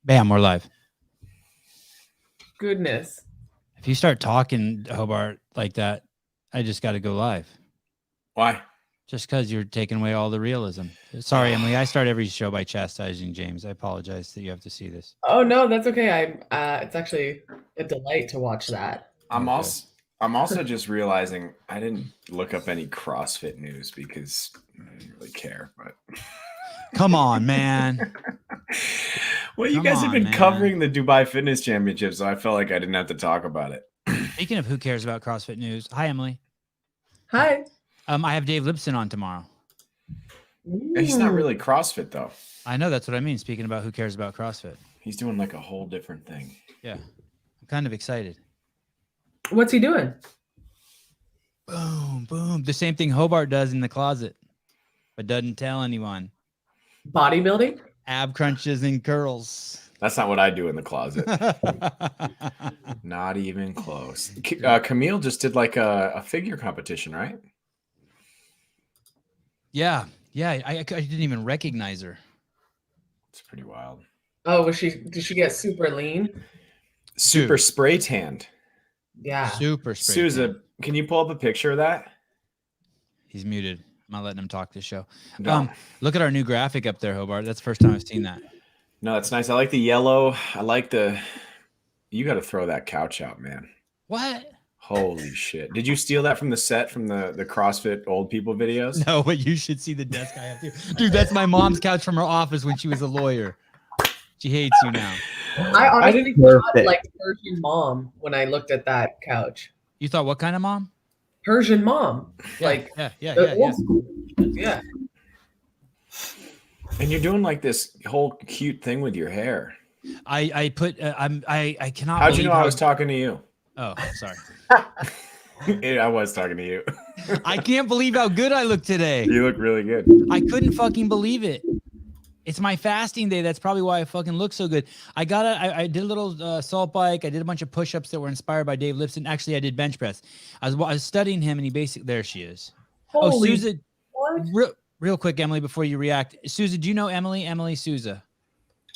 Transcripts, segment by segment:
Bam, we're live. Goodness. If you start talking, Hobart, like that, I just got to go live. Why? Just because you're taking away all the realism. Sorry, Emily. I start every show by chastising James. I apologize that you have to see this. Oh no, that's okay. It's actually a delight to watch that. I'm also just realizing I didn't look up any CrossFit news because I didn't really care. But come on, man. Well, you guys have been covering the Dubai Fitness Championship, so I felt like I didn't have to talk about it. Speaking of who cares about CrossFit news, hi Emily. Hi. I have Dave Lipson on tomorrow. He's not really CrossFit though. I know, that's what I mean. Speaking about who cares about CrossFit, he's doing like a whole different thing. Yeah, I'm kind of excited. What's he doing? Boom, boom. The same thing Hobart does in the closet, but doesn't tell anyone. Bodybuilding? Ab crunches and curls. That's not what I do in the closet. Not even close. Camille just did like a figure competition, right? Yeah. I didn't even recognize her. It's pretty wild. Oh, did she get super lean? Super spray tanned. Yeah. Super spray Sousa, can you pull up a picture of that? He's muted. I'm not letting him talk this show. No. Look at our new graphic up there, Hobart. That's the first time I've seen that. No, that's nice. I like the yellow. I like the... You got to throw that couch out, man. What? Holy shit. Did you steal that from the set from the CrossFit old people videos? No, but you should see the desk I have too. Dude, that's my mom's couch from her office when she was a lawyer. She hates you now. I honestly thought like Persian mom when I looked at that couch. You thought what kind of mom? Persian mom. Yeah. Yeah. And you're doing like this whole cute thing with your hair. I cannot. How'd you know I was talking to you? Oh, sorry. I was talking to you. I can't believe how good I look today. You look really good. I couldn't fucking believe it. It's my fasting day. That's probably why I fucking look so good. I did a little salt bike. I did a bunch of push-ups that were inspired by Dave Lipson. Actually, I did bench press. I was studying him, and there she is. Holy Sousa, real quick, Emily, before you react. Sousa, do you know Emily? Emily Sousa.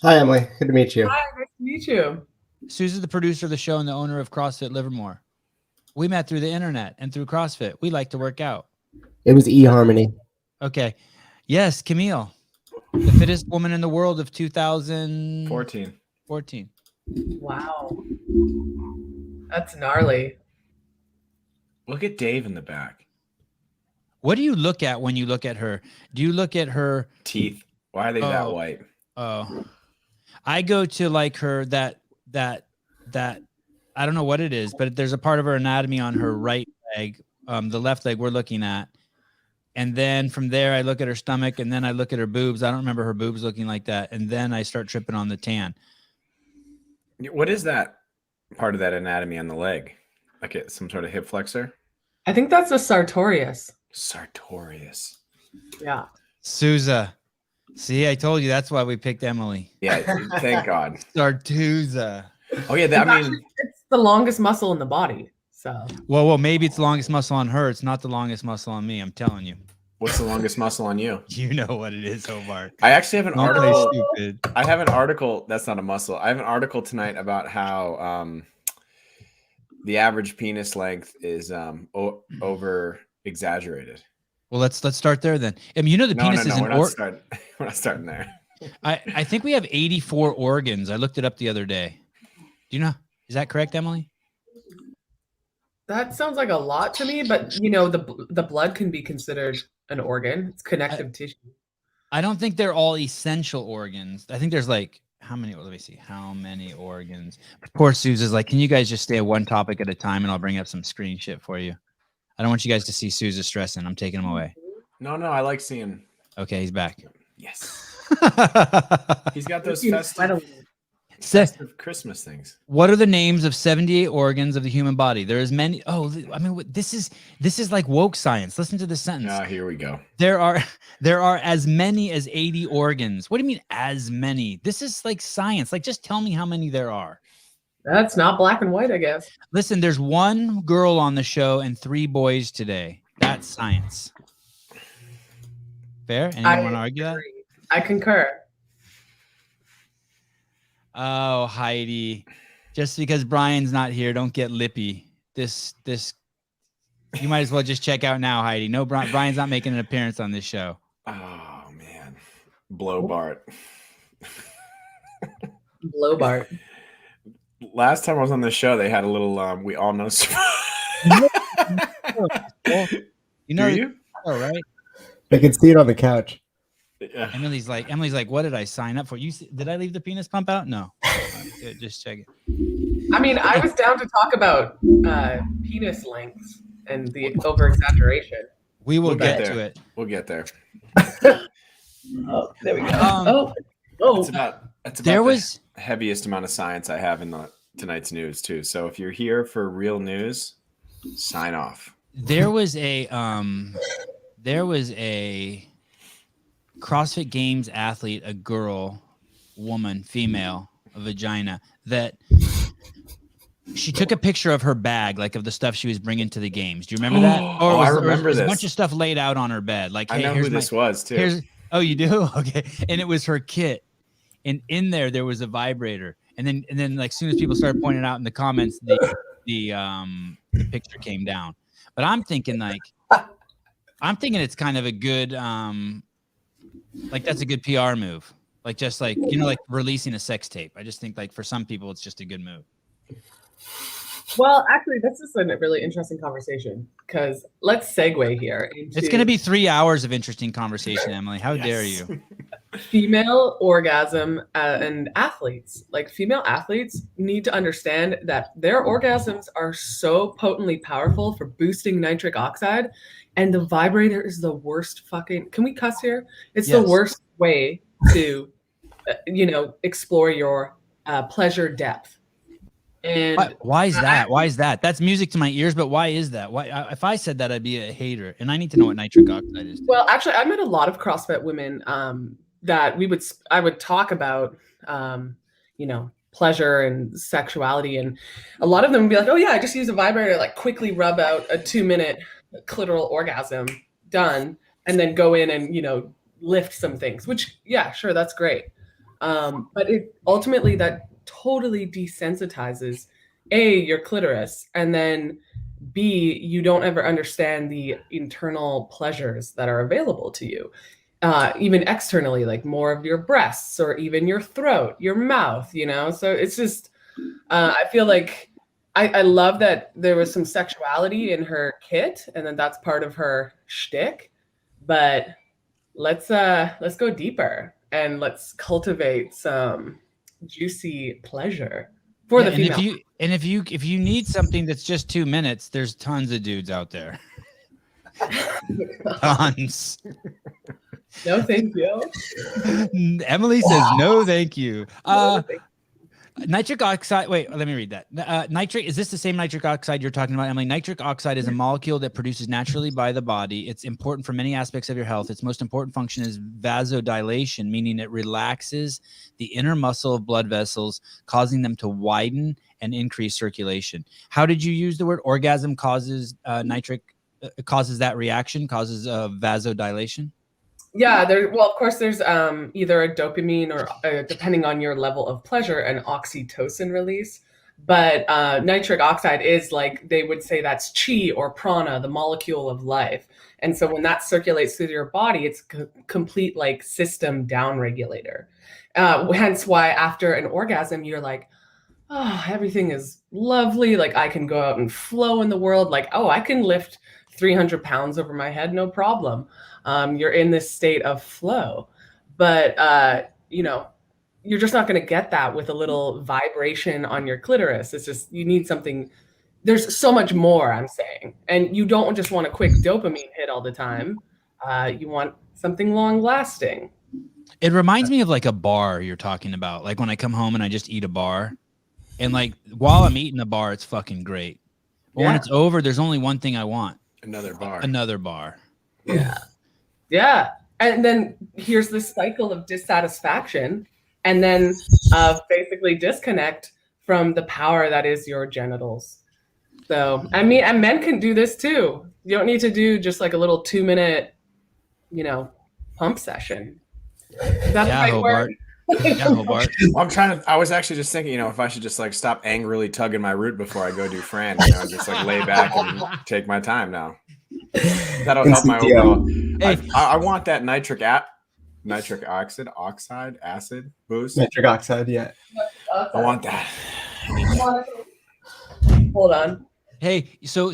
Hi, Emily. Good to meet you. Hi, nice to meet you. Sousa's the producer of the show and the owner of CrossFit Livermore. We met through the internet and through CrossFit. We like to work out. It was eHarmony. Okay. Yes, Camille. The fittest woman in the world of 2014. Wow. That's gnarly. Look at Dave in the back. What do you look at when you look at her? Do you look at her teeth? Why are they that white? Oh. I go to like her that I don't know what it is, but there's a part of her anatomy on her right leg, the left leg we're looking at. And then from there, I look at her stomach, and then I look at her boobs. I don't remember her boobs looking like that. And then I start tripping on the tan. What is that part of that anatomy on the leg? Like some sort of hip flexor? I think that's a sartorius. Sartorius. Yeah. Sousa. See, I told you that's why we picked Emily. Yeah, thank God. Sartusa. Oh, yeah. It's the longest muscle in the body. So well, maybe it's the longest muscle on her. It's not the longest muscle on me. I'm telling you. What's the longest muscle on you? You know what it is, Hobart. I actually have an article. Stupid. I have an article. That's not a muscle. I have an article tonight about how the average penis length is over exaggerated. Well, let's start there then. I mean, you know the penis is we're not starting there. I think we have 84 organs. I looked it up the other day. Do you know? Is that correct, Emily? That sounds like a lot to me, but you know, the blood can be considered an organ. It's connective tissue. I don't think they're all essential organs. I think there's like how many? Let me see. How many organs? Poor Sousa's like, can you guys just stay at one topic at a time, and I'll bring up some screen shit for you. I don't want you guys to see Sousa stressing. I'm taking him away. No, I like seeing. Okay, he's back. Yes. He's got those festive Christmas things. What are the names of 78 organs of the human body? There is many. Oh, I mean, this is like woke science. Listen to this sentence. Here we go. There are as many as 80 organs. What do you mean as many? This is like science. Like, just tell me how many there are. That's not black and white, I guess. Listen, there's one girl on the show and 3 boys today. That's science. Fair? Anyone want to argue that? I concur. Oh, Heidi. Just because Brian's not here, don't get lippy. This you might as well just check out now, Heidi. No, Brian's not making an appearance on this show. Oh man. Blow Bart. Blow Bart. Last time I was on the show, they had a little we all know You know, Do you? Oh, right. I can see it on the couch. Yeah. Emily like, what did I sign up for? Did I leave the penis pump out? No. Good, just check it. I mean, I was down to talk about penis lengths and the over exaggeration. We will We'll get get to there. it. We'll get there. Oh, there we go. Um, It's about There was the heaviest amount of science I have in tonight's news too. So if you're here for real news, sign off. there was a CrossFit Games athlete, a girl, woman, female, a vagina, that she took a picture of her bag, like of the stuff she was bringing to the games. Do you remember that? I remember was a this. bunch of stuff laid out on her bed. Like, I hey, know here's who this was too. Oh, you do? Okay. And it was her kit. And in there was a vibrator. And then like as soon as people started pointing out in the comments, the picture came down. But I'm thinking it's kind of a good like that's a good PR move. Like just like, you know, like releasing a sex tape. I just think like for some people it's just a good move. Well, actually, this is a really interesting conversation because let's segue here. It's going to be 3 hours of interesting conversation, Emily. How dare you? Female orgasm and athletes. Like female athletes need to understand that their orgasms are so potently powerful for boosting nitric oxide, and the vibrator is the worst fucking. Can we cuss here? It's the worst way to, explore your pleasure depth. And why is that? Why is that? That's music to my ears, but why is that? Why? If I said that, I'd be a hater, and I need to know what nitric oxide is. Well, actually, I met a lot of CrossFit women that I would talk about, pleasure and sexuality, and a lot of them would be like, "Oh yeah, I just use a vibrator, like quickly rub out a 2-minute clitoral orgasm, done, and then go in and lift some things." Which, yeah, sure, that's great, but it ultimately that totally desensitizes your clitoris, and then B, you don't ever understand the internal pleasures that are available to you, even externally, like more of your breasts or even your throat, your mouth, so it's just I feel like I love that there was some sexuality in her kit, and then that's part of her shtick, but let's go deeper and let's cultivate some juicy pleasure for the female. If you need something that's just 2 minutes, there's tons of dudes out there. Tons. No, thank you. Emily says no, thank you. Nitric oxide. Wait, let me read that. Nitric. Is this the same nitric oxide you're talking about, Emily? Nitric oxide is a molecule that produces naturally by the body. It's important for many aspects of your health. Its most important function is vasodilation, meaning it relaxes the inner muscle of blood vessels, causing them to widen and increase circulation. How did you use the word? Orgasm causes nitric, causes that reaction, causes vasodilation? Yeah, of course, there's either a dopamine or, depending on your level of pleasure, an oxytocin release. But nitric oxide is like, they would say that's chi or prana, the molecule of life. And so when that circulates through your body, it's complete like system down regulator. Hence why after an orgasm, you're like, oh, everything is lovely. Like I can go out and flow in the world. Like, oh, I can lift 300 pounds over my head, no problem. You're in this state of flow, but you're just not going to get that with a little vibration on your clitoris. It's just, you need something. There's so much more, I'm saying, and you don't just want a quick dopamine hit all the time. You want something long lasting. It reminds me of like a bar you're talking about. Like when I come home and I just eat a bar, and like while I'm eating a bar, it's fucking great. But when it's over, there's only one thing I want. Another bar. Another bar. Yeah. Yeah. And then here's this cycle of dissatisfaction, and then basically disconnect from the power that is your genitals. So, I mean, and men can do this too. You don't need to do just like a little 2-minute, pump session. That's Yeah, Hobart. Yeah, Hobart. Well, I was actually just thinking, if I should just like stop angrily tugging my root before I go do Fran, just like lay back and take my time now. That'll help my overall. Hey. I want that nitric acid boost. Nitric oxide, yeah. I want that. Hold on. Hey, so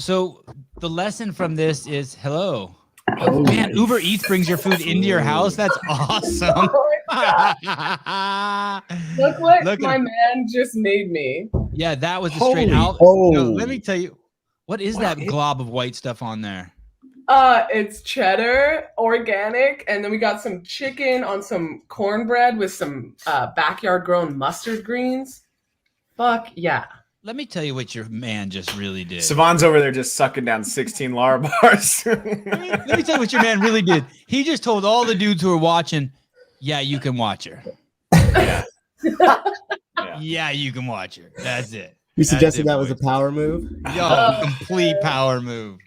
the lesson from this is hello. Oh, Man, Uber Eats brings your food into your house. That's awesome. Look what Look my man just made me. Yeah, that was the straight out. Oh. No, let me tell you, what is that glob of white stuff on there? It's cheddar, organic, and then we got some chicken on some cornbread with some backyard grown mustard greens. Fuck yeah. Let me tell you what your man just really did. Sevan's over there just sucking down 16 Lara bars. Let me tell you what your man really did. He just told all the dudes who are watching, yeah, you can watch her. Yeah. Yeah, you can watch her. That's it. You suggested that was a power move? Yo, complete power move.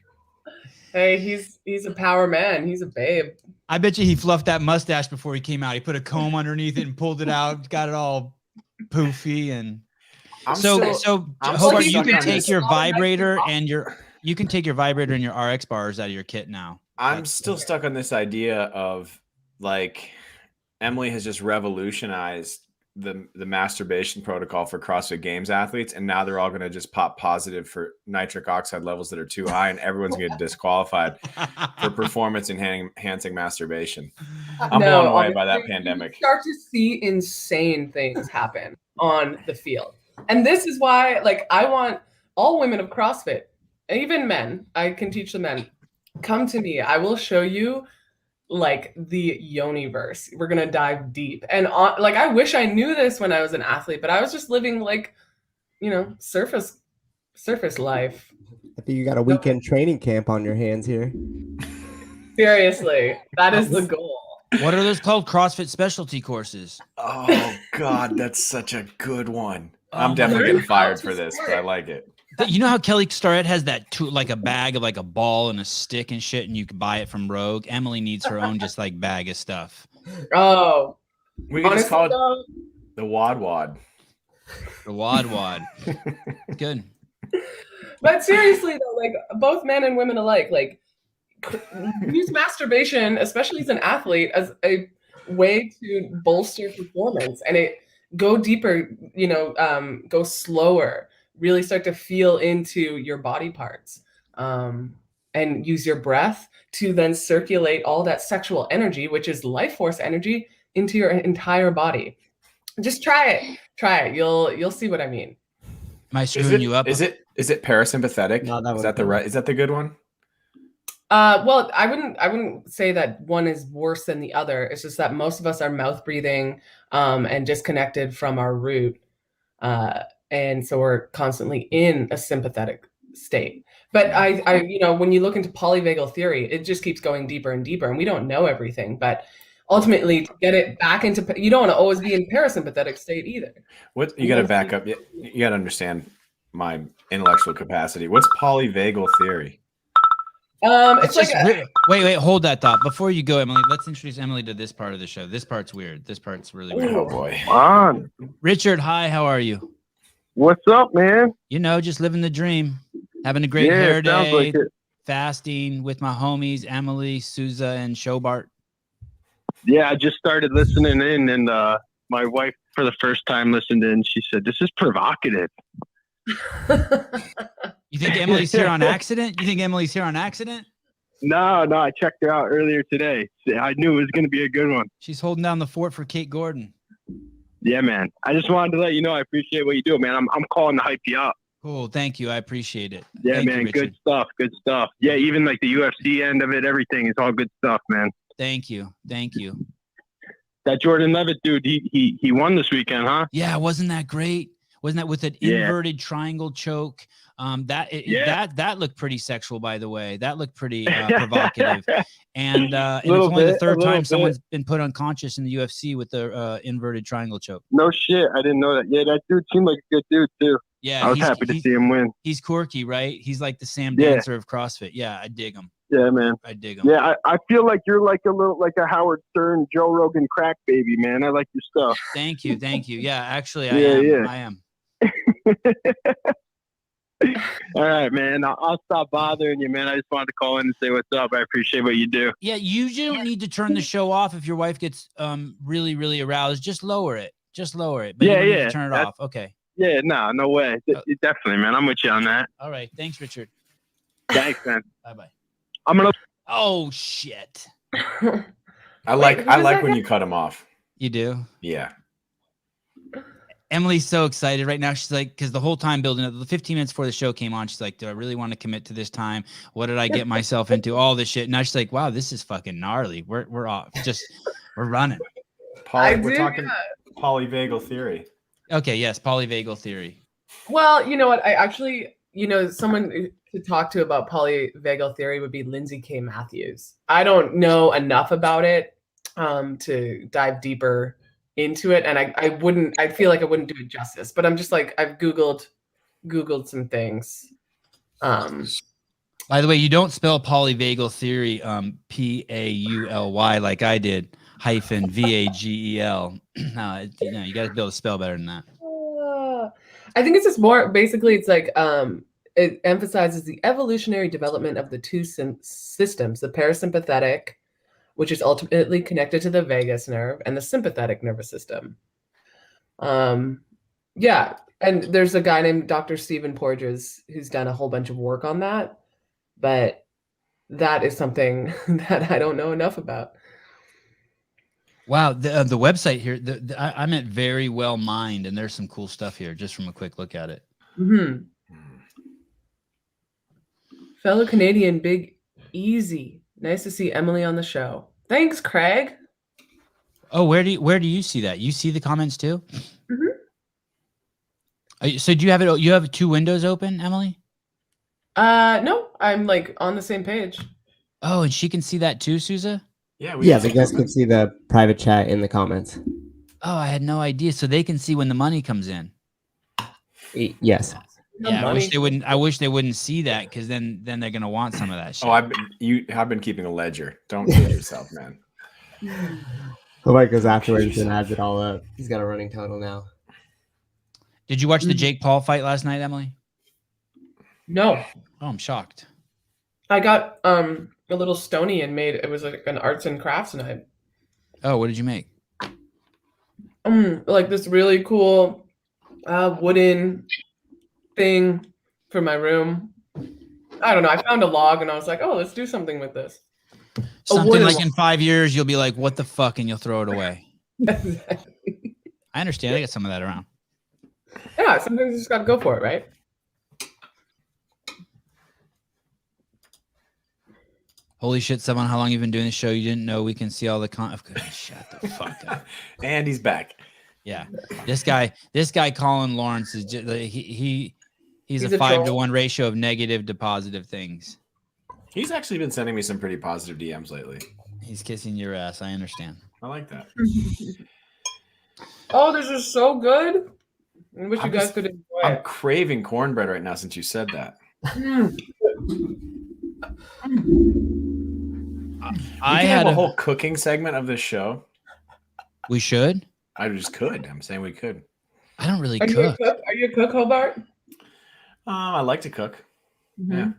Hey, he's a power man. He's a babe. I bet you he fluffed that mustache before he came out. He put a comb underneath it and pulled it out, got it all poofy and Hobart, you can take your vibrator and your RX bars out of your kit now. I'm still stuck on this idea of like Emily has just revolutionized the masturbation protocol for CrossFit Games athletes, and now they're all going to just pop positive for nitric oxide levels that are too high, and everyone's going to get disqualified for performance enhancing masturbation. I'm blown away by that pandemic. You start to see insane things happen on the field. And this is why, like, I want all women of CrossFit, and even men, I can teach the men, come to me. I will show you, like, the Yoni-verse. We're going to dive deep. And, I wish I knew this when I was an athlete, but I was just living, like, surface life. I think you got a weekend training camp on your hands here. Seriously, that is the goal. What are those called? CrossFit specialty courses. Oh, God, that's such a good one. I'm definitely getting fired for this, but I like it. You know how Kelly Starrett has that like a bag of like a ball and a stick and shit, and you can buy it from Rogue? Emily needs her own just like bag of stuff. Oh, we can just call it the Wad Wad. The Wad Wad. Good. But seriously though, like both men and women alike, like use masturbation, especially as an athlete, as a way to bolster performance, and it go deeper, go slower, really start to feel into your body parts, and use your breath to then circulate all that sexual energy, which is life force energy, into your entire body. Just try it. You'll see what I mean. Am I screwing you up? Is it parasympathetic? No, is that the good one? Well, I wouldn't say that one is worse than the other. It's just that most of us are mouth breathing, and disconnected from our root. And so we're constantly in a sympathetic state. But I when you look into polyvagal theory, it just keeps going deeper and deeper, and we don't know everything. But ultimately, to get it back into, you don't want to always be in parasympathetic state either. What you got to back up? You got to understand my intellectual capacity. What's polyvagal theory? It's like wait, hold that thought before you go, Emily. Let's introduce Emily to this part of the show. This part's weird. This part's really weird. Oh boy. On. Richard, hi. How are you? What's up, man? Just living the dream, having a great hair day, fasting with my homies Emily, Souza, and Hobart. Yeah, I just started listening in, and my wife, for the first time, listened in. She said, "This is provocative." You think Emily's here on accident? No, I checked her out earlier today. I knew it was going to be a good one. She's holding down the fort for Kate Gordon. Yeah, man. I just wanted to let you know I appreciate what you do, man. I'm calling to hype you up. Cool. Thank you. I appreciate it. Yeah, Thank man. You, good stuff. Yeah, even like the UFC end of it, everything is all good stuff, man. Thank you. That Jordan Levitt dude, he won this weekend, huh? Yeah, wasn't that great? Wasn't that with an inverted triangle choke? That looked pretty sexual, by the way. That looked pretty provocative. And it's only the third time someone's been put unconscious in the UFC with the inverted triangle choke. No shit, I didn't know that. Yeah, that dude seemed like a good dude too. Yeah, I was happy to see him win. He's quirky, right? He's like the Sam Dancer of CrossFit. Yeah, I dig him. Yeah, man. I dig them. Yeah, I feel like you're like a Howard Stern, Joe Rogan crack baby, man. I like your stuff. Thank you. Yeah, actually, Yeah, I am. All right, man. I'll stop bothering you, man. I just wanted to call in and say what's up. I appreciate what you do. Yeah, you don't need to turn the show off if your wife gets really, really aroused. Just lower it. But you don't need to turn it off. Okay. Yeah, no way. Definitely, man. I'm with you on that. All right. Thanks, Richard. Thanks, man. Bye. I'm gonna. Oh shit. I like when you cut him off. You do? Yeah. Emily's so excited right now. She's like, because the whole time building up, the 15 minutes before the show came on, she's like, do I really want to commit to this time? What did I get myself into? All this shit. Now she's like, wow, this is fucking gnarly. We're off. We're running. We're talking polyvagal theory. Okay, yes, polyvagal theory. Well, you know what? I actually, someone to talk to about polyvagal theory would be Lindsay K. Matthews. I don't know enough about it to dive deeper into it, and I feel like I wouldn't do it justice, but I'm just like, I've googled some things. By the way, you don't spell polyvagal theory P-A-U-L-Y like I did, -VAGEL. No, you got to be able to spell better than that. I think it's just more, basically it's like it emphasizes the evolutionary development of the two systems, the parasympathetic, which is ultimately connected to the vagus nerve, and the sympathetic nervous system. Yeah, and there's a guy named Dr. Stephen Porges who's done a whole bunch of work on that, but that is something that I don't know enough about. Wow, the website here, I'm at Very Well Mind, and there's some cool stuff here just from a quick look at it. Mm-hmm. Fellow Canadian, Big Easy. Nice to see Emily on the show. Thanks, Craig. Oh, where do you see that? You see the comments too? Mm-hmm. So do you have it? You have 2 windows open, Emily? No, I'm like on the same page. Oh, and she can see that too, Sousa? Yeah, the guests can see the private chat in the comments. Oh, I had no idea. So they can see when the money comes in. Yes. Yeah, I wish they wouldn't see that, because then they're gonna want some of that shit. Oh, I've been keeping a ledger. Don't kid yourself, man. Hobart goes afterwards and adds it all up. He's got a running total now. Did you watch the Jake Paul fight last night, Emily? No. Oh, I'm shocked. I got a little stony and it was like an arts and crafts night. Oh, what did you make? Like this really cool wooden thing for my room. I don't know. I found a log and I was like, oh, let's do something with this. Something like in 5 years, you'll be like, what the fuck? And you'll throw it away. Exactly. I understand. I got some of that around. Yeah, sometimes you just got to go for it, right? Holy shit, Sevan, how long you been doing the show? You didn't know we can see all the shut the fuck up. And he's back. Yeah. This guy Colin Lawrence is just he's a 5-to-1 ratio of negative to positive things. He's actually been sending me some pretty positive DMs lately. He's kissing your ass. I understand. I like that. Oh, this is so good. I wish you guys could enjoy it. I'm craving cornbread right now since you said that. I had had a whole cooking segment of this show. We should. I just could. I'm saying we could. I don't really cook. Are you a cook, Hobart? I like to cook. Mm-hmm. Yeah.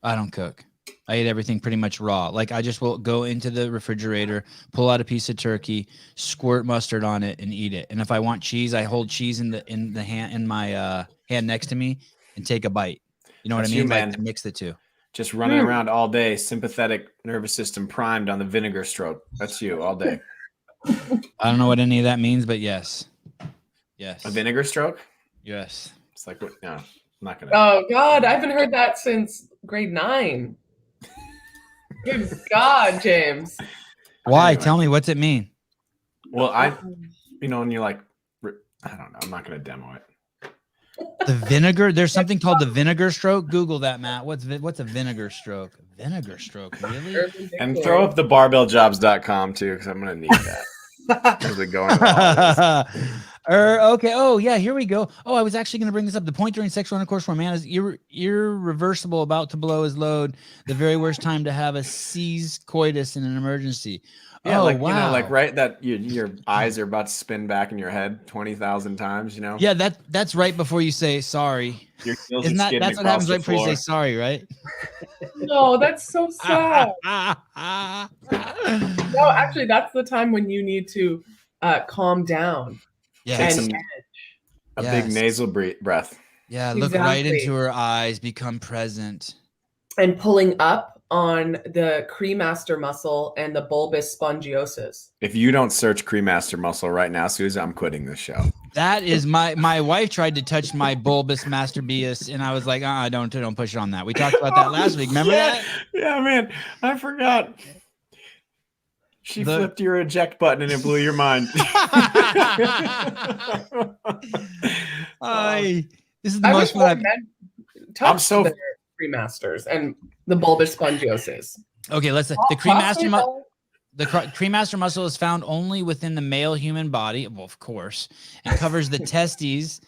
I don't cook. I eat everything pretty much raw. Like I just will go into the refrigerator, pull out a piece of turkey, squirt mustard on it, and eat it. And if I want cheese, I hold cheese in my hand next to me and take a bite. You know what I mean? Like to mix the two. Just running around all day, sympathetic nervous system primed on the vinegar stroke. That's you all day. I don't know what any of that means, but yes. Yes. A vinegar stroke? Yes. It's like, no, I'm not going to. Oh, God. I haven't heard that since grade 9. Good God, James. Why? Anyway. Tell me, what's it mean? Well, and you're like, I don't know. I'm not going to demo it. The vinegar? There's something called the vinegar stroke. Google that, Matt. What's a vinegar stroke? Vinegar stroke, really? And throw up the barbelljobs.com too, because I'm going to need that. As we go into all Okay. Oh, yeah. Here we go. Oh, I was actually going to bring this up. The point during sexual intercourse where a man is irreversible, about to blow his load, the very worst time to have a seized coitus in an emergency. Yeah, oh, like wow. you know, like right that your eyes are about to spin back in your head 20,000 times. You know. Yeah, that's right before you say sorry. Your heels Isn't are that skidding that's what across happens the right before you floor. say sorry, right? No, that's so sad. No, actually, that's the time when you need to calm down. Yes. Take a big Yes. nasal breath. Yeah, look right Exactly. into her eyes, become present. And pulling up on the cremaster muscle and the bulbous spongiosis. If you don't search cremaster muscle right now, Susan, I'm quitting this show. That is my wife tried to touch my bulbous masturbius, and I was like, don't push it on that. We talked about that last week. Remember that? Yeah, man. I forgot. She flipped your eject button and it blew your mind. This is the most fun I've... I'm so cremasters and the bulbous spongiosis. Okay, let's the cremaster muscle is found only within the male human body, well, of course, and covers the testes.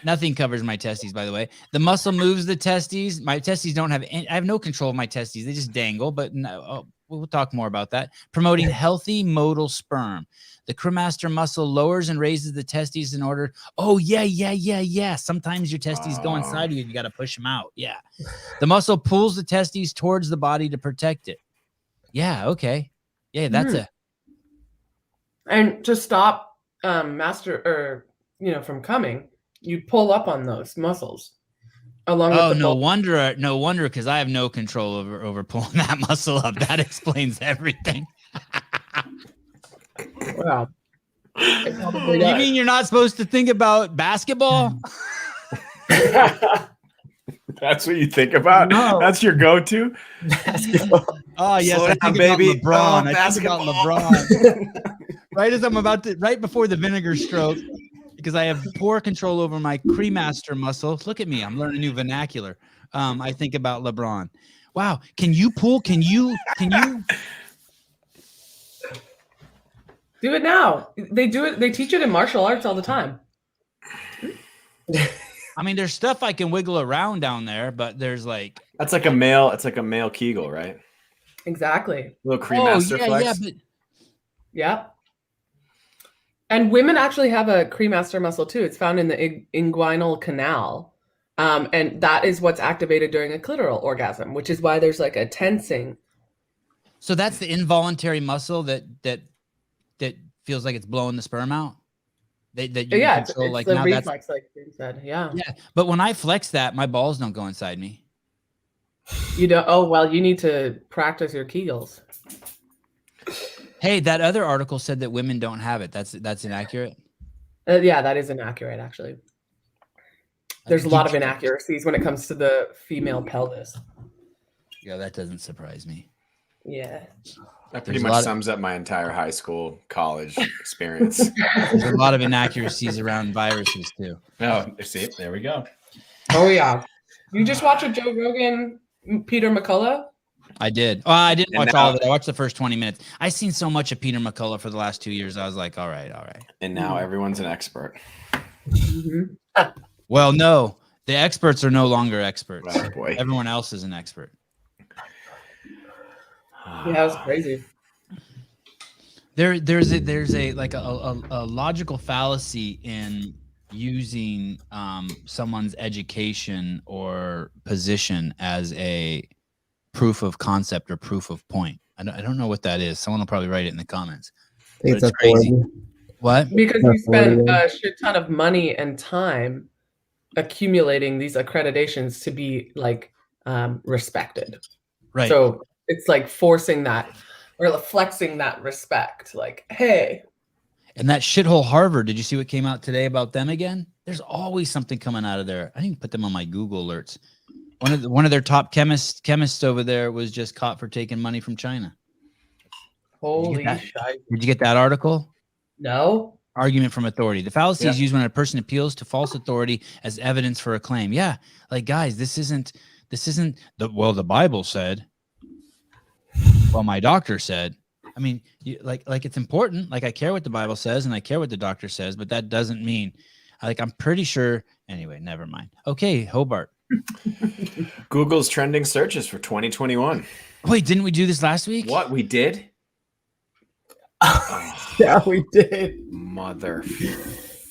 Nothing covers my testes, by the way. The muscle moves the testes. My testes don't have I have no control of my testes. They just dangle, but no, we'll talk more about that. Promoting healthy motile sperm. The cremaster muscle lowers and raises the testes in order. Oh, yeah. Sometimes your testes go inside you and you got to push them out. Yeah. The muscle pulls the testes towards the body to protect it. Yeah. Okay. Yeah, that's it. And to stop from coming, you pull up on those muscles. Along with no wonder, because I have no control over pulling that muscle up. That explains everything. Wow. You mean you're not supposed to think about basketball? That's what you think about? No. That's your go-to? Basketball. Oh, yes. Slow I down, think baby. about LeBron. Oh, I think about LeBron. Right before the vinegar stroke, because I have poor control over my cremaster muscle. Look at me. I'm learning new vernacular. I think about LeBron. Wow. Can you pull? Can you? Do it now. They do it. They teach it in martial arts all the time. I mean, there's stuff I can wiggle around down there, but there's like it's like a male Kegel, right? Exactly. Little cremaster flex. Yeah. And women actually have a cremaster muscle too. It's found in the inguinal canal. And that is what's activated during a clitoral orgasm, which is why there's like a tensing. So that's the involuntary muscle that feels like it's blowing the sperm out. That you control, it's like the now reflex, like Jim said. Yeah. But when I flex that, my balls don't go inside me. You don't. Oh well, you need to practice your Kegels. Hey, that other article said that women don't have it. That's inaccurate. Yeah, that is inaccurate. Actually, there's a lot of inaccuracies when it comes to the female pelvis. Yeah, that doesn't surprise me. Yeah. That pretty much sums up my entire high school, college experience. There's a lot of inaccuracies around viruses too. Oh, see, there we go. Oh yeah. You just watch a Joe Rogan, Peter McCullough? I did. Oh, I didn't watch all of it. I watched the first 20 minutes. I've seen so much of Peter McCullough for the last 2 years. I was like, all right. And now everyone's an expert. Mm-hmm. Well, no, the experts are no longer experts. Oh, boy. Everyone else is an expert. Yeah, that was crazy. There's a like a logical fallacy in using someone's education or position as a proof of concept or proof of point. I don't know what that is. Someone will probably write it in the comments. It's crazy. What? Because you spent a shit ton of money and time accumulating these accreditations to be like respected. Right. So it's like forcing that or flexing that respect. Like, hey. And that shithole Harvard, did you see what came out today about them again? There's always something coming out of there. I didn't even put them on my Google alerts. One of their top chemists over there was just caught for taking money from China. Holy shit. Did you get that article? No. Argument from authority. The fallacy is used when a person appeals to false authority as evidence for a claim. Yeah. Like, guys, this isn't the Bible said. Well, my doctor said. I mean, like it's important. Like I care what the Bible says and I care what the doctor says, but that doesn't mean I'm pretty sure. Anyway, never mind. Okay, Hobart. Google's trending searches for 2021. Wait, didn't we do this last week? What we did? Yeah, we did. Mother.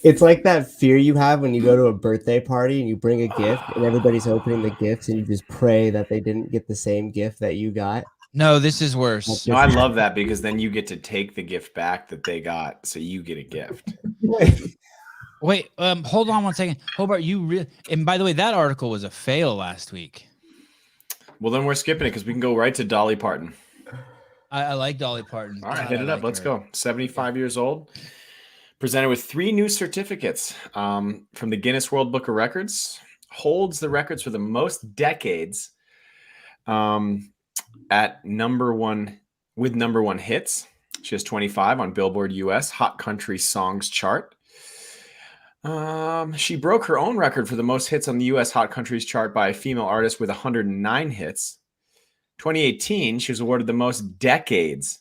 It's like that fear you have when you go to a birthday party and you bring a gift and everybody's opening the gifts and you just pray that they didn't get the same gift that you got. No, this is worse. No, I love that because then you get to take the gift back that they got, so you get a gift. Wait, hold on one second. Hobart, and by the way, that article was a fail last week. Well, then we're skipping it because we can go right to Dolly Parton. I like Dolly Parton. All right, hit it up. Let's go. 75 years old. Presented with 3 new certificates from the Guinness World Book of Records. Holds the records for the most decades at number one hits. She has 25 on Billboard US Hot Country Songs chart. She broke her own record for the most hits on the US Hot Countries chart by a female artist with 109 hits. 2018, she was awarded the most decades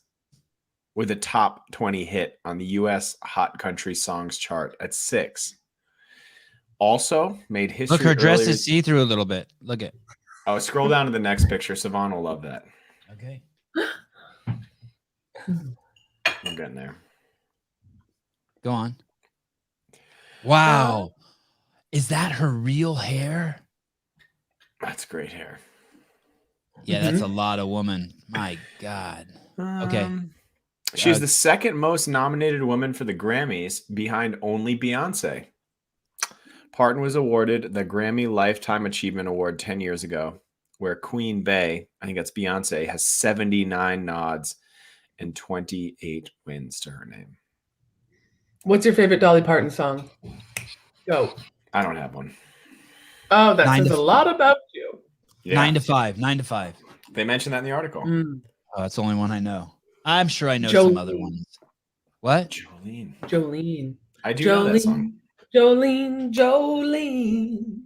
with a top 20 hit on the US Hot Country Songs chart at 6. Also made history. Look, her dress earlier... is see-through a little bit. Look at. Oh, scroll down to the next picture. Sevan will love that. Okay. I'm getting there. Go on. Wow. Is that her real hair? That's great hair. Yeah, that's a lot of woman. My God. Okay. She's the second most nominated woman for the Grammys behind only Beyonce. Parton was awarded the Grammy Lifetime Achievement Award 10 years ago, where Queen Bey, I think that's Beyonce, has 79 nods and 28 wins to her name. What's your favorite Dolly Parton song? Go. I don't have one. Oh, that says a lot about you. Yeah. 9 to 5. 9 to 5. They mentioned that in the article. Oh, that's the only one I know. I'm sure I know some other ones. What? Jolene. I do know that song. Jolene.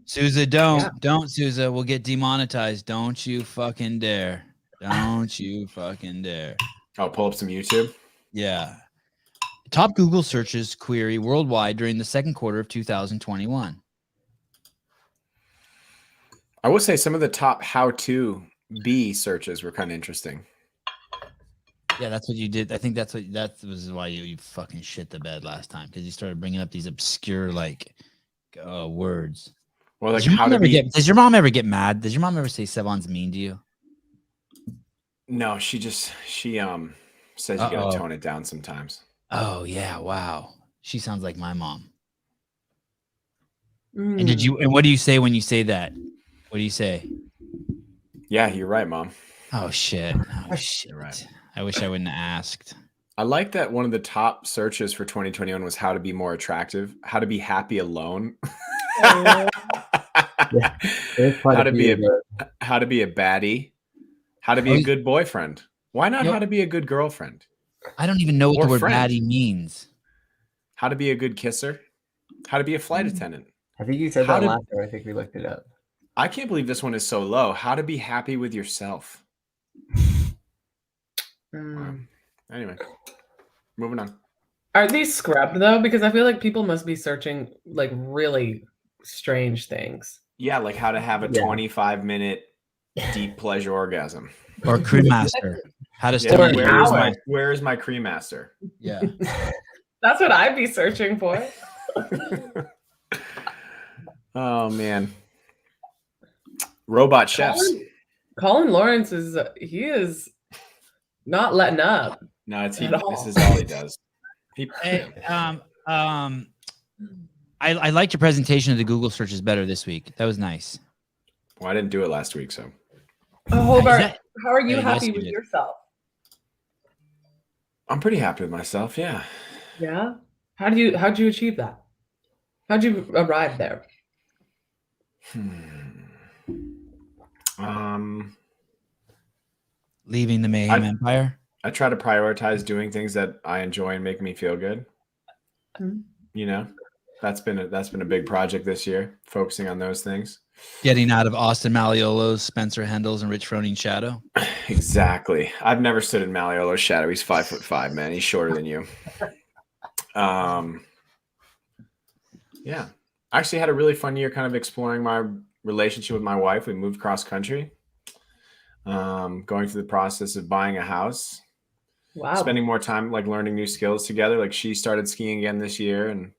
Sousa, don't, Sousa. We'll get demonetized. Don't you fucking dare. Don't you fucking dare. I'll pull up some YouTube. Yeah. Top Google searches query worldwide during the second quarter of 2021. I will say some of the top how-to be searches were kind of interesting. Yeah, that's what you did. I think that was why you fucking shit the bed last time, because you started bringing up these obscure words. Well, like does your mom ever get mad? Does your mom ever say Sevan's mean to you? No, she says you gotta tone it down sometimes. Oh yeah, wow. She sounds like my mom. And what do you say when you say that? What do you say? Yeah, you're right, Mom. Oh shit. Oh shit. You're right. I wish I wouldn't have asked. I like that one of the top searches for 2021 was how to be more attractive, how to be happy alone. Yeah, how to be a baddie, how to be a good boyfriend. Why not how to be a good girlfriend? I don't even know what the word friend. baddie means. How to be a good kisser, how to be a flight attendant. I think you said that last time. I think we looked it up. I can't believe this one is so low. How to be happy with yourself. Anyway, moving on. Are these scrubbed though? Because I feel like people must be searching like really strange things. Yeah, like how to have a 25-minute deep pleasure orgasm. Or cream master. How to start. Where is my cream master? Yeah. That's what I'd be searching for. Oh man. Robot chefs. Colin Lawrence is not letting up. No, this is all he does. I liked your presentation of the Google searches better this week. That was nice. Well, I didn't do it last week, so. Oh, Hobart, how are you happy with yourself? I'm pretty happy with myself, yeah. Yeah? How'd you achieve that? How'd you arrive there? Leaving the Mayhem Empire? I try to prioritize doing things that I enjoy and make me feel good. You know? That's been a big project this year, focusing on those things. Getting out of Austin Malleolo's, Spencer Hendel's, and Rich Froning's shadow. Exactly. I've never stood in Malleolo's shadow. He's 5'5", man. He's shorter than you. Yeah. I actually had a really fun year kind of exploring my relationship with my wife. We moved cross country, going through the process of buying a house. Wow. Spending more time like learning new skills together. Like she started skiing again this year and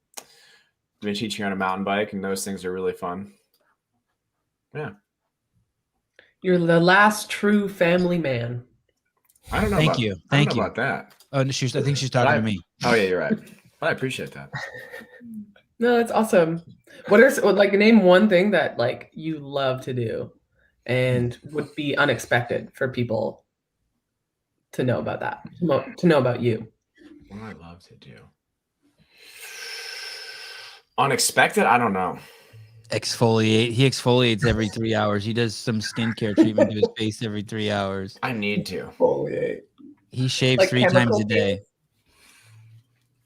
been teaching her on a mountain bike, and those things are really fun. Yeah. You're the last true family man. I don't know. Thank you. Thank you about that. Oh, I think she's talking to me. Oh yeah, you're right. But I appreciate that. No, that's awesome. Like name one thing that like you love to do and would be unexpected for people to know about that, to know about you. What do I love to do? Unexpected? I don't know. Exfoliate. He exfoliates every 3 hours. He does some skincare treatment to his face every 3 hours. I need to. Exfoliate. He shaves Like 3 times chemical a day.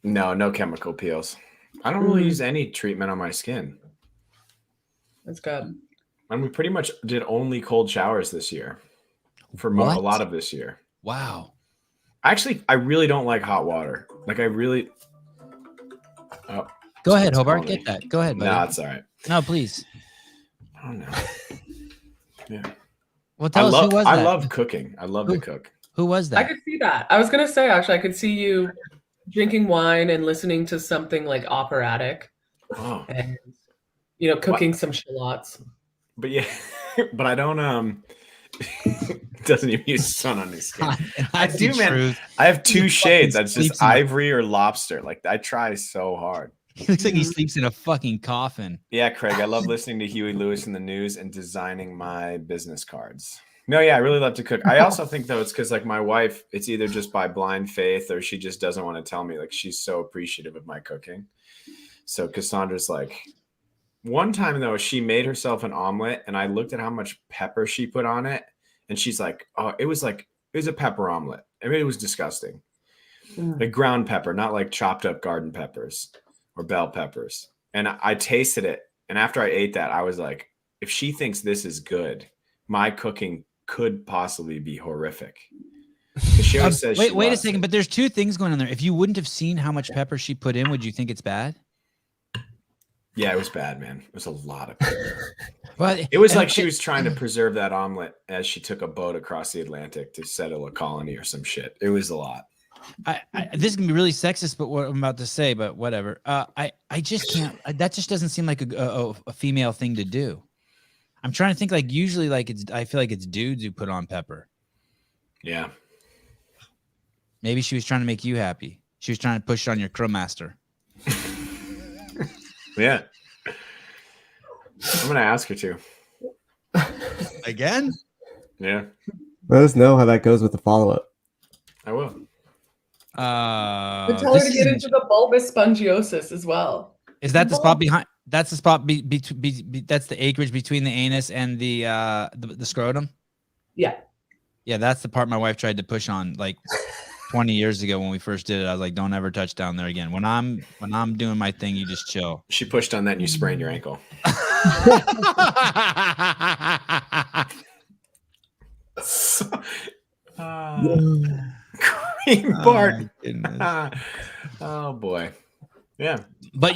No chemical peels. I don't really use any treatment on my skin. That's good. And we pretty much did only cold showers this year for a lot of this year. Wow. Actually, I really don't like hot water. Like I really. Oh, Go ahead, Hobart. Get that. Go ahead, buddy. No, it's all right. No, please. I don't know. Yeah. Well, tell us who was that? I love cooking. I love to cook. Who was I that? could see that. I was gonna say actually, I could see you drinking wine and listening to something like operatic, Oh, and cooking some shallots. but yeah, but I don't. Doesn't even use sun on his skin. I do, man. Truth. I have two shades. That's sleeps just in ivory or lobster. Like I try so hard. He looks like he sleeps in a fucking coffin. Yeah, Craig. I love listening to Huey Lewis in the news and designing my business cards. No, yeah, I really love to cook. I also think though it's because like my wife, it's either just by blind faith or she just doesn't want to tell me. Like she's so appreciative of my cooking. So Cassandra's like, one time though, she made herself an omelet and I looked at how much pepper she put on it. And she's like, oh, it was a pepper omelet. I mean, it was disgusting. Like ground pepper, not like chopped up garden peppers or bell peppers. And I tasted it. And after I ate that, I was like, if she thinks this is good, my cooking could possibly be horrific. She always says wait a second, but there's two things going on there. If you wouldn't have seen how much pepper she put in, would you think it's bad? Yeah, it was bad, man. It was a lot of pepper. Well, It was like she was trying to preserve that omelet as she took a boat across the Atlantic to settle a colony or some shit. It was a lot. This is gonna be really sexist, but what I'm about to say, but whatever. I just can't. That just doesn't seem like a female thing to do. I'm trying to think. Like usually, like I feel like it's dudes who put on pepper. Yeah. Maybe she was trying to make you happy. She was trying to push on your crowmaster. Yeah. I'm going to ask her to. Again? Yeah. Let us know how that goes with the follow-up. I will. But tell her to get into the bulbous spongiosis as well. Is that the spot behind? That's the spot. That's the acreage between the anus and the scrotum. Yeah. Yeah, that's the part my wife tried to push on like 20 years ago when we first did it. I was like, "Don't ever touch down there again." When I'm doing my thing, you just chill. She pushed on that and you sprained your ankle. Cream Bart. Oh boy. Yeah. But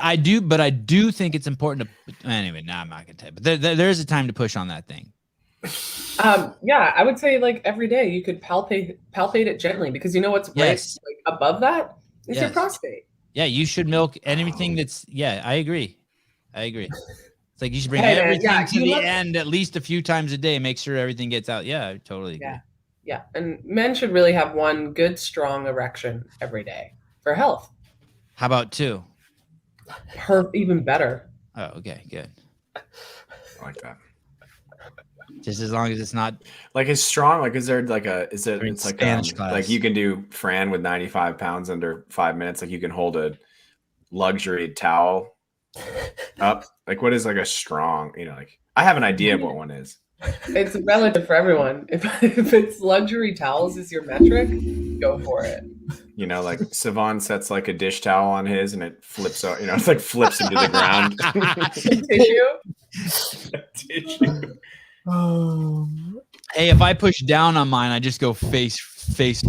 I do think it's important to anyway. Now I'm not gonna tell you, but there is a time to push on that thing. Yeah, I would say like every day you could palpate it gently because you know what's right like, above that is your prostate. Yeah, you should milk anything that's. Yeah, I agree. It's like you should bring everything to the end at least a few times a day. Make sure everything gets out. Yeah, I totally agree. Yeah, and men should really have one good, strong erection every day for health. How about two? Even better. Oh, okay, good. I like that. Just as long as it's not like as strong. Like, is there like it's like Spanish class. Like you can do Fran with 95 pounds under 5 minutes. Like you can hold a luxury towel up. Like what is like a strong? Like I have an idea of what one is. It's relative for everyone. If it's luxury towels is your metric, go for it. You know, like Sevan sets like a dish towel on his and it flips out, you know, it's like flips into the ground. Tissue. Oh, Hey, if I push down on mine, I just go face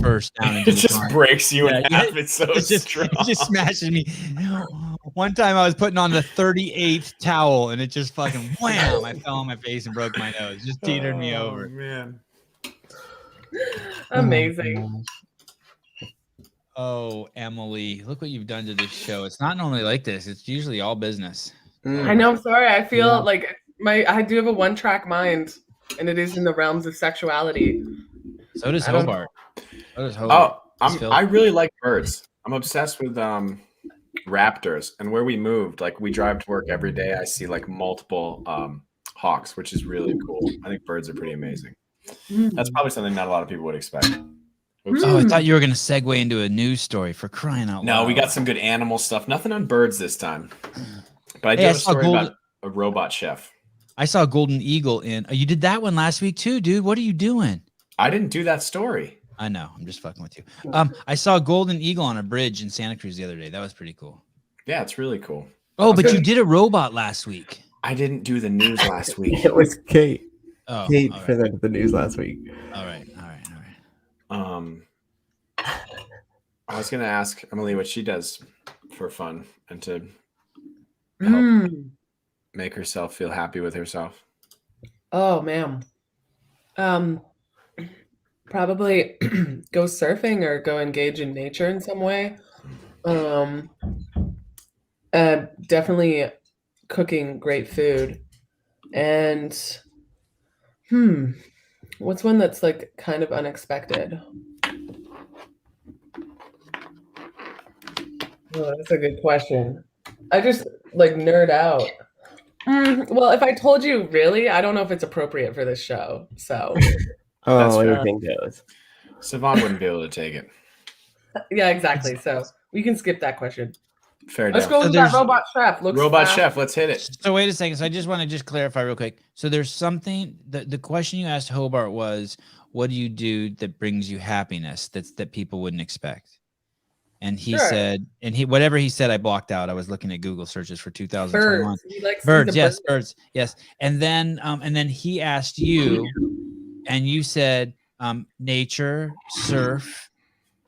first down It into the just car. breaks you in Yeah, half. yeah. It's so strong. It just smashes me. One time I was putting on the 38th towel and it just fucking wham! I fell on my face and broke my nose. Just teetered me over. Man. Amazing. Oh, Emily, look what you've done to this show. It's not normally like this. It's usually all business. I know. I'm sorry. I feel Yeah. like I do have a one-track mind, and it is in the realms of sexuality. So does I don't Hobart. So does Hobart. Oh, I really like birds. I'm obsessed with raptors. And where we moved, like we drive to work every day, I see like multiple hawks, which is really cool. I think birds are pretty amazing. That's probably something not a lot of people would expect. Oops. Oh, I thought you were going to segue into a news story for crying out loud. No, we got some good animal stuff. Nothing on birds this time. But I do Hey, I have a saw story golden- about a robot chef. I saw Golden Eagle in. Oh, you did that one last week too, dude. What are you doing? I didn't do that story. I know. I'm just fucking with you. I saw a Golden Eagle on a bridge in Santa Cruz the other day. That was pretty cool. Yeah, it's really cool. Oh, but good. you did a robot last week. I didn't do the news last week. it was Kate. Oh, Kate all right. presented the news last week. All right. I was gonna ask Emily what she does for fun and to make herself feel happy with herself. Oh man. Probably go surfing or go engage in nature in some way. Definitely cooking great food. And what's one that's like kind of unexpected? Oh, that's a good question. I just like nerd out. Well, if I told you really, I don't know if it's appropriate for this show. So That's Oh, fair. anything goes. Savon wouldn't be able to take it. yeah, exactly. So we can skip that question. Fair Let's enough. go So with that there's- robot chef. Looks Robot fast. chef, let's hit it. So wait a second. So I just want to clarify real quick. So there's something the question you asked Hobart was, what do you do that brings you happiness that people wouldn't expect? And he Sure. said, whatever he said, I blocked out. I was looking at Google searches for 2021. Birds. He likes Birds, the yes, birds, yes. And then he asked you, and you said nature, surf,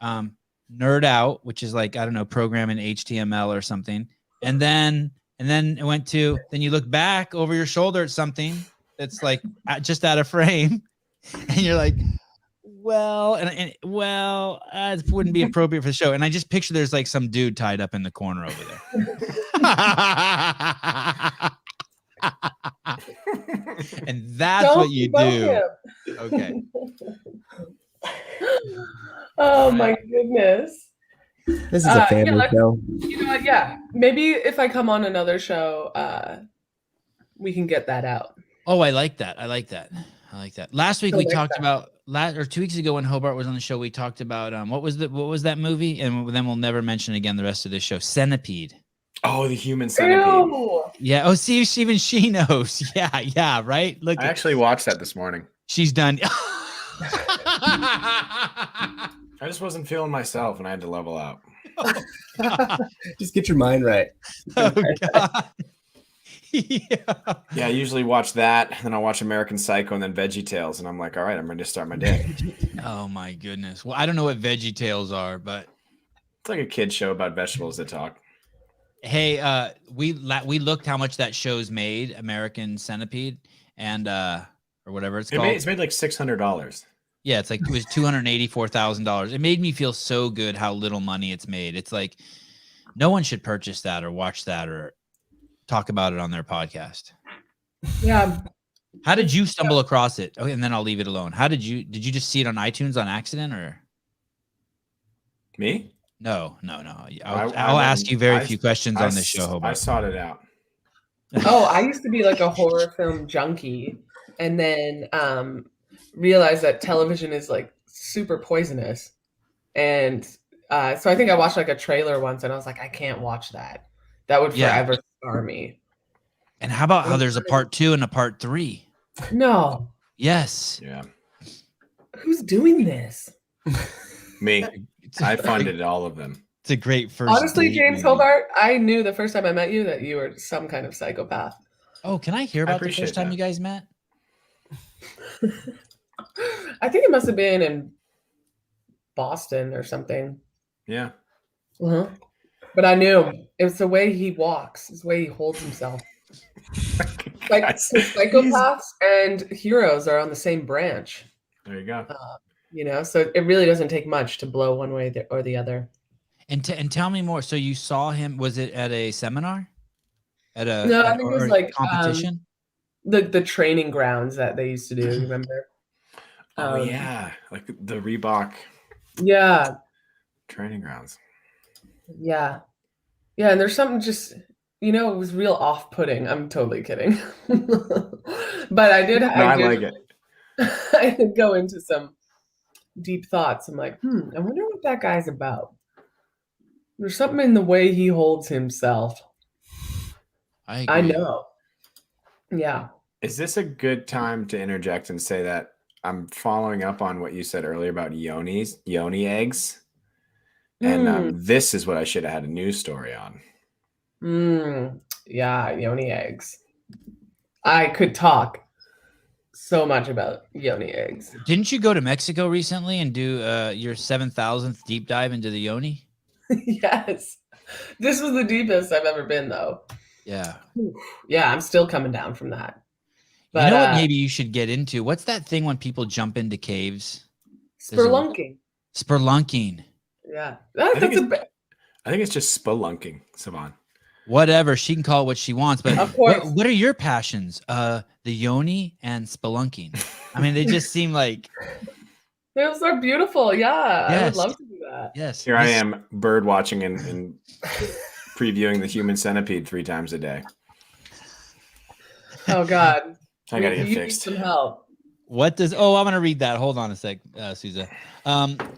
nerd out, which is like, I don't know, programming HTML or something. And then it went to, then you look back over your shoulder at something that's like just out of frame, and you're like, well, it wouldn't be appropriate for the show. And I just picture there's like some dude tied up in the corner over there. And that's Don't what you provoke do. him. Okay. Oh my goodness. This is a family let's- show. You know what? Yeah. Maybe if I come on another show, we can get that out. Oh, I like that. Last week I we like talked that. about or 2 weeks ago when Hobart was on the show, we talked about what was that movie? And then we'll never mention it again the rest of this show. Centipede. Oh, the human centipede. Ew. Yeah. Oh, see, even she knows. Yeah. Right. Look, I actually watched that this morning. she's done. I just wasn't feeling myself and I had to level out. Just get your mind right. Oh God. Yeah. Yeah, I usually watch that, then I'll watch American Psycho and then VeggieTales, and I'm like, all right, I'm ready to start my day. Oh my goodness. Well, I don't know what VeggieTales are, but It's like a kid show about vegetables that talk. hey, we looked how much that show's made, American Centipede, and or whatever it's called. It's made like $600. Yeah, it's like it was $284,000. It made me feel so good how little money it's made. It's like no one should purchase that or watch that or talk about it on their podcast. Yeah. How did you stumble across it? Okay, and then I'll leave it alone. Did you just see it on iTunes on accident or? Me? No. I'll I ask you very few questions on this show, I Hobart. sought it out. Oh, I used to be like a horror film junkie, and then realized that television is like super poisonous. And so I think I watched like a trailer once, and I was like, I can't watch that. That would Yeah. forever scar me. And how about how there's a part 2 and a part 3? No, Yes. Yeah. who's doing this? Me. I funded all of them. It's a great first. Honestly, date James movie. Hobart, I knew the first time I met you that you were some kind of psychopath. Oh, can I hear I about the appreciate first time that. you guys met? I think it must have been in Boston or something. Yeah. Uh-huh. But I knew it's the way he walks, it's the way he holds himself. Like Guys, psychopaths and heroes are on the same branch, there you go. so it really doesn't take much to blow one way or the other. And tell me more. So you saw him? Was it at a seminar? At a No, I think it was or a like competition? the training grounds that they used to do. You remember? Oh yeah, like the Reebok Yeah, training grounds. yeah. And there's something just it was real off-putting. I'm totally kidding, but I did. No, I like it. I did go into some deep thoughts. I'm like, I wonder what that guy's about. There's something in the way he holds himself. I I agree. know. Yeah. Is this a good time to interject and say that I'm following up on what you said earlier about Yoni eggs? And this is what I should have had a news story on. Yeah, Yoni eggs. I could talk so much about Yoni eggs. Didn't you go to Mexico recently and do your 7,000th deep dive into the Yoni? Yes. This was the deepest I've ever been, though. Yeah. Yeah, I'm still coming down from that. But, you know what maybe you should get into? What's that thing when people jump into caves? Spelunking. Spelunking. Yeah. I think it's just spelunking, Sevan. Whatever. She can call it what she wants. But Of course. what are your passions? The Yoni and spelunking. I mean, they just seem like... Those are beautiful. Yeah. Yes. I would love to do that. Yes. Here I am bird watching and previewing the human centipede 3 times a day. Oh, God. I gotta get You fixed. need some help. What does? Oh, I'm gonna read that. Hold on a sec, Souza.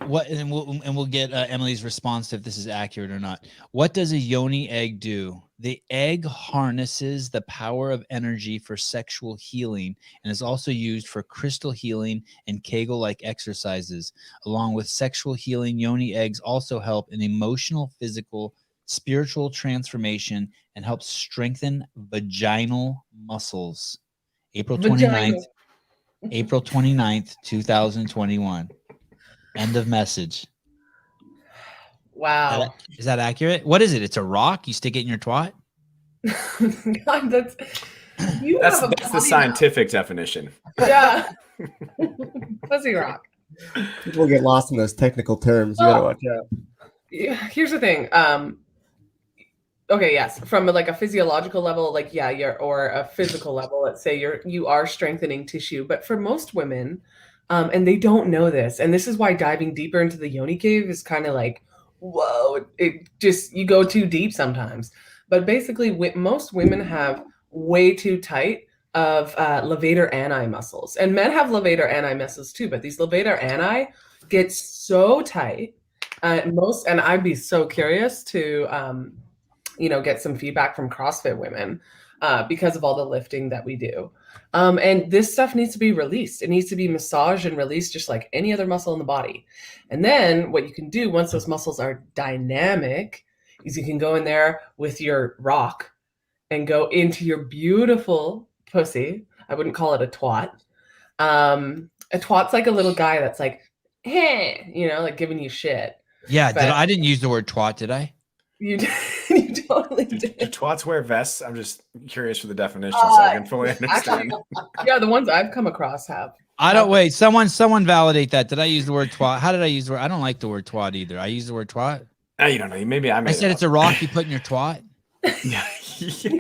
What? And we'll get Emily's response to if this is accurate or not. What does a Yoni egg do? The egg harnesses the power of energy for sexual healing and is also used for crystal healing and Kegel-like exercises. Along with sexual healing, Yoni eggs also help in emotional, physical, spiritual transformation and help strengthen vaginal muscles. April 29th. April 29th, 2021. End of message. Wow. Is that accurate? What is it? It's a rock? You stick it in your twat? God, that's the scientific definition. Yeah. Pussy rock. People get lost in those technical terms. You gotta watch out. Yeah, here's the thing. Okay, yes, from like a physiological level, like or a physical level, let's say you are strengthening tissue, but for most women, and they don't know this, and this is why diving deeper into the Yoni cave is kind of like, whoa, it just, you go too deep sometimes. But basically, most women have way too tight of levator ani muscles, and men have levator ani muscles too, but these levator ani get so tight. And I'd be so curious to get some feedback from CrossFit women because of all the lifting that we do. And this stuff needs to be released. It needs to be massaged and released just like any other muscle in the body. And then what you can do once those muscles are dynamic is you can go in there with your rock and go into your beautiful pussy. I wouldn't call it a twat. A twat's like a little guy that's like, hey, like giving you shit. Yeah, I didn't use the word twat, did I? You did. You totally did. Do twats wear vests? I'm just curious for the definition so I can fully understand. Actually, yeah, the ones I've come across have. I don't wait. Someone validate that. Did I use the word twat? How did I use the word? I don't like the word twat either. I use the word twat. You don't know. Maybe I said it's a rock you put in your twat. Yeah.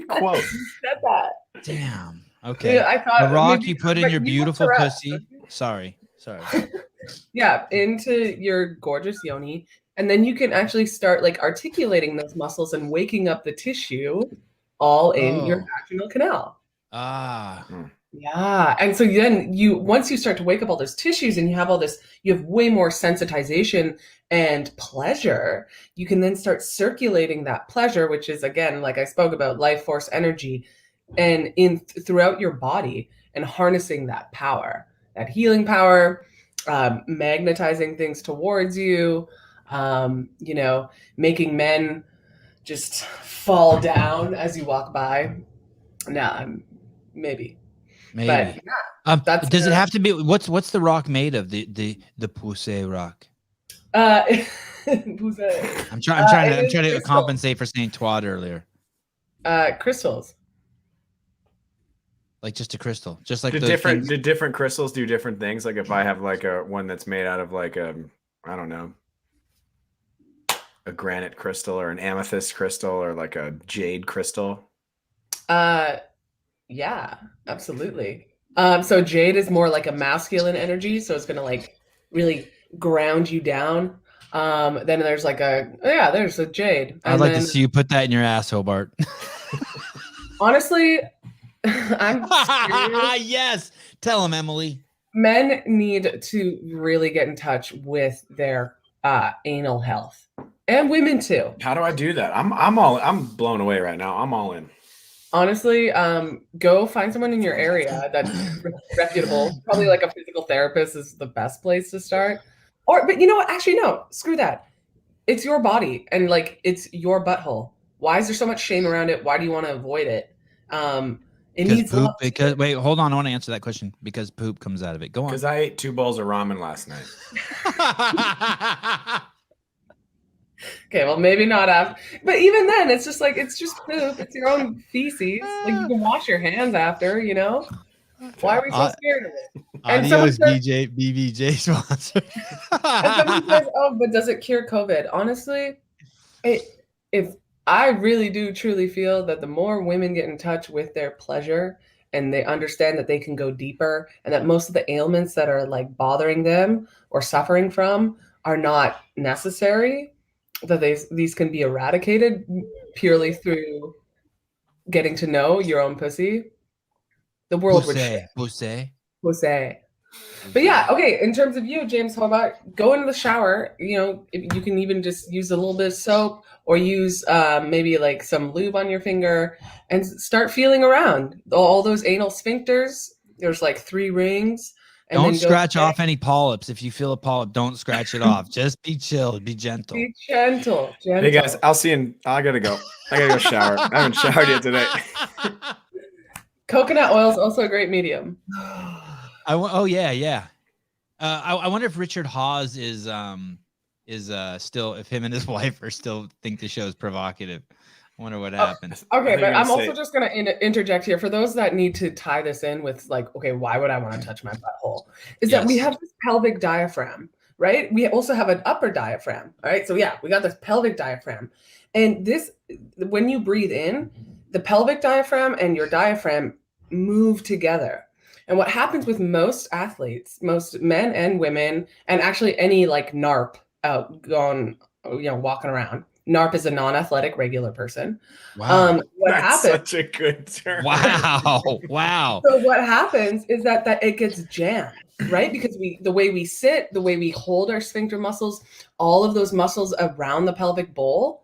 Quote. Said that. Damn. Okay. Yeah, I thought the rock you put in your beautiful pussy. Sorry. Yeah, into your gorgeous yoni. And then you can actually start like articulating those muscles and waking up the tissue all in your vaginal canal. Yeah. And so then once you start to wake up all those tissues and you have all this, you have way more sensitization and pleasure. You can then start circulating that pleasure, which is, again, like I spoke about, life force energy, and throughout your body, and harnessing that power, that healing power, magnetizing things towards you. You know, making men just fall down as you walk by. No, maybe. But yeah, that's does it have to be what's the rock made of? The Poussey rock. Poussey. I'm trying to crystal. compensate for saying twat earlier. Crystals. Like just a crystal, just like do the different crystals do different things? Like if I have like a one that's made out of like I don't know, a granite crystal or an amethyst crystal or like a jade crystal. Yeah, absolutely. So jade is more like a masculine energy, so it's gonna like really ground you down. Then there's like there's a jade. I'd like to see you put that in your ass, Hobart. Honestly, I'm serious. Yes. Tell him, Emily. Men need to really get in touch with their anal health, and women too. How do I do that? I'm blown away right now. I'm all in. Honestly, go find someone in your area that's reputable. Probably like a physical therapist is the best place to start. But you know what? Actually, no, screw that. It's your body and like it's your butthole. Why is there so much shame around it? Why do you want to avoid it? It needs poop. love. Because wait, hold on. I want to answer that question because poop comes out of it. Go on. Because I ate 2 bowls of ramen last night. Okay, well, maybe not after, but even then, it's just poop. It's your own feces. Like you can wash your hands after, you know. Why are we so scared of it? And Adios, BBJ sponsor. And someone says, "Oh, but does it cure COVID?" Honestly, if I really do truly feel that the more women get in touch with their pleasure and they understand that they can go deeper and that most of the ailments that are like bothering them or suffering from are not necessary, that these can be eradicated purely through getting to know your own pussy, the world would shift. Pussy. But yeah, okay, in terms of you, James, how about go into the shower, you know, if you can even just use a little bit of soap or use maybe like some lube on your finger and start feeling around all those anal sphincters. There's like 3 rings. And don't scratch off any polyps. If you feel a polyp, don't scratch it off. Just be chill, be gentle. Be gentle. Hey guys, I'll see you. I gotta go shower. I haven't showered yet today. Coconut oil is also a great medium. Oh yeah. I wonder if Richard Hawes is still, if him and his wife are still think the show is provocative. I wonder what happens. Okay, but I'm also just going to interject here for those that need to tie this in with like, okay, why would I want to touch my butthole? Is that we have this pelvic diaphragm, right? We also have an upper diaphragm, all right? So yeah, we got this pelvic diaphragm. And this, when you breathe in, the pelvic diaphragm and your diaphragm move together. And what happens with most athletes, most men and women, and actually any like NARP walking around. NARP is a non-athletic regular person. Wow. That's such a good term. Wow. So what happens is that it gets jammed, right? Because the way we sit, the way we hold our sphincter muscles, all of those muscles around the pelvic bowl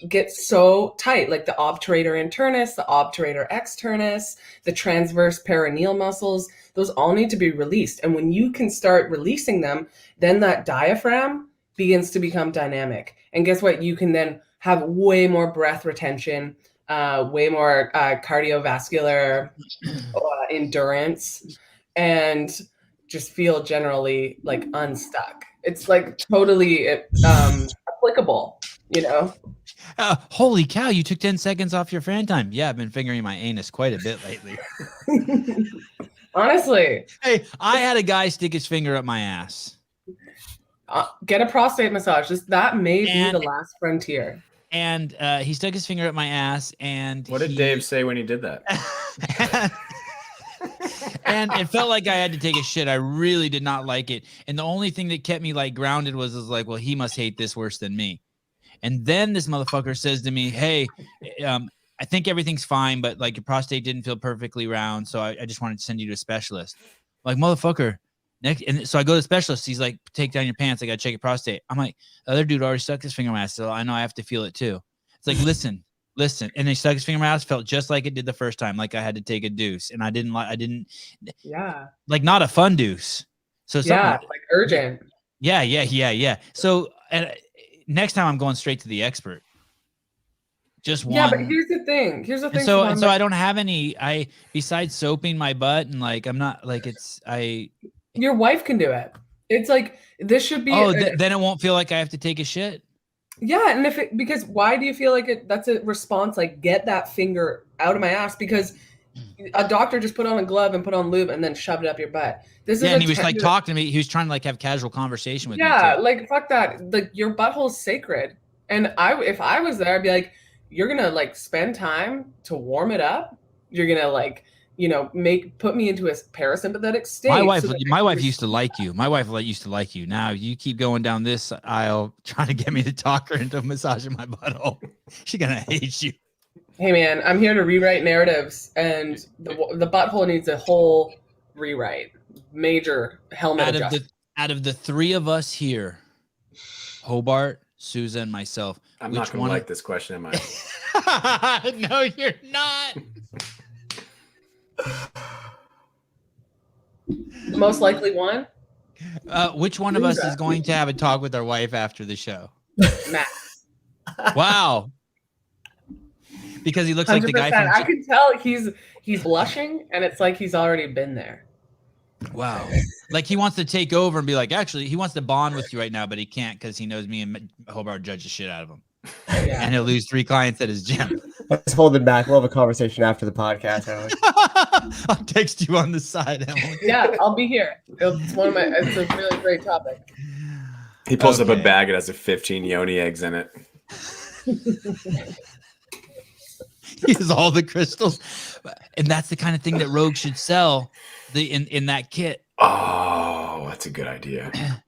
get so tight, like the obturator internus, the obturator externus, the transverse perineal muscles, those all need to be released. And when you can start releasing them, then that diaphragm begins to become dynamic. And guess what? You can then have way more breath retention, way more cardiovascular endurance, and just feel generally like unstuck. It's like totally applicable, you know? Holy cow, you took 10 seconds off your fan time. Yeah, I've been fingering my anus quite a bit lately. Honestly. Hey, I had a guy stick his finger up my ass. Get a prostate massage. That may be the last frontier. And he stuck his finger up my ass. And what did Dave say when he did that? And it felt like I had to take a shit. I really did not like it. And the only thing that kept me like grounded was like, well, he must hate this worse than me. And then this motherfucker says to me, hey, I think everything's fine, but like your prostate didn't feel perfectly round. So I just wanted to send you to a specialist. I'm like, motherfucker. And so I go to the specialist. He's like, take down your pants. I got to check your prostate. I'm like, the other dude already stuck his finger in my ass. So I know I have to feel it too. It's like, listen. And he stuck his finger in my ass, felt just like it did the first time. Like I had to take a deuce and I didn't, like not a fun deuce. So like urgent. Yeah. So and next time I'm going straight to the expert. Just one. Yeah, but here's the thing. And so I don't have any. Besides soaping my butt and like I'm not like Your wife can do it. It's like this should be. Then it won't feel like I have to take a shit. Yeah, and because why do you feel like that's a response? Like, get that finger out of my ass, because a doctor just put on a glove and put on lube and then shoved it up your butt. And he was like talking to me. He was trying to like have casual conversation with me. Yeah, like fuck that. Like your butthole's sacred. And if I was there, I'd be like, you're gonna like spend time to warm it up. You're gonna like, put me into a parasympathetic state. My wife used to like you. My wife used to like you. Now you keep going down this aisle trying to get me to talk her into massaging my butthole. She's gonna hate you. Hey man, I'm here to rewrite narratives, and the butthole needs a whole rewrite. Major helmet adjustment. Out of the three of us here, Hobart, Sousa, and myself, I'm not gonna like this question, am I? No, you're not. Most likely one. Which one of us is going to have a talk with our wife after the show? Matt. Wow. Because he looks 100%. Like the guy from... I can tell he's blushing, and it's like he's already been there. Wow. Like he wants to take over and be like, actually, he wants to bond with you right now, but he can't because he knows me and Hobart judge the shit out of him. Yeah. And he'll lose 3 clients at his gym. Let's hold it back. We'll have a conversation after the podcast. I'll text you on the side, Emily. Yeah, I'll be here. It's a really great topic. He pulls up a bag. It has 15 Yoni eggs in it. He has all the crystals. And that's the kind of thing that Rogue should sell in that kit. Oh, that's a good idea.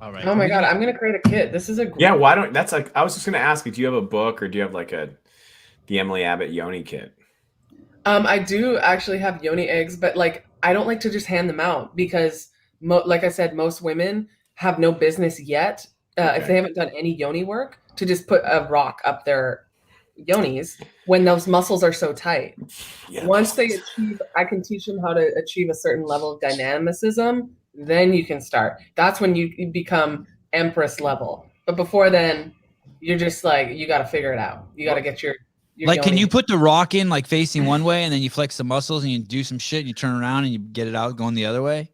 All right. Oh my God, I'm gonna create a kit. This is a great... Yeah, why don't that's like I was just gonna ask you, do you have a book or do you have like the Emily Abbott Yoni kit? I do actually have Yoni eggs, but like I don't like to just hand them out because like I said, most women have no business yet, if they haven't done any Yoni work, to just put a rock up their yonis when those muscles are so tight. Yeah, once they achieve, I can teach them how to achieve a certain level of dynamicism. Then you can start. That's when you become Empress level. But before then, you're just like, you got to figure it out. You got to get your like, can you put the rock in like facing one way and then you flex the muscles and you do some shit and you turn around and you get it out going the other way?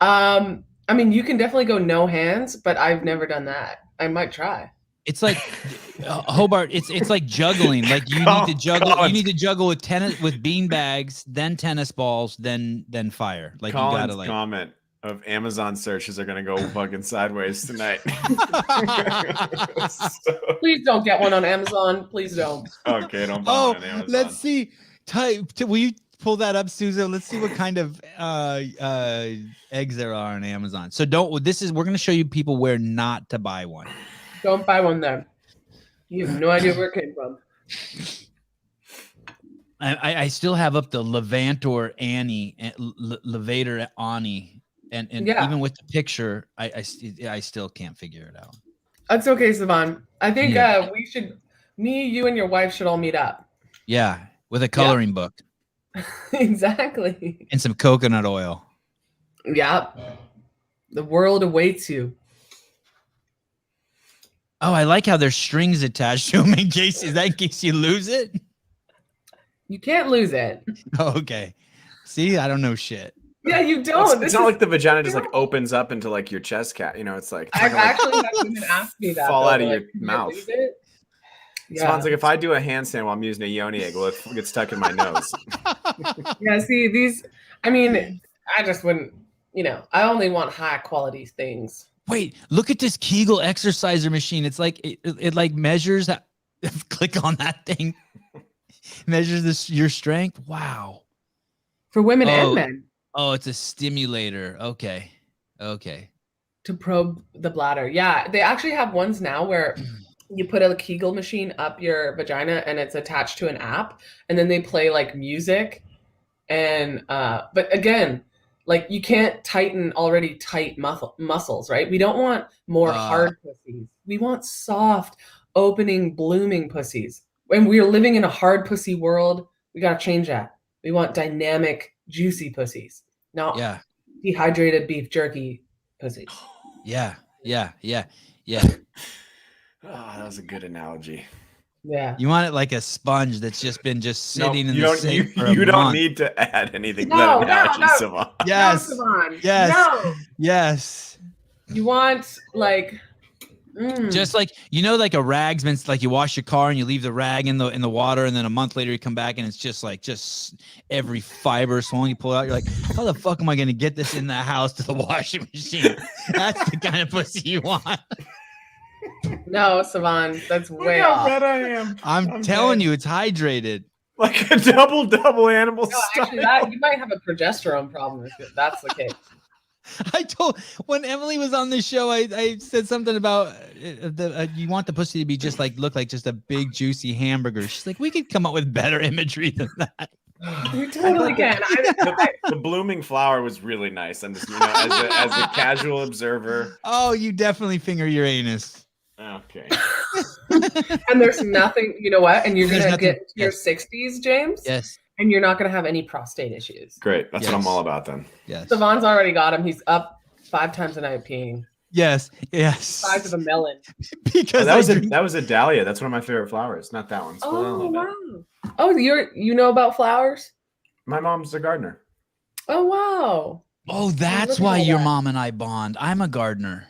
I mean, you can definitely go no hands, but I've never done that. I might try. It's like Hobart. It's like juggling. Like you need to juggle. You need to juggle with bean bags, then tennis balls, then fire. Like Colin's you gotta like comment of Amazon searches are gonna go fucking sideways tonight. Please don't get one on Amazon. Please don't. Okay, don't buy one on Amazon. Let's see. Will you pull that up, Susan? Let's see what kind of eggs there are on Amazon. So we're gonna show you people where not to buy one. Don't buy one there. You have no idea where it came from. I still have up the Levantor Annie and Levator Ani, and even with the picture, I still can't figure it out. That's okay, Sevan. I think you and your wife should all meet up. Yeah, with a coloring book. Exactly. And some coconut oil. Yeah. The world awaits you. Oh, I like how there's strings attached to them in case you lose it. You can't lose it. Oh, okay. See, I don't know shit. Yeah, you don't. It's not like the vagina just like opens up into like your chest cat. You know, it's like I've actually had women ask me that. Fall out of your like, mouth. Yeah. Sounds like if I do a handstand while I'm using a Yoni egg, will it get stuck in my nose? Yeah. See, I just wouldn't. I only want high quality things. Wait, look at this Kegel exerciser machine. It's like it like measures. Click on that thing. Measures your strength. Wow. For women and men. Oh, it's a stimulator. Okay. To probe the bladder. Yeah, they actually have ones now where you put a Kegel machine up your vagina and it's attached to an app, and then they play like music. And but again, like you can't tighten already tight muscles, right? We don't want more hard pussies. We want soft, opening, blooming pussies. When we're living in a hard pussy world, we got to change that. We want dynamic, juicy pussies, not dehydrated beef jerky pussies. Yeah. Yeah. Oh, that was a good analogy. Yeah. You want it like a sponge that's just been just No, sitting in you the don't. sink for a You don't month. need to add anything to No, that no, analogy, no. Sevan. Yes. No, Sevan. Yes. No. Yes. You want like Just like like a rag's been like you wash your car and you leave the rag in the water and then a month later you come back and it's just every fiber swollen. You pull it out, you're like, how the fuck am I gonna get this in the house to the washing machine? That's the kind of pussy you want. no, Sevan. That's way Look how off. red I am. I'm telling you, it's hydrated. Like a double animal No, actually, style. you might have a progesterone problem if that's the case. I told when Emily was on this show, I said something about you want the pussy to be just look like just a big juicy hamburger. She's like, we could come up with better imagery than that. You totally can. The blooming flower was really nice. I'm just, as a casual observer. Oh, you definitely finger your anus. Okay. And there's nothing, you know what? And you're There's gonna nothing- get to your 60s, James. Yes. And you're not gonna have any prostate issues. Great. That's what I'm Yes. all about then. Yes. Savon's already got him. He's up 5 times a night peeing. Yes. Size of a melon. Because that was a dahlia. That's one of my favorite flowers. Not that one. Spoil it a Oh little bit. wow. Oh, you know about flowers? My mom's a gardener. Oh wow. Oh, that's look at why all your that. mom and I bond. I'm a gardener.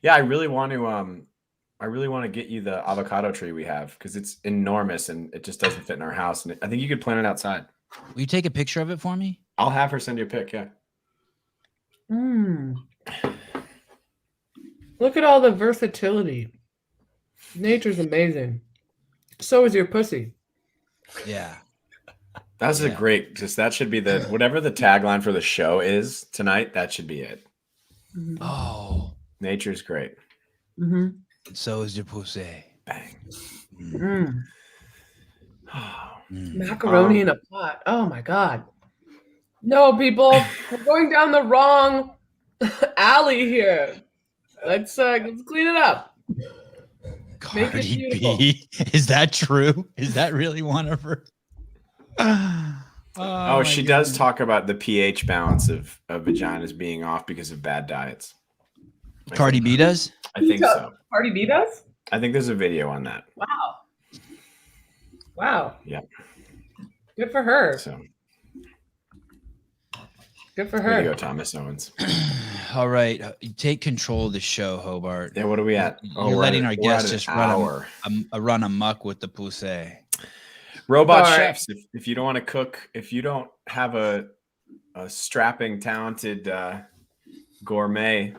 Yeah, I really want to get you the avocado tree we have because it's enormous and it just doesn't fit in our house. And I think you could plant it outside. Will you take a picture of it for me? I'll have her send you a pic. Yeah. Look at all the versatility. Nature's amazing. So is your pussy. Yeah. That was a great. That should be whatever the tagline for the show is tonight. That should be it. Oh. Nature's great. Mm-hmm. So is your pussy. Bang. Macaroni in a pot. Oh my god. No, people, we're going down the wrong alley here. Let's clean it up. Make it Cardi beautiful. B. Is that true? Is that really one of her? Oh, she does talk about the pH balance of vaginas being off because of bad diets. Cardi B does? I think so. Cardi B does? I think there's a video on that. Wow. Yeah. Good for her. So Good for way to her. go, Thomas Owens. All right. Take control of the show, Hobart. Yeah, what are we at? You're letting our guests just run run amok with the pussy. Robot All right. chefs. If you don't want to cook, if you don't have a strapping, talented gourmet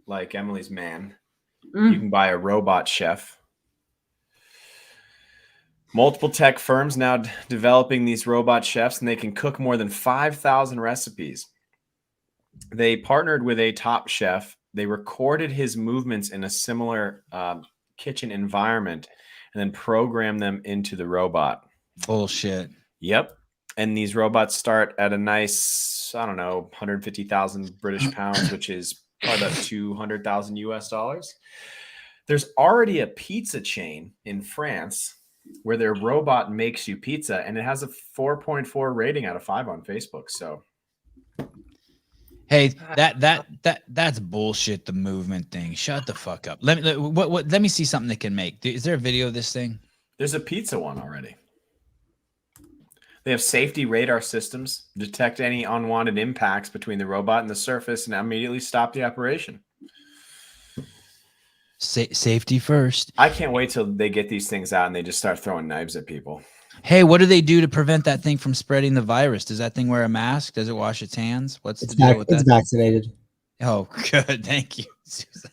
like Emily's man, you can buy a robot chef. Multiple tech firms now developing these robot chefs, and they can cook more than 5,000 recipes. They partnered with a top chef. They recorded his movements in a similar kitchen environment and then programmed them into the robot. Bullshit. Yep. And these robots start at a nice, 150,000 British pounds, which is probably about 200,000 US dollars. There's already a pizza chain in France where their robot makes you pizza, and it has a 4.4 rating out of 5 on Facebook. So, hey, that's bullshit. The movement thing. Shut the fuck up. Let me see something that can make. Is there a video of this thing? there's a pizza one already. They have safety radar systems, detect any unwanted impacts between the robot and the surface, and immediately stop the operation. Safety first. I can't wait till they get these things out and they just start throwing knives at people. Hey, what do they do to prevent that thing from spreading the virus? Does that thing wear a mask? Does it wash its hands? What's the deal with that? It's vaccinated. Oh, good. Thank you, Susan.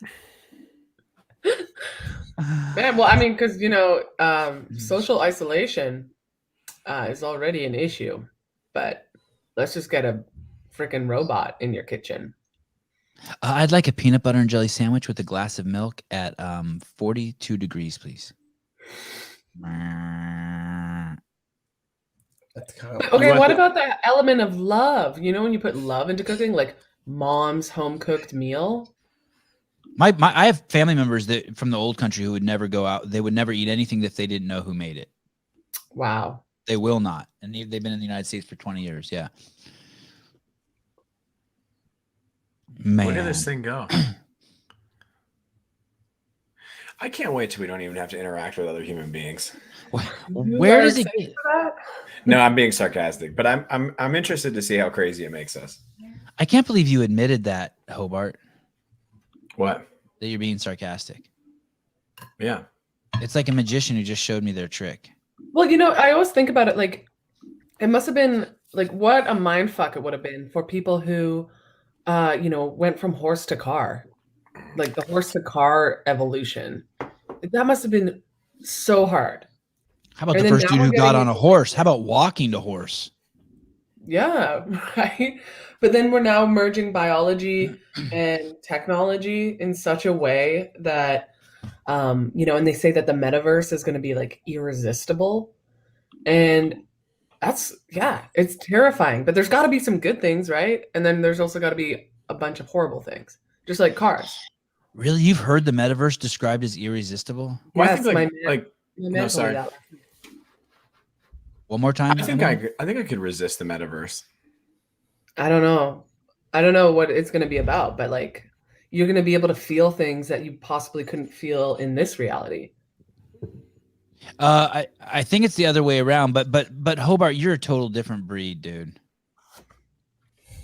Man, well, I mean, because, social isolation is already an issue, but let's just get a freaking robot in your kitchen. I'd like a peanut butter and jelly sandwich with a glass of milk at 42 degrees, please. That's kind of Okay, what about the element of love? You know, when you put love into cooking, like mom's home cooked meal. I have family members that from the old country who would never go out. They would never eat anything that they didn't know who made it. Wow. They will not. And they've been in the United States for 20 years. Yeah. Man. Where did this thing go? I can't wait till we don't even have to interact with other human beings. Where does it get? No, I'm being sarcastic, but I'm interested to see how crazy it makes us. I can't believe you admitted that, Hobart, What? that you're being sarcastic. Yeah. It's like a magician who just showed me their trick. Well, I always think about it like it must have been like what a mind fuck it would have been for people who went from horse to car. Like the horse to car evolution. Like, that must have been so hard. How about And the then first now dude who we're got getting on a into- horse? How about walking to horse? Yeah, right. But then we're now merging biology and technology in such a way that and they say that the metaverse is going to be like irresistible. And it's terrifying. But there's got to be some good things, right? And then there's also got to be a bunch of horrible things, just like cars. Really? You've heard the metaverse described as irresistible? Well, Yes, I think my like man no, told me sorry. that. One more time. I think I could resist the metaverse. I don't know. I don't know what it's going to be about, but like you're going to be able to feel things that you possibly couldn't feel in this reality. I think it's the other way around, but Hobart, you're a total different breed, dude.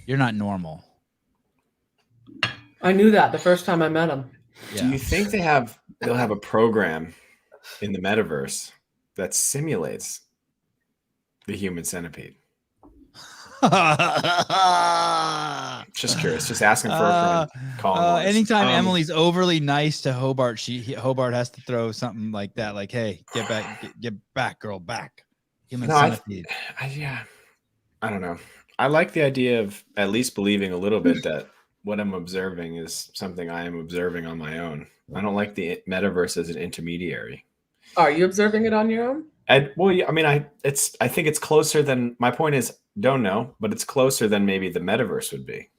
You're not normal. I knew that the first time I met him. Do you think they'll have a program in the metaverse that simulates the human centipede? Just curious, just asking for a friend. Colin, anytime Emily's overly nice to Hobart, Hobart has to throw something like that, like, "Hey, get back, girl, back." Human centipede. I don't know. I like the idea of at least believing a little bit that what I'm observing is something I am observing on my own. I don't like the metaverse as an intermediary. Are you observing it on your own? I think it's closer than, my point is, don't know, but it's closer than maybe the metaverse would be.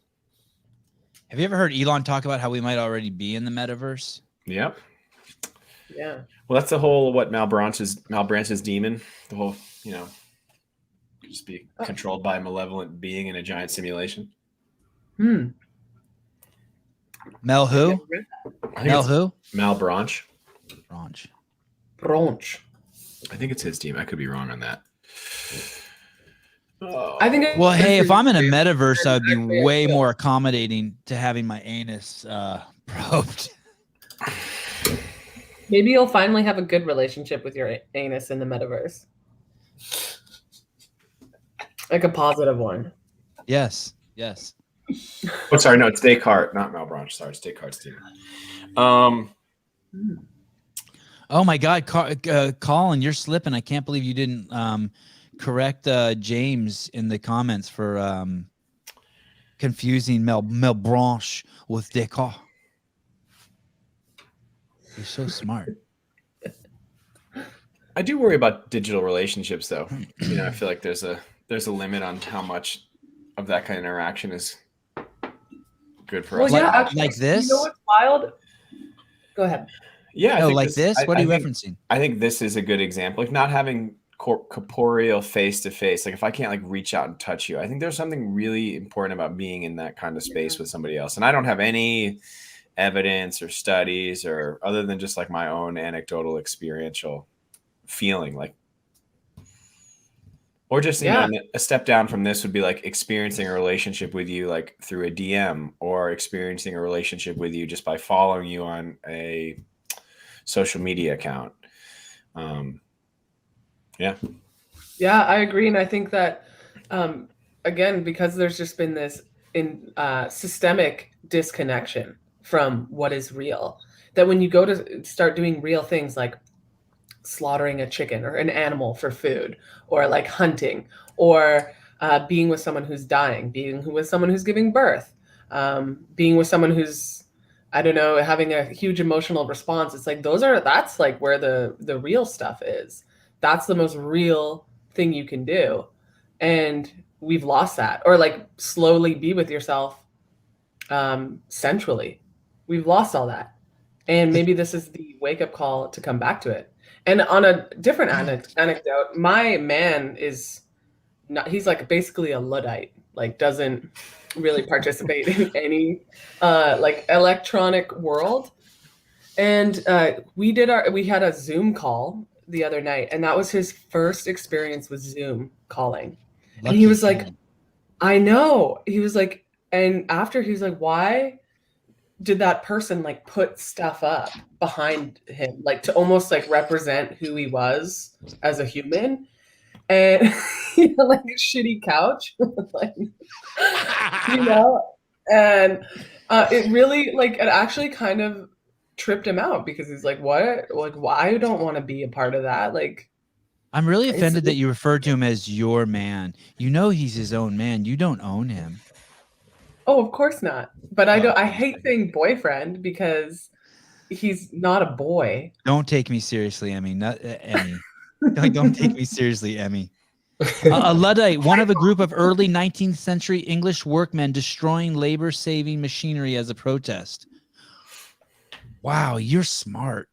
Have you ever heard Elon talk about how we might already be in the metaverse? Yep. Yeah. Well, that's the whole Malbranche's demon. The whole, just be controlled by a malevolent being in a giant simulation. Mel who? Mel who? Malbranche. Bronch. I think it's his team. I could be wrong on that. I think. Well, hey, if I'm in a metaverse, I would be way more accommodating to having my anus probed. Maybe you'll finally have a good relationship with your anus in the metaverse. Like a positive one. Yes. Oh, sorry. No, it's Descartes, not Malbranche. Sorry, it's Descartes' team. Oh my God, Colin, you're slipping. I can't believe you didn't correct James in the comments for confusing Malbranche with Descartes. You're so smart. I do worry about digital relationships, though. I feel like there's a limit on how much of that kind of interaction is good for us. Well, yeah, actually, like this? You know what's wild? Go ahead. Yeah. Oh, like this? What are you referencing? I think this is a good example. Like not having corporeal face-to-face. Like if I can't like reach out and touch you, I think there's something really important about being in that kind of space with somebody else. And I don't have any evidence or studies or other than just like my own anecdotal experiential feeling, like, or just a step down from this would be like experiencing a relationship with you like through a DM, or experiencing a relationship with you just by following you on a social media account. Yeah, I agree. And I think that again, because there's just been this systemic disconnection from what is real, that when you go to start doing real things like slaughtering a chicken or an animal for food, or like hunting, or being with someone who's dying, being with someone who's giving birth, being with someone who's, I don't know, having a huge emotional response. It's like that's like where the real stuff is. That's the most real thing you can do. And we've lost that. Or like slowly be with yourself centrally. We've lost all that. And maybe this is the wake-up call to come back to it. And on a different anecdote, my man he's like basically a Luddite, like doesn't really participate in any like electronic world. And we had a Zoom call the other night, and that was his first experience with Zoom calling. And he Lucky was like, him. I know. He was like, and after he was like, why did that person like put stuff up behind him, like to almost like represent who he was as a human? And like a shitty couch, like, you know, and it really like it actually kind of tripped him out because he's like, what? Like, why I don't want to be a part of that. Like, I'm really it's- offended that you referred to him as your man. You know he's his own man. You don't own him. oh, of course not. But I don't. I Okay. hate saying boyfriend because he's not a boy. Don't take me seriously, Emmy. Not Emmy. Don't take me seriously, Emmy. A Luddite, one of a group of early 19th century English workmen destroying labor-saving machinery as a protest. Wow, you're smart.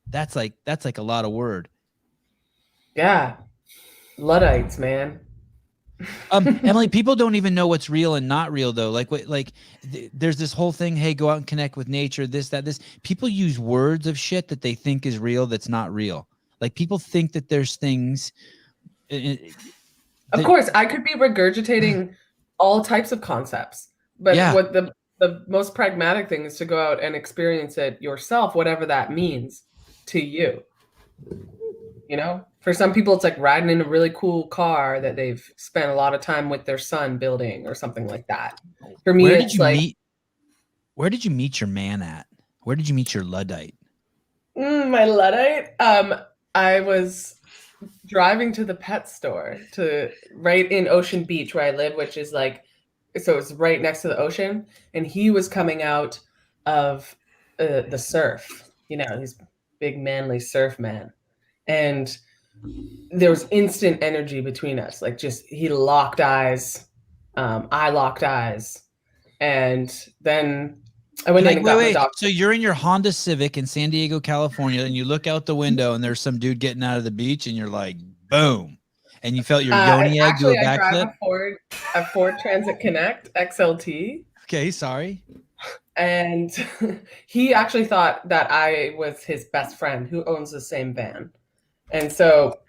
That's like a lot of word. Yeah, Luddites, man. Emily, people don't even know what's real and not real though. There's this whole thing, hey, go out and connect with nature, this, that, this. People use words of shit that they think is real that's not real. Like people think that there's things. Of course, I could be regurgitating all types of concepts, but Yeah. what the most pragmatic thing is to go out and experience it yourself, whatever that means to you. You know, for some people, it's like riding in a really cool car that they've spent a lot of time with their son building or something like that. For me, Where did it's you like, meet? Where did you meet your man at? Where did you meet your Luddite? my Luddite. I was driving to the pet store right in Ocean Beach where I live, which is like, so it's right next to the ocean. And he was coming out of the surf. You know, he's big, manly surf man. And there was instant energy between us. Like just, he locked eyes. I locked eyes. And then I went in and got my dog. So you're in your Honda Civic in San Diego, California, and you look out the window and there's some dude getting out of the beach and you're like, boom. And you felt your Yoni egg do a I drive backflip? a Ford Transit Connect XLT. Okay, sorry. And he actually thought that I was his best friend who owns the same van. And so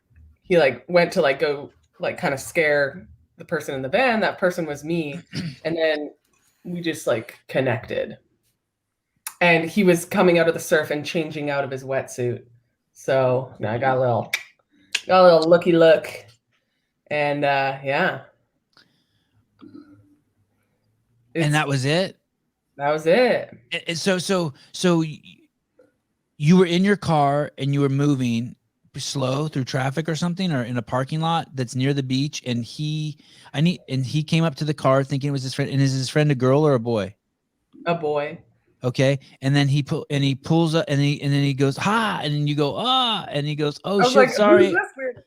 he like went to like go like kind of scare the person in the van. That person was me. And then we just like connected. And he was coming out of the surf and changing out of his wetsuit. So I got a little looky look. And yeah. And that was it? That was it. So you were in your car and you were moving slow through traffic or something, or in a parking lot that's near the beach, and he came up to the car thinking it was his friend. And is his friend a girl or a boy? A boy. Okay, and then he pulls up, and then he goes, "Ha!" And then you go, "Ah!" And he goes, "Oh shit, like, sorry." Who's this weird?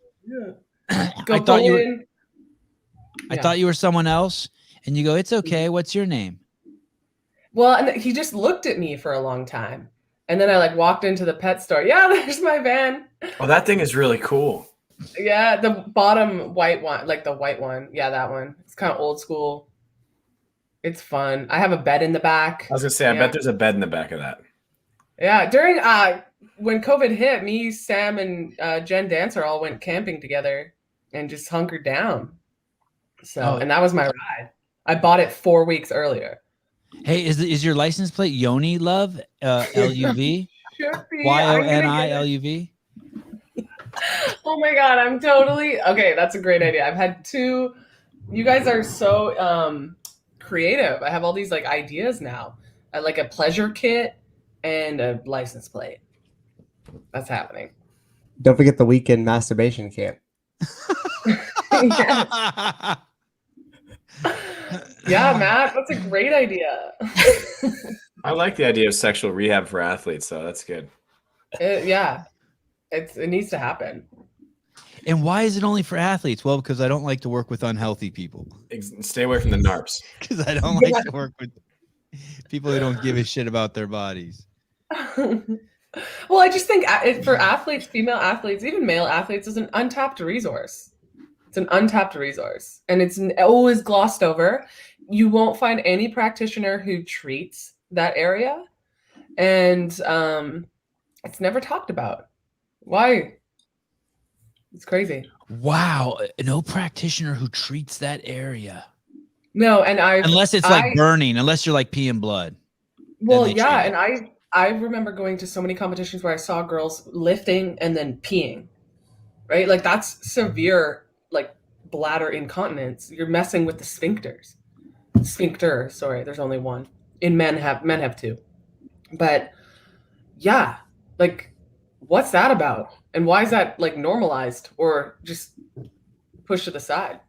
Yeah. I thought you were someone else, and you go, "It's okay. What's your name?" Well, and he just looked at me for a long time, and then I like walked into the pet store. Yeah, there's my van. Oh, that thing is really cool. Yeah, the bottom white one, like the white one. Yeah, that one. It's kind of old school. It's fun. I have a bed in the back. I was gonna say, I bet there's a bed in the back of that. Yeah, during when COVID hit, me, Sam, and Jen Dancer all went camping together and just hunkered down. So, and that was my ride. I bought it 4 weeks earlier. Hey, is your license plate Yoni Love? LUV? Should be. YONI-LUV? Oh my God, I'm totally okay. That's a great idea. I've had two. You guys are so creative. I have all these like ideas now. I like a pleasure kit and a license plate. That's happening. Don't forget the weekend masturbation camp. Yeah, Matt, that's a great idea. I like the idea of sexual rehab for athletes, so that's good. Yeah, it needs to happen. And why is it only for athletes? Well, because I don't like to work with unhealthy people. Stay away from the NARPs. Because I don't like to work with people who don't give a shit about their bodies. Well, I just think for athletes, female athletes, even male athletes, is an untapped resource. It's an untapped resource, and it's always glossed over. You won't find any practitioner who treats that area. and it's never talked about. Why? It's crazy. Wow, no practitioner who treats that area. No, and Unless it's like burning, unless you're like peeing blood. Well, yeah, and I remember going to so many competitions where I saw girls lifting and then peeing, right? Like that's severe, like bladder incontinence. You're messing with the sphincters. Sphincter, sorry, there's only one. In men have two. But yeah, like what's that about? And why is that like normalized or just pushed to the side?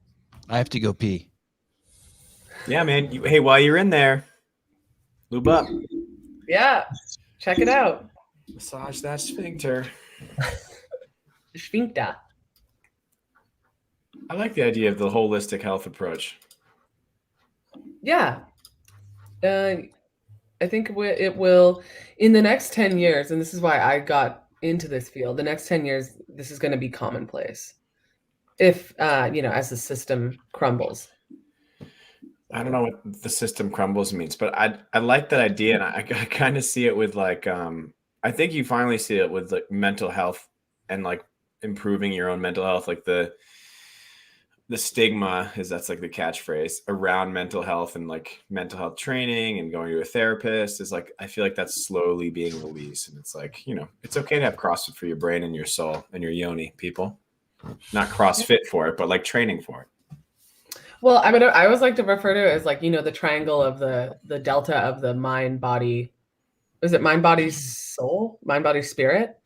I have to go pee. Yeah, man. Hey, while you're in there, lube up. Yeah, check it out. Massage that sphincter. Sphincter. I like the idea of the holistic health approach. Yeah. I think it will, in the next 10 years, and this is why I got into this field, the next 10 years, this is going to be commonplace. If, as the system crumbles. I don't know what the system crumbles means, but I like that idea. And I kind of see it with like, I think you finally see it with like mental health and like improving your own mental health. Like the stigma that's like the catchphrase around mental health and like mental health training and going to a therapist is like, I feel like that's slowly being released. And it's like, it's okay to have CrossFit for your brain and your soul and your Yoni, people. Not CrossFit for it, but like training for it. Well, I mean, I always like to refer to it as like, the triangle of the delta of the mind, body. Is it mind, body, soul? Mind, body, spirit?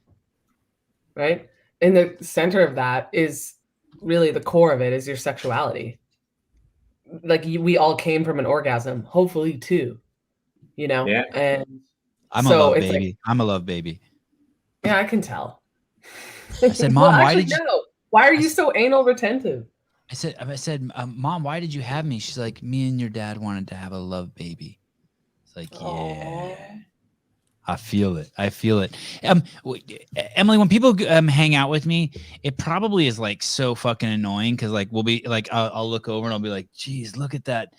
Right? In the center of that is really the core of it is your sexuality. Like we all came from an orgasm, hopefully too, Yeah. And I'm a love baby. Like, I'm a love baby. Yeah, I can tell. I said, Mom, why did you? No. Why are you so anal retentive? I said, Mom, why did you have me? She's like, me and your dad wanted to have a love baby. It's like, yeah. I feel it. Emily, when people hang out with me, it probably is like so fucking annoying because like we'll be like, I'll look over and I'll be like, geez, look at that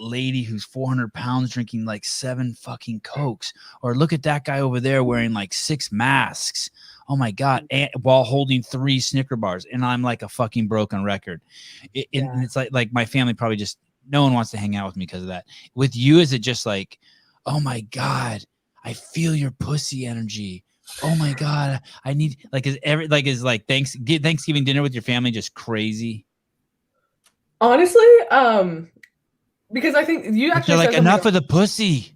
lady who's 400 pounds drinking like 7 fucking Cokes, or look at that guy over there wearing like 6 masks. Oh my God, and while holding 3 Snicker bars, and I'm like a fucking broken record. And it's like my family probably just no one wants to hang out with me because of that. With you, is it just like, oh my God, I feel your pussy energy. Oh my God, I need is Thanksgiving dinner with your family just crazy? Honestly, because I think you actually like enough of the pussy.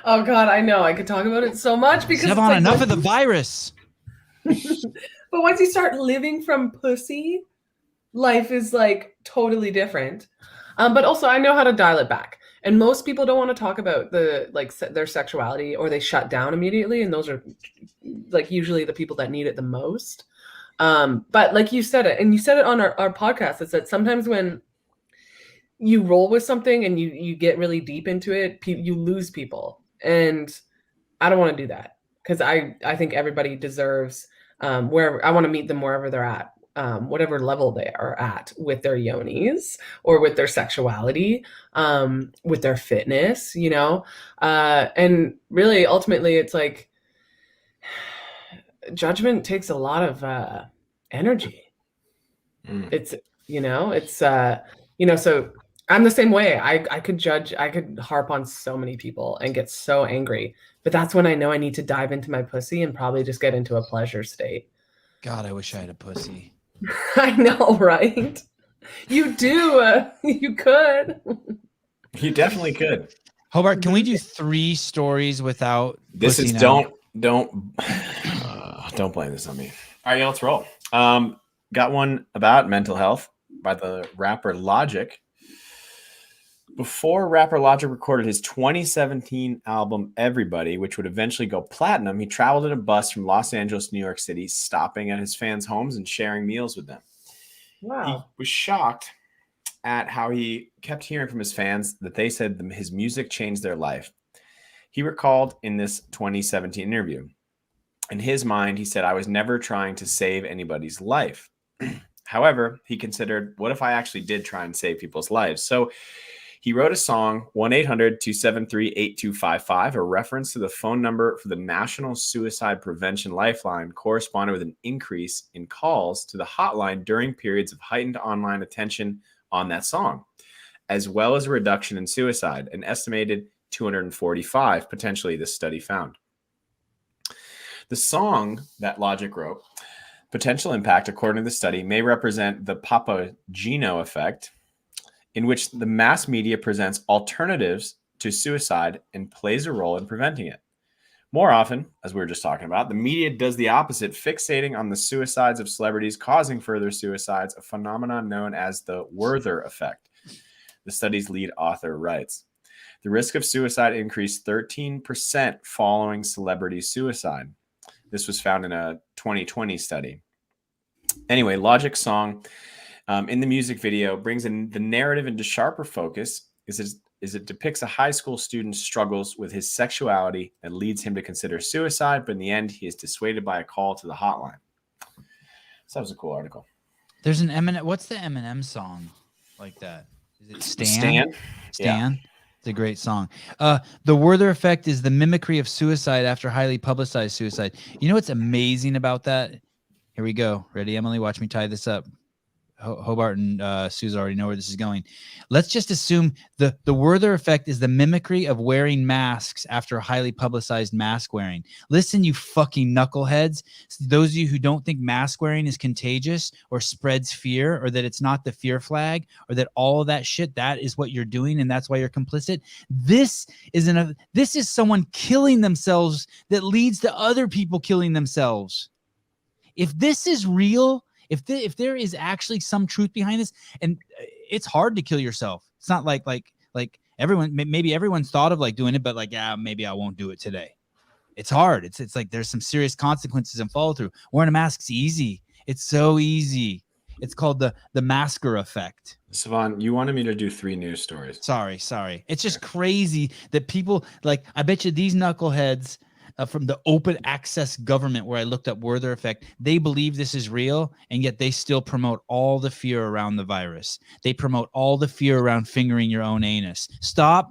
Oh God, I know. I could talk about it so much because Sevan, like, enough of the virus. But once you start living from pussy, life is like totally different. But also, I know how to dial it back. And most people don't want to talk about their sexuality, or they shut down immediately. And those are like usually the people that need it the most. But like you said it, and you said it on our podcast, is that sometimes when you roll with something and you get really deep into it, you lose people. And I don't want to do that because I think everybody deserves wherever. I want to meet them wherever they're at. Whatever level they are at with their yonis or with their sexuality, with their fitness, and really ultimately it's like judgment takes a lot of energy. It's, so I'm the same way. I could judge, I could harp on so many people and get so angry, but that's when I know I need to dive into my pussy and probably just get into a pleasure state. God, I wish I had a pussy. I know, right? You do. You could. You definitely could. Hobart, can we do 3 stories without? This is don't blame this on me. All right, yeah, let's roll. Got one about mental health by the rapper Logic. Before rapper Logic recorded his 2017 album Everybody, which would eventually go platinum, he traveled in a bus from Los Angeles to New York City, stopping at his fans' homes and sharing meals with them. Wow. He was shocked at how he kept hearing from his fans that they said his music changed their life. He recalled in this 2017 interview, in his mind, he said, I was never trying to save anybody's life. However, he considered, what if I actually did try and save people's lives? So He wrote a song, 1-800-273-8255, a reference to the phone number for the National Suicide Prevention Lifeline, corresponded with an increase in calls to the hotline during periods of heightened online attention on that song, as well as a reduction in suicide, an estimated 245, potentially, this study found. The song that Logic wrote, potential impact, according to the study, may represent the Papageno effect, in which the mass media presents alternatives to suicide and plays a role in preventing it. More often, as we were just talking about, the media does the opposite, fixating on the suicides of celebrities causing further suicides, a phenomenon known as the Werther effect. The study's lead author writes, the risk of suicide increased 13% following celebrity suicide. This was found in a 2020 study. Anyway, Logic's song in the music video brings in the narrative into sharper focus as it depicts a high school student's struggles with his sexuality that leads him to consider suicide, but in the end, he is dissuaded by a call to the hotline. So that was a cool article. There's an Eminem. What's the Eminem song like that? Is it Stan? Stan? Stan? Yeah. It's a great song. The Werther effect is the mimicry of suicide after highly publicized suicide. You know what's amazing about that? Here we go. Ready, Emily? Watch me tie this up. Hobart and Suze already know where this is going. Let's just assume the Werther effect is the mimicry of wearing masks after highly publicized mask wearing. Listen, you fucking knuckleheads. Those of you who don't think mask wearing is contagious or spreads fear, or that it's not the fear flag, or that all of that shit, that is what you're doing and that's why you're complicit. This is someone killing themselves that leads to other people killing themselves. If this is real, if there is actually some truth behind this, and it's hard to kill yourself. It's not like everyone, maybe everyone's thought of like doing it, but like, yeah, maybe I won't do it today. It's hard. It's like there's some serious consequences and follow through. Wearing a mask's easy. It's so easy. It's called the masker effect. Sevan, you wanted me to do 3 news stories. Sorry. It's just crazy that people like, I bet you these knuckleheads from the open access government where I looked up Werther effect, they believe this is real, and yet they still promote all the fear around the virus. They promote all the fear around fingering your own anus. Stop.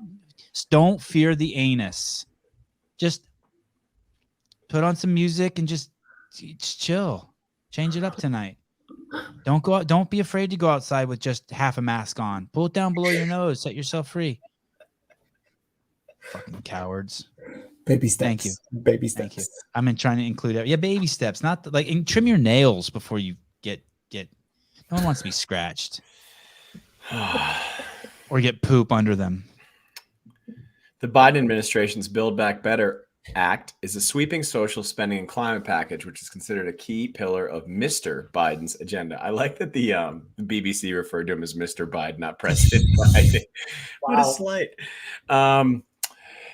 Don't fear the anus. Just put on some music and just chill. Change it up tonight. Don't go out. Don't be afraid to go outside with just half a mask on. Pull it down below your nose. Set yourself free. Fucking cowards. Baby steps. Thank you. Baby steps. Thank you. I'm trying to include it. Yeah, baby steps. Not like, and trim your nails before you get. No one wants to be scratched or get poop under them. The Biden administration's Build Back Better Act is a sweeping social spending and climate package, which is considered a key pillar of Mr. Biden's agenda. I like that the BBC referred to him as Mr. Biden, not President Biden. Wow. What a slight.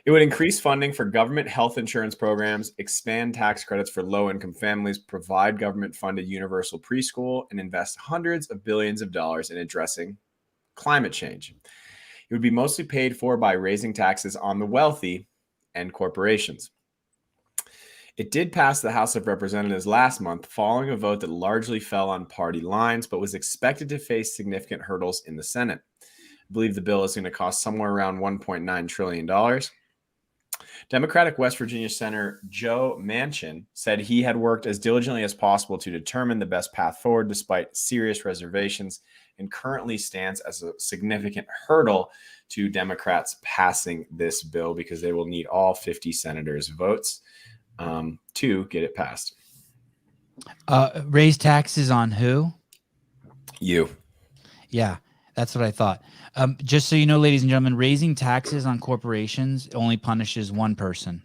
It would increase funding for government health insurance programs, expand tax credits for low-income families, provide government-funded universal preschool, and invest hundreds of billions of dollars in addressing climate change. It would be mostly paid for by raising taxes on the wealthy and corporations. It did pass the House of Representatives last month, following a vote that largely fell on party lines, but was expected to face significant hurdles in the Senate. I believe the bill is going to cost somewhere around $1.9 trillion. Democratic West Virginia Senator Joe Manchin said he had worked as diligently as possible to determine the best path forward despite serious reservations, and currently stands as a significant hurdle to Democrats passing this bill because they will need all 50 senators' votes to get it passed. Raise taxes on who? You. Yeah, that's what I thought. Just so you know, ladies and gentlemen, raising taxes on corporations only punishes one person.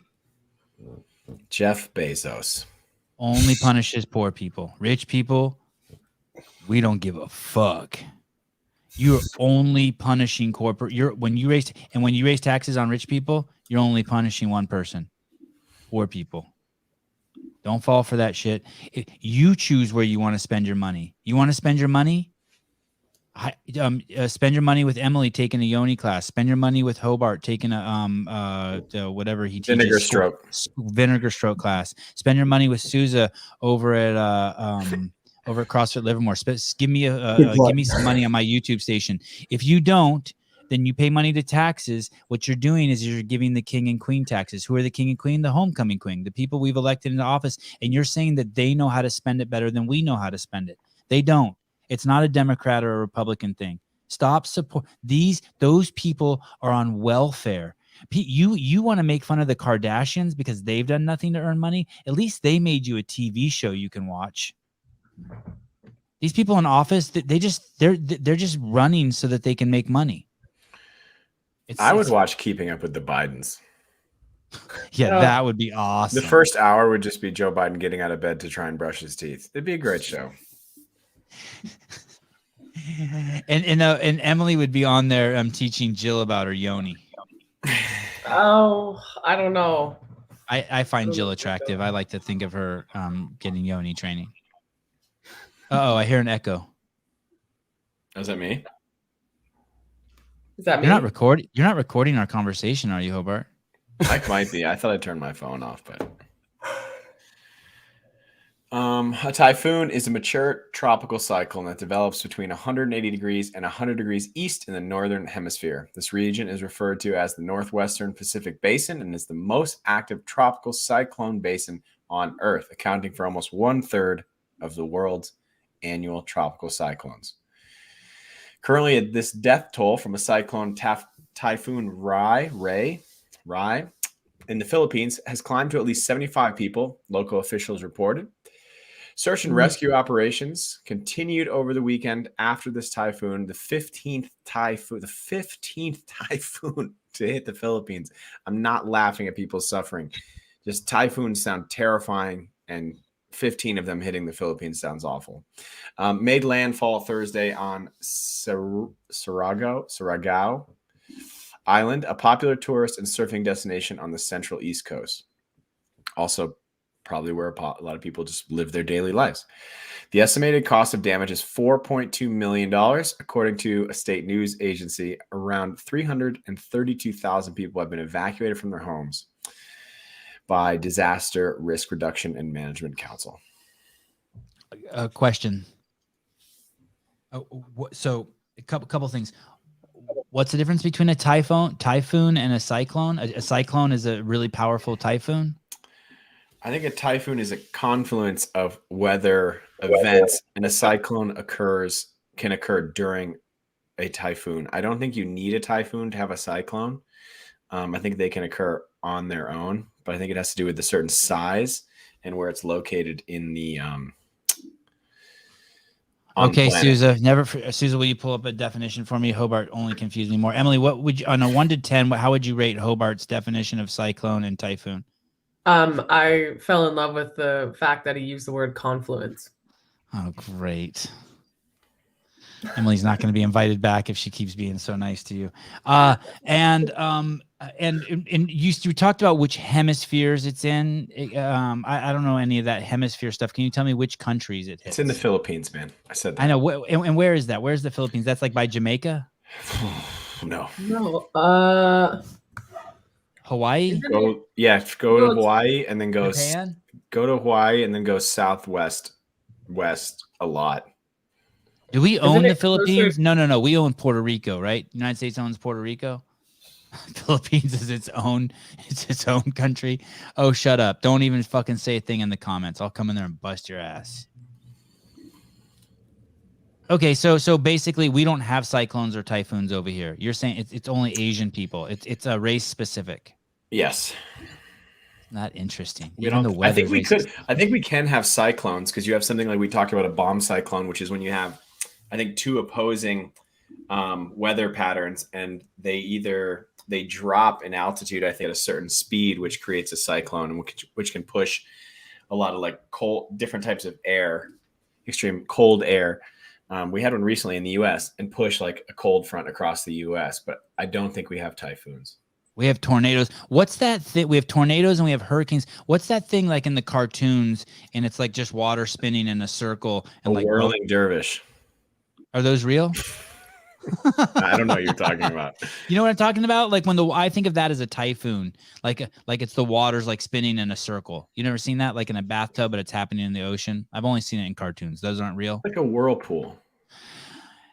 Jeff Bezos. Only punishes poor people. Rich people, we don't give a fuck. You're only punishing corporate. When you raise taxes on rich people, you're only punishing one person. Poor people. Don't fall for that shit. You choose where you want to spend your money. You want to spend your money? Spend your money with Emily taking a Yoni class. Spend your money with Hobart taking a whatever he teaches. Vinegar stroke class. Spend your money with Souza over at CrossFit Livermore. Give me some money on my YouTube station. If you don't, then you pay money to taxes. What you're doing is you're giving the king and queen taxes. Who are the king and queen? The homecoming queen, the people we've elected into office. And you're saying that they know how to spend it better than we know how to spend it. They don't. It's not a Democrat or a Republican thing. Stop support those people are on welfare. You want to make fun of the Kardashians because they've done nothing to earn money? At least they made you a TV show you can watch. These people in office, they're just running so that they can make money. I would watch Keeping Up with the Bidens. Yeah, that would be awesome. The first hour would just be Joe Biden getting out of bed to try and brush his teeth. It'd be a great show. And Emily would be on there teaching Jill about her Yoni. Oh, I don't know. I find Jill attractive. I like to think of her getting Yoni training. Uh-oh, I hear an echo. Is that me? Is that me? You're not recording our conversation, are you, Hobart? I might be. I thought I turned my phone off, but a typhoon is a mature tropical cyclone that develops between 180 degrees and 100 degrees east in the northern hemisphere. This region is referred to as the Northwestern Pacific Basin and is the most active tropical cyclone basin on Earth, accounting for almost 1/3 of the world's annual tropical cyclones. Currently, this death toll from a cyclone typhoon Rai in the Philippines has climbed to at least 75 people, local officials reported. Search and rescue operations continued over the weekend after this typhoon, the 15th typhoon to hit the Philippines. I'm not laughing at people suffering. Just typhoons sound terrifying, and 15 of them hitting the Philippines sounds awful. Made landfall Thursday on Surigao Island, a popular tourist and surfing destination on the central East Coast. Also, probably where a lot of people just live their daily lives. The estimated cost of damage is $4.2 million. According to a state news agency, around 332,000 people have been evacuated from their homes by Disaster Risk Reduction and Management Council. A question. So a couple things. What's the difference between a typhoon and a cyclone? A cyclone is a really powerful typhoon? I think a typhoon is a confluence of weather events, and a cyclone can occur during a typhoon. I don't think you need a typhoon to have a cyclone. I think they can occur on their own, but I think it has to do with the certain size and where it's located in the okay, Sousa, will you pull up a definition for me? Hobart only confused me more. Emily, what would you, on a 1 to 10, how would you rate Hobart's definition of cyclone and typhoon? I fell in love with the fact that he used the word confluence. Oh, great. Emily's not going to be invited back if she keeps being so nice to you. And you talked about which hemispheres it's in. I don't know any of that hemisphere stuff. Can you tell me which countries it hits? It's in the Philippines, man. I said that. I know. And where is that? Where's the Philippines? That's like by Jamaica? No. Hawaii? Go to Hawaii and then go Japan? Go to Hawaii and then go southwest west a lot. Do we own the Philippines? closer? No. We own Puerto Rico, right? United States owns Puerto Rico. Philippines is its own country. Oh, shut up. Don't even fucking say a thing in the comments. I'll come in there and bust your ass. Okay, so basically we don't have cyclones or typhoons over here. You're saying it's only Asian people. It's a race specific. Yes. Not interesting. I think we could. I think we can have cyclones because you have something like we talked about a bomb cyclone, which is when you have, I think, two opposing weather patterns, and they drop in altitude, I think, at a certain speed, which creates a cyclone, and which can push a lot of like different types of air, extreme cold air. We had one recently in the U.S. and push like a cold front across the U.S., but I don't think we have typhoons. We have tornadoes. What's that thing? We have tornadoes and we have hurricanes. What's that thing like in the cartoons? And it's like just water spinning in a circle and like whirling dervish. Are those real? I don't know what you're talking about. You know what I'm talking about? Like I think of that as a typhoon, like it's the water's like spinning in a circle. You never seen that? Like in a bathtub, but it's happening in the ocean. I've only seen it in cartoons. Those aren't real. Like a whirlpool.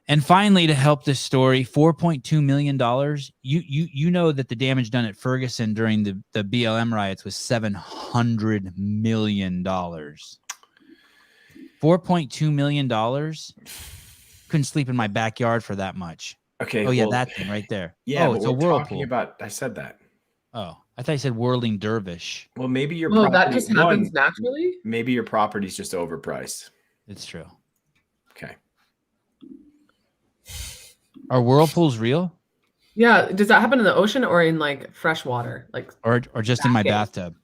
And finally, to help this story, $4.2 million. You know that the damage done at Ferguson during the BLM riots was $700 million. $4.2 million. Couldn't sleep in my backyard for that much. Okay. Oh, yeah, that thing right there. Yeah, oh, but it's a we're whirlpool. talking about. I said that. Oh, I thought you said whirling dervish. Well, maybe your Oh, property, that just happens naturally? Maybe your property's just overpriced. It's true. Okay. Are whirlpools real? Yeah. Does that happen in the ocean or in like fresh water? Like, Or just in my bathtub?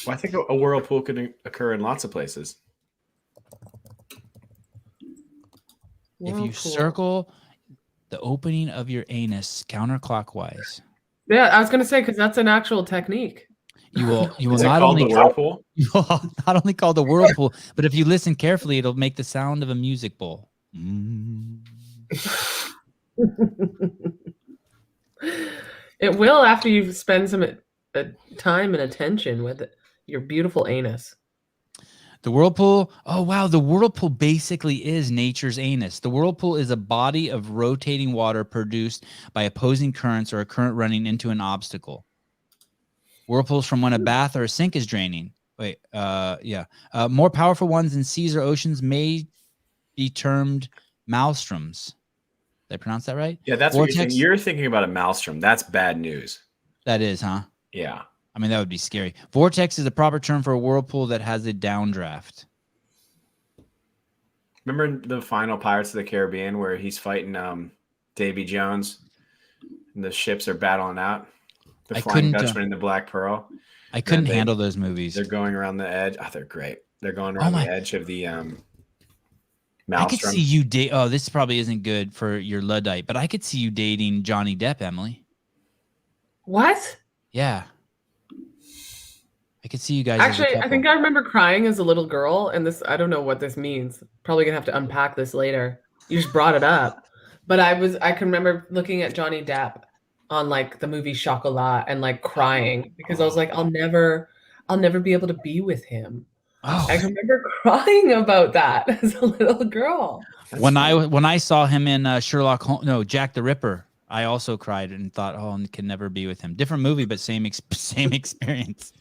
Well, I think a whirlpool could occur in lots of places. If you whirlpool. circle the opening of your anus counterclockwise, Yeah, I was gonna say, because that's an actual technique. you will Is it not called only the whirlpool? you will not only call the whirlpool, but if you listen carefully, it'll make the sound of a music bowl. It will after you spend some time and attention with your beautiful anus. The whirlpool, oh wow, the whirlpool basically is nature's anus. The whirlpool is a body of rotating water produced by opposing currents or a current running into an obstacle. Whirlpools from when a bath or a sink is draining. More powerful ones in seas or oceans may be termed maelstroms. Did I pronounce that right? Yeah, that's Vortex? what you're thinking. You're thinking about a maelstrom. That's bad news. That is, huh? Yeah. I mean, that would be scary. Vortex is the proper term for a whirlpool that has a downdraft. Remember the final Pirates of the Caribbean where he's fighting Davy Jones and the ships are battling out? The Flying Dutchman and the Black Pearl. I couldn't handle those movies. They're going around the edge. Oh, they're great. They're going around the edge of the maelstrom. I could see you date. Oh, this probably isn't good for your Luddite, but I could see you dating Johnny Depp, Emily. What? Yeah. I could see you guys. Actually, I think I remember crying as a little girl, and this, I don't know what this means. Probably gonna have to unpack this later. You just brought it up. But I can remember looking at Johnny Depp on like the movie Chocolat and like crying because I was like, I'll never be able to be with him. Oh. I remember crying about that as a little girl. When I saw him in Sherlock Holmes, no, Jack the Ripper, I also cried and thought, oh, I can never be with him. Different movie, but same experience.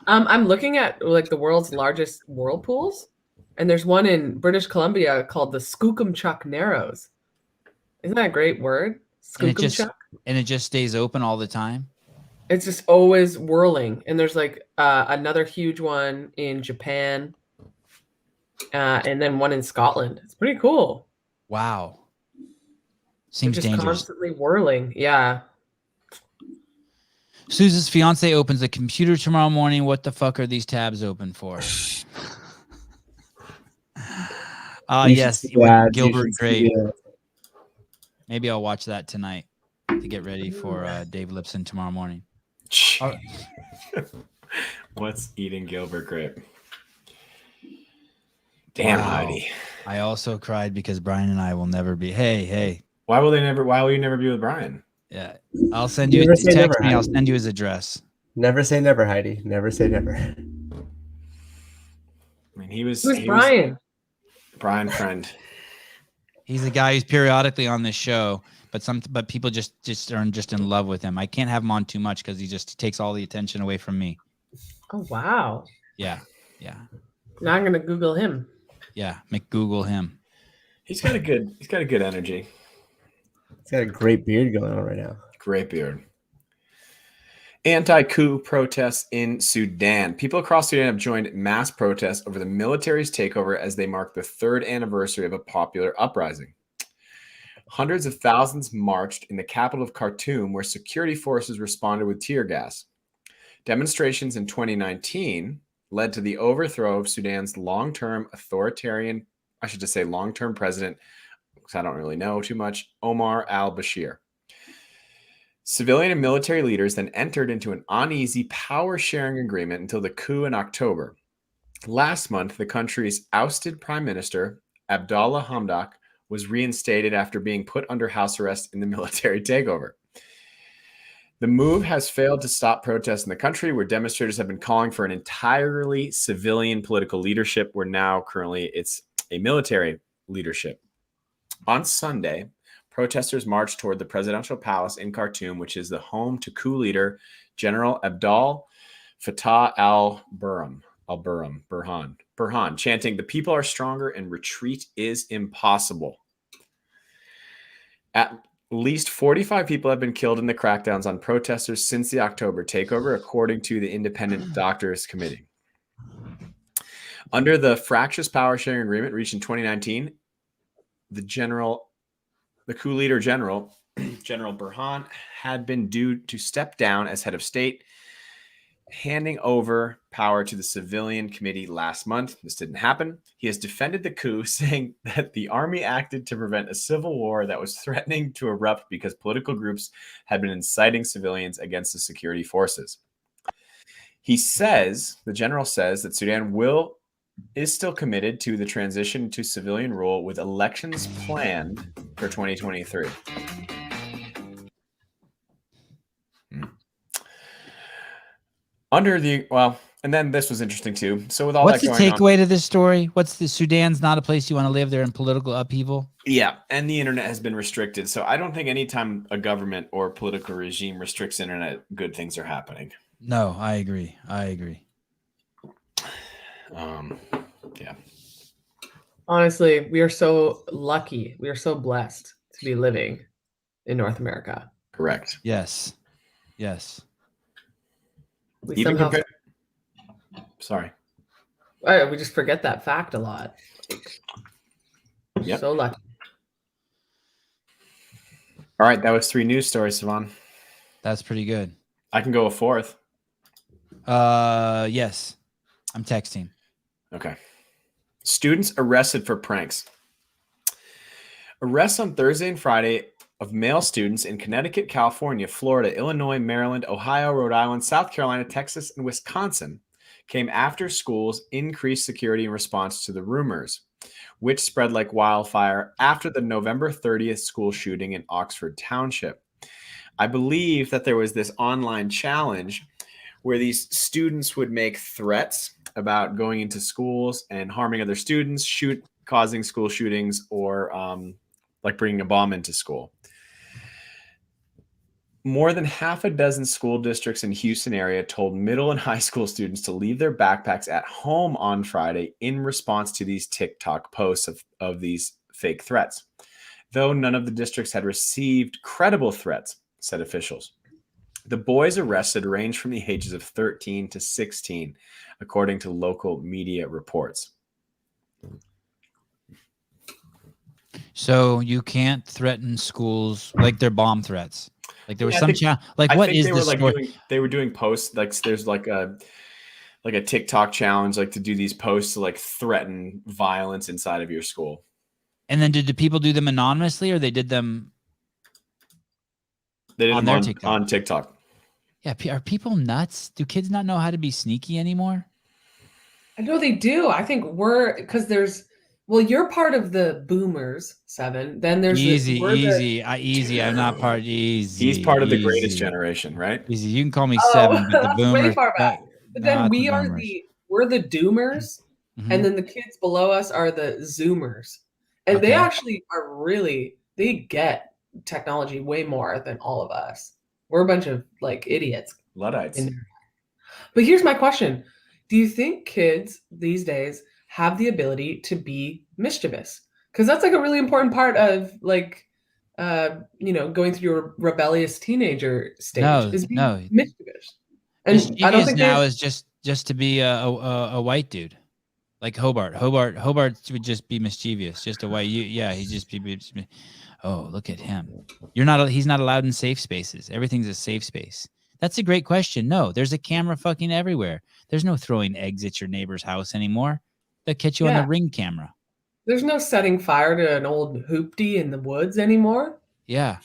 I'm looking at like the world's largest whirlpools, and there's one in British Columbia called the Skookumchuck Narrows. Isn't that a great word? Skookumchuck. And it just stays open all the time. It's just always whirling. And there's like another huge one in Japan, and then one in Scotland. It's pretty cool. Wow. Seems just dangerous. Constantly whirling. Yeah. Susan's fiance opens a computer tomorrow morning. What the fuck are these tabs open for? Yes, Gilbert Grape. Maybe I'll watch that tonight to get ready for Dave Lipson tomorrow morning. What's eating Gilbert Grape? Damn, wow. Heidi. I also cried because Brian and I will never be. Hey. Why will you never be with Brian? Yeah, I'll send you. Text me. I'll send you his address. Never say never, Heidi. Never say never. I mean, Who's Brian? Brian friend. He's the guy who's periodically on this show, but people just are just in love with him. I can't have him on too much because he just takes all the attention away from me. Oh wow. Yeah. Now I'm gonna Google him. Yeah, McGoogle him. He's got a good energy. He's got a great beard going on right now. Great beard. Anti-coup protests in Sudan. People across Sudan have joined mass protests over the military's takeover as they mark the 3rd anniversary of a popular uprising. Hundreds of thousands marched in the capital of Khartoum, where security forces responded with tear gas. Demonstrations in 2019 led to the overthrow of Sudan's long-term president, because I don't really know too much, Omar al-Bashir. Civilian and military leaders then entered into an uneasy power-sharing agreement until the coup in October. Last month, the country's ousted prime minister, Abdallah Hamdok, was reinstated after being put under house arrest in the military takeover. The move has failed to stop protests in the country, where demonstrators have been calling for an entirely civilian political leadership, where now currently it's a military leadership. On Sunday, protesters marched toward the presidential palace in Khartoum, which is the home to coup leader General Abdel Fattah al-Burhan, chanting, "The people are stronger and retreat is impossible." At least 45 people have been killed in the crackdowns on protesters since the October takeover, according to the Independent Doctors Committee. Under the fractious power sharing agreement reached in 2019, the coup leader General Burhan had been due to step down as head of state, handing over power to the civilian committee last month. This didn't happen. He has defended the coup, saying that the army acted to prevent a civil war that was threatening to erupt because political groups had been inciting civilians against the security forces. The general says that Sudan is still committed to the transition to civilian rule with elections planned for 2023. And then this was interesting too. So with all what's that the going on, takeaway to this story? What's the Sudan's not a place you want to live? They're in political upheaval. Yeah, and the internet has been restricted. So I don't think anytime a government or political regime restricts internet, good things are happening. No, I agree. Yeah. Honestly, we are so lucky. We are so blessed to be living in North America. Correct. Yes. We Even somehow Sorry. we just forget that fact a lot. Yep. So lucky. All right, that was 3 news stories, Sevan. That's pretty good. I can go a 4th. Yes. I'm texting. Okay. Students arrested for pranks. Arrests on Thursday and Friday of male students in Connecticut, California, Florida, Illinois, Maryland, Ohio, Rhode Island, South Carolina, Texas, and Wisconsin came after schools increased security in response to the rumors, which spread like wildfire after the November 30th school shooting in Oxford Township. I believe that there was this online challenge where these students would make threats about going into schools and harming other students, causing school shootings, or like bringing a bomb into school. More than half a dozen school districts in Houston area told middle and high school students to leave their backpacks at home on Friday in response to these TikTok posts of these fake threats, though none of the districts had received credible threats, said officials. The boys arrested range from the ages of 13 to 16, according to local media reports. So you can't threaten schools like they're bomb threats. Like there was I what is they this were story? they were doing posts, like there's like a TikTok challenge, like to do these posts to like threaten violence inside of your school. And then did the people do them anonymously, or they did them? They did on them their on TikTok. Yeah, are people nuts? Do kids not know how to be sneaky anymore? I know they do. I think you're part of the boomers, Sevan. Then there's easy. I'm not Easy. part. Easy. He's part of the greatest generation, right? Easy. You can call me Seven, but the that's boomers. way far back. But then we're the doomers, Mhm. and then the kids below us are the zoomers, and they actually are they get technology way more than all of us. We're a bunch of like idiots. Luddites. But here's my question. Do you think kids these days have the ability to be mischievous? Because that's like a really important part of like, going through your rebellious teenager stage is being mischievous. And mischievous I don't think now is just to be a white dude, like Hobart. Hobart would just be mischievous, just a white. He'd just be. Oh, look at him. He's not allowed in safe spaces. Everything's a safe space. That's a great question. No, there's a camera fucking everywhere. There's no throwing eggs at your neighbor's house anymore. They'll catch you on the Ring camera. There's no setting fire to an old hoopty in the woods anymore. Yeah.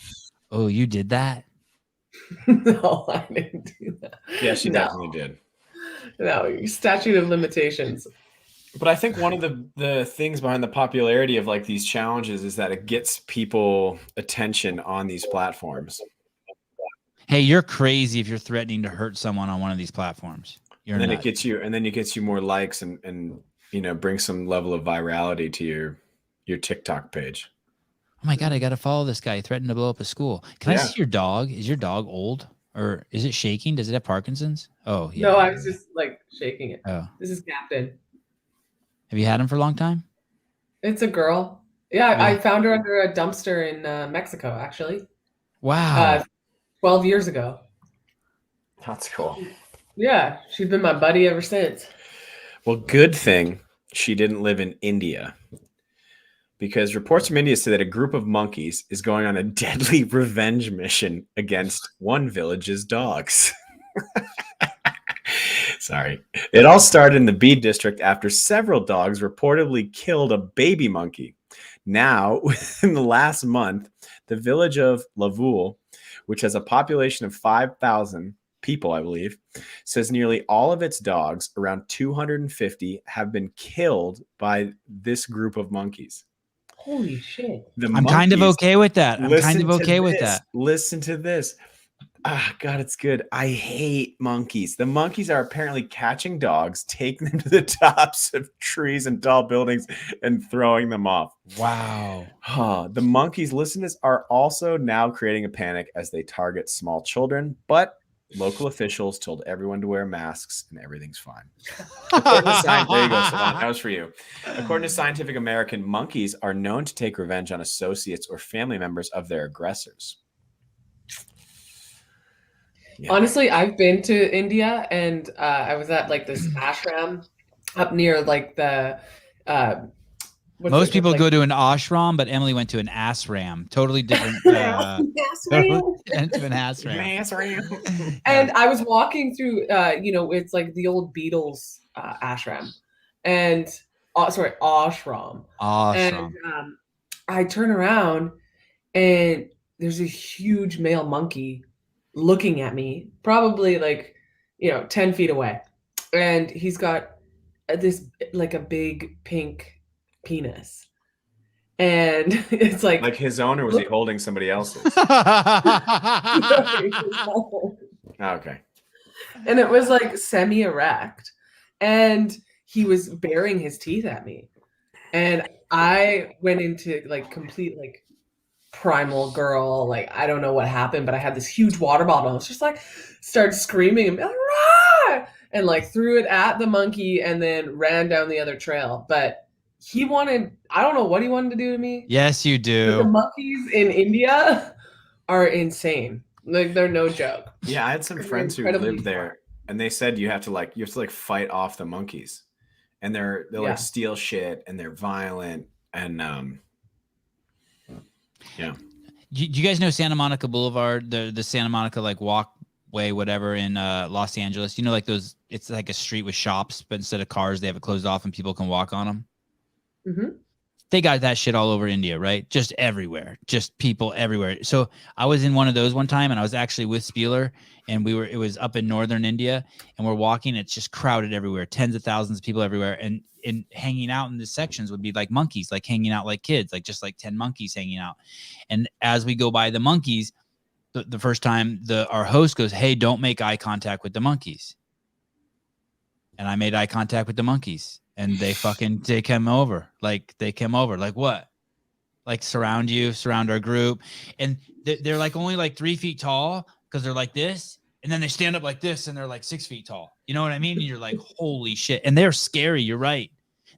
Oh, you did that? No, I didn't do that. Yeah, she definitely did. No, statute of limitations. But I think one of the things behind the popularity of like these challenges is that it gets people attention on these platforms. Hey, you're crazy if you're threatening to hurt someone on one of these platforms. And then it gets you more likes and bring some level of virality to your TikTok page. Oh my God, I got to follow this guy. He threatened to blow up a school. Can I Yeah. see your dog? Is your dog old or is it shaking? Does it have Parkinson's? Oh, yeah. No, I was just like shaking it. Oh, This is Captain. have you had him for a long time? It's a girl. Yeah, Yeah. I found her under a dumpster in Mexico, actually. Wow. 12 years ago. That's cool. Yeah, she's been my buddy ever since. Well, good thing she didn't live in India, because reports from India say that a group of monkeys is going on a deadly revenge mission against one village's dogs. Sorry. It all started in the Bede district after several dogs reportedly killed a baby monkey. Now, within the last month, the village of Lavul, which has a population of 5,000 people, I believe, says nearly all of its dogs, around 250, have been killed by this group of monkeys. Holy shit. I'm kind of okay with that. I'm kind of okay with that. Listen to this. Ah, God, it's good. I hate monkeys. The monkeys are apparently catching dogs, taking them to the tops of trees and tall buildings, and throwing them off. Wow. The monkeys, listen to this, are also now creating a panic as they target small children, but local officials told everyone to wear masks and everything's fine. According to there you go, Sevan. That was for you. According to Scientific American, monkeys are known to take revenge on associates or family members of their aggressors. Yeah. Honestly, I've been to India and I was at like this ashram up near like the Most people go to an ashram, but Emily went to an ashram. Totally different. Went to an ashram. And I was walking through, it's like the old Beatles ashram, and ashram. Ashram. And I turn around, and there's a huge male monkey looking at me, probably like 10 feet away, and he's got this like a big pink penis, and it's like his owner, was he holding somebody else's? Okay. And it was like semi-erect, and he was baring his teeth at me, and I went into like complete like primal girl, like I don't know what happened, but I had this huge water bottle. I was just like started screaming and and like threw it at the monkey and then ran down the other trail. But I don't know what he wanted to do to me. Yes, you do. The monkeys in India are insane. Like they're no joke. Yeah, I had some friends who lived there, and they said you have to fight off the monkeys, and they're like steal shit, and they're violent, and yeah. Do you guys know Santa Monica Boulevard, the Santa Monica like walkway, whatever, in Los Angeles? You know, like those, it's like a street with shops, but instead of cars, they have it closed off and people can walk on them. Mm-hmm. They got that shit all over India, right? Just everywhere, just people everywhere. So I was in one of those one time, and I was actually with Spieler, and it was up in northern India, and we're walking. It's just crowded everywhere, tens of thousands of people everywhere, and hanging out in the sections would be like monkeys, like hanging out like kids, like just like 10 monkeys hanging out. And as we go by the monkeys, the first time our host goes, "Hey, don't make eye contact with the monkeys." And I made eye contact with the monkeys. And they came over. Like what? Like surround our group. And they're like only like 3 feet tall because they're like this. And then they stand up like this and they're like 6 feet tall. You know what I mean? And you're like, holy shit. And they're scary. You're right.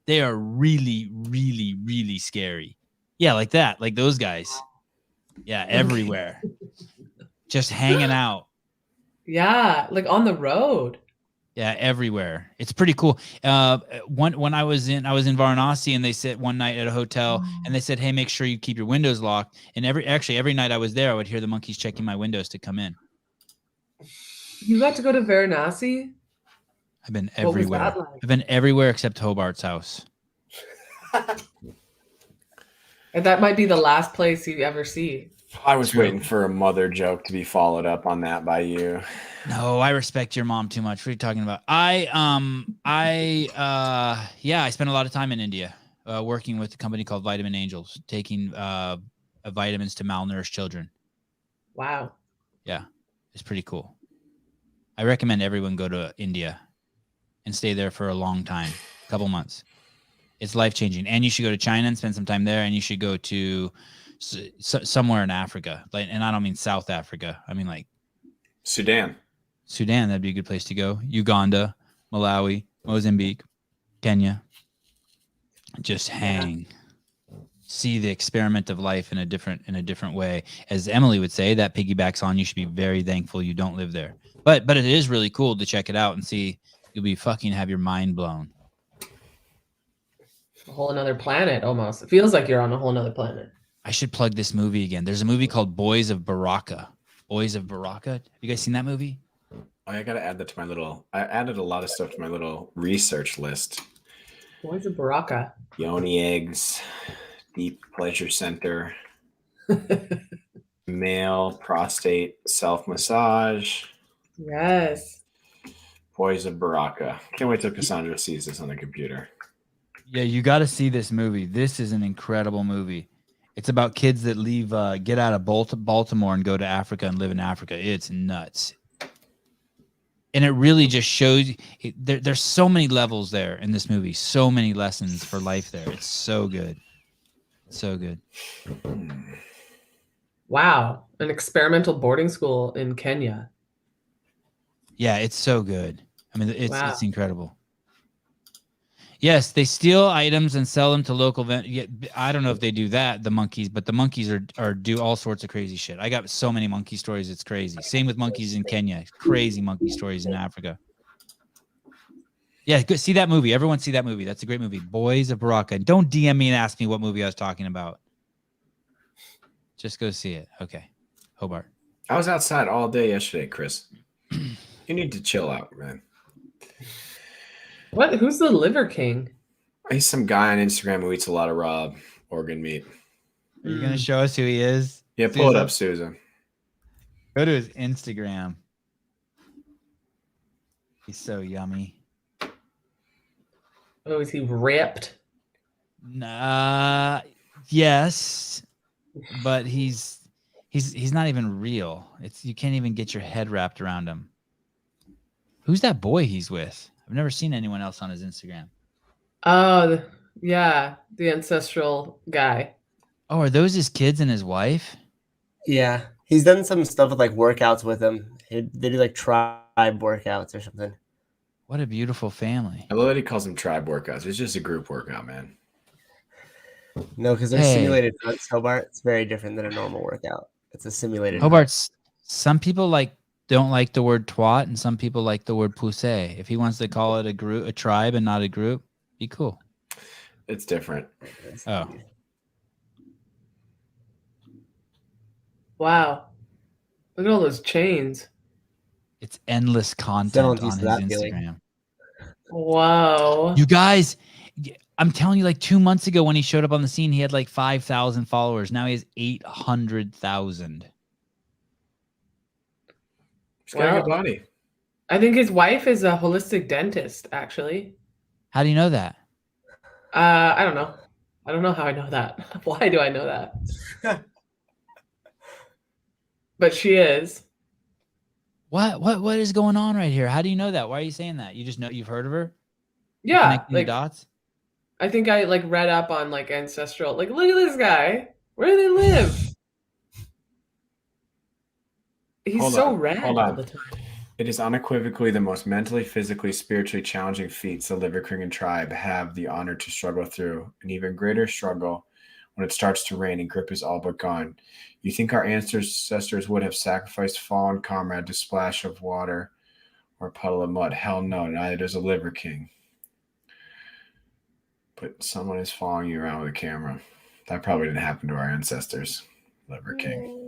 They are really, really, really scary. Yeah, like that. Like those guys. Yeah, everywhere. Just hanging out. Yeah, like on the road. Yeah, everywhere. It's pretty cool. When I was in Varanasi, and they said one night at a hotel, and they said, "Hey, make sure you keep your windows locked." And every night I was there, I would hear the monkeys checking my windows to come in. You got to go to Varanasi? I've been What was everywhere. that like? I've been everywhere except Hobart's house. And that might be the last place you ever see. I was waiting for a mother joke to be followed up on that by you. No, I respect your mom too much. What are you talking about? I spent a lot of time in India, working with a company called Vitamin Angels, taking vitamins to malnourished children. Wow. Yeah, it's pretty cool. I recommend everyone go to India and stay there for a long time, a couple months. It's life-changing. And you should go to China and spend some time there, and you should go to somewhere in Africa. And I don't mean South Africa. I mean like Sudan. That'd be a good place to go. Uganda, Malawi, Mozambique, Kenya. Just hang. See the experiment of life in a different way. As Emily would say, that piggybacks on you should be very thankful you don't live there. But it is really cool to check it out and see. You'll be fucking have your mind blown. A whole another planet almost. It feels like you're on a whole another planet. I should plug this movie again. There's a movie called Boys of Baraka. Boys of Baraka. Have you guys seen that movie? Oh, I gotta add that to my little. I added a lot of stuff to my little research list. Boys of Baraka. Yoni eggs, deep pleasure center, male prostate self massage. Yes. Boys of Baraka. Can't wait till Cassandra sees this on the computer. Yeah, you got to see this movie. This is an incredible movie. It's about kids that leave, get out of Baltimore and go to Africa and live in Africa. It's nuts. And it really just shows there's so many levels there in this movie. So many lessons for life there. It's so good. So good. Wow. An experimental boarding school in Kenya. Yeah, it's so good. I mean, Wow. it's incredible. Yes, they steal items and sell them to local I don't know if they do that, the monkeys, but the monkeys are do all sorts of crazy shit. I got so many monkey stories, it's crazy. Same with monkeys in Kenya. Crazy monkey stories in Africa. Yeah, go see that movie. Everyone see that movie. That's a great movie. Boys of Baraka. Don't DM me and ask me what movie I was talking about. Just go see it. Okay. Hobart. I was outside all day yesterday, Chris. You need to chill out, man. What? Who's the Liver King? He's some guy on Instagram who eats a lot of raw organ meat. Are you going to show us who he is? Yeah, pull it up, Susan. Go to his Instagram. He's so yummy. Oh, is he ripped? Yes, but he's not even real. You can't even get your head wrapped around him. Who's that boy he's with? I've never seen anyone else on his Instagram. Oh, yeah, the ancestral guy. Oh, are those his kids and his wife? Yeah, he's done some stuff with like workouts with him. They do like tribe workouts or something. What a beautiful family. I love that he calls them tribe workouts. It's just a group workout, man. No, because they're Hey. simulated hunts, Hobart. It's very different than a normal workout. It's a simulated hunt. Hobart's. Some people don't like the word twat, and some people like the word poussé. If he wants to call it a tribe and not a group, be cool. It's different. Oh. Wow. Look at all those chains. It's endless content Someone's on used his to that feeling. Instagram. Whoa. You guys, I'm telling you, like 2 months ago when he showed up on the scene, he had like 5,000 followers. Now he has 800,000. He's got a Well, good body. I think his wife is a holistic dentist, actually. How do you know that? I don't know. I don't know how I know that. Why do I know that? But she is. What is going on right here? How do you know that? Why are you saying that? You just know you've heard of her? Yeah. Connecting the Like, dots? I think I like read up on like ancestral. Like, look at this guy. Where do they live? He's Hold so on, red hold all on. the time. It is unequivocally the most mentally, physically, spiritually challenging feats the Liver King and tribe have the honor to struggle through. An even greater struggle when it starts to rain and grip is all but gone. You think our ancestors would have sacrificed fallen comrade to splash of water or a puddle of mud? Hell no, neither does a Liver King. But someone is following you around with a camera. That probably didn't happen to our ancestors. Liver King.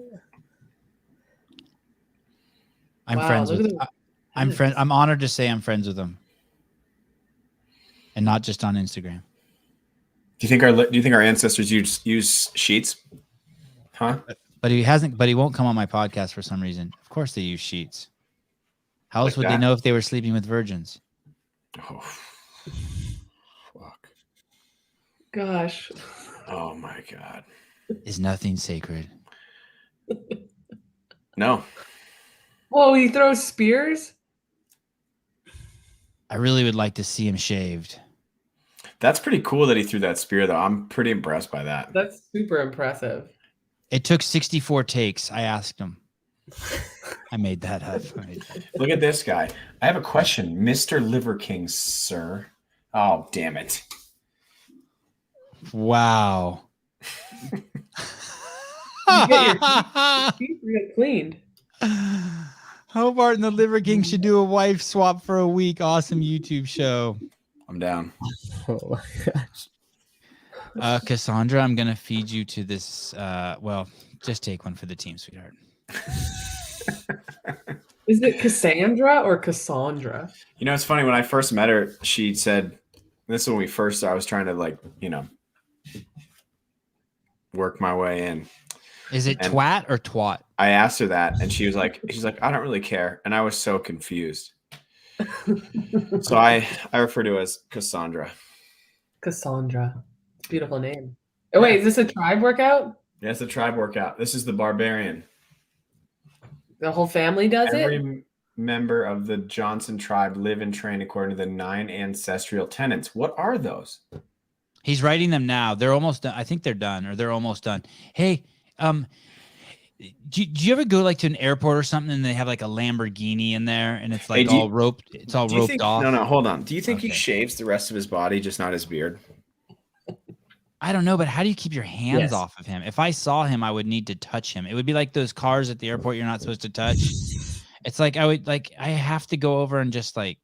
I'm Wow, friends look with at I'm honored to say I'm friends with him. And not just on Instagram. Do you think our ancestors use sheets? Huh? But he won't come on my podcast for some reason. Of course they use sheets. How else Like would that? they know if they were sleeping with virgins? Oh, fuck. Gosh. Oh my God. Is nothing sacred. No. Whoa, he throws spears? I really would like to see him shaved. That's pretty cool that he threw that spear, though. I'm pretty impressed by that. That's super impressive. It took 64 takes. I asked him. I made that up. Look at this guy. I have a question, Mr. Liver King, sir. Oh, damn it. Wow. You get your teeth real cleaned. Hobart and the Liver King should do a wife swap for a week. Awesome YouTube show. I'm down. Oh my gosh. Cassandra, I'm gonna feed you to this. Well, just take one for the team, sweetheart. Is it Cassandra or Cassandra? You know, it's funny. When I first met her, she said, this is when we first, I was trying to like, you know, work my way in. Is it And twat or twat? I asked her that and she's like, I don't really care. And I was so confused. So I refer to her as Cassandra. Cassandra. Beautiful name. Oh, wait, is this a tribe workout? Yeah, it's a tribe workout. This is the barbarian. The whole family does it? Every member of the Johnson tribe live and train according to the 9 ancestral tenets. What are those? He's writing them now. They're almost done. I think they're done, or they're almost done. Hey, do you ever go like to an airport or something and they have like a Lamborghini in there and it's like all roped? It's all roped off. No, hold on. Do you think he Okay. shaves the rest of his body, just not his beard? I don't know, but how do you keep your hands Yes. off of him? If I saw him, I would need to touch him. It would be like those cars at the airport you're not supposed to touch. It's like I have to go over and just like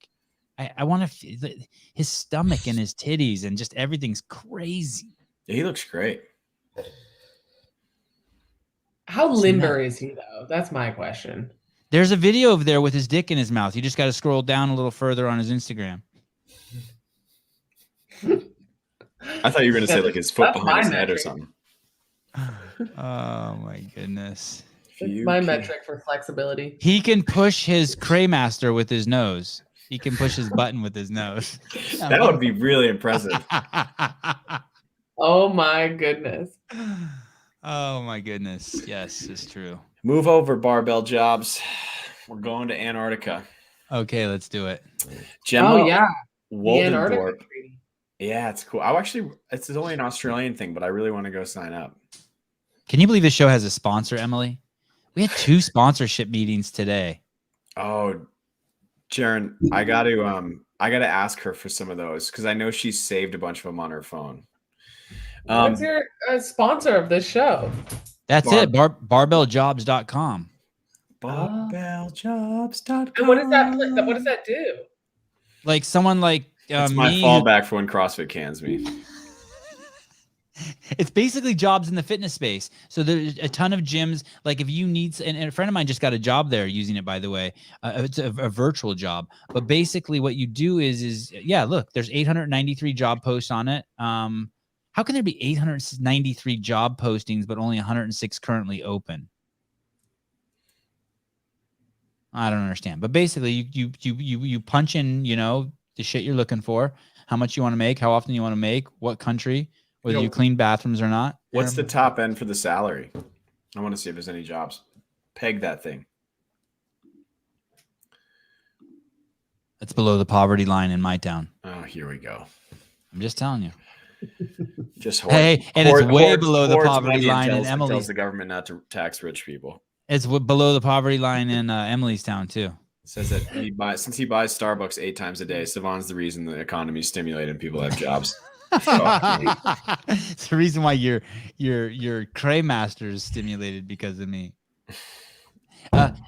I want to his stomach and his titties and just everything's crazy. Yeah, he looks great. How limber is he, though? That's my question. There's a video of there with his dick in his mouth. You just got to scroll down a little further on his Instagram. I thought you were going to say like his foot That's behind his my head or metric. something. Oh my goodness. It's my metric for flexibility. He can push his Craymaster with his nose. He can push his button with his nose. That would be really impressive. Oh my goodness. Oh my goodness. Yes, it's true. Move over, barbell jobs. We're going to Antarctica. Okay, let's do it. Gemma Oh yeah, the Woldendorp. Antarctica Treaty. Yeah, it's cool. It's only an Australian thing, but I really want to go sign up. Can you believe the show has a sponsor, Emily? We had 2 sponsorship meetings today. Oh, Jaren, I got to ask her for some of those because I know she saved a bunch of them on her phone. What's your sponsor of this show? That's it. Barbelljobs.com. Barbelljobs.com. And what does that do? Like someone like It's my me. fallback for when CrossFit cans me. It's basically jobs in the fitness space. So there's a ton of gyms. Like if you need, and a friend of mine just got a job there using it, by the way. It's a virtual job. But basically what you do is yeah, look, there's 893 job posts on it. How can there be 893 job postings, but only 106 currently open? I don't understand. But basically you punch in, the shit you're looking for, how much you want to make, how often you want to make, what country, whether you clean bathrooms or not. What's the top end for the salary? I want to see if there's any jobs. Peg that thing. It's below the poverty line in my town. Oh, here we go. I'm just telling you. Just Hey, and it's way below the poverty line in Emily's. Tells the government not to tax rich people. It's below the poverty line in Emily's town too. Says that since he buys Starbucks 8 times a day, Sevan's the reason the economy is stimulated and people have jobs. It's the reason why your Craymaster is stimulated because of me.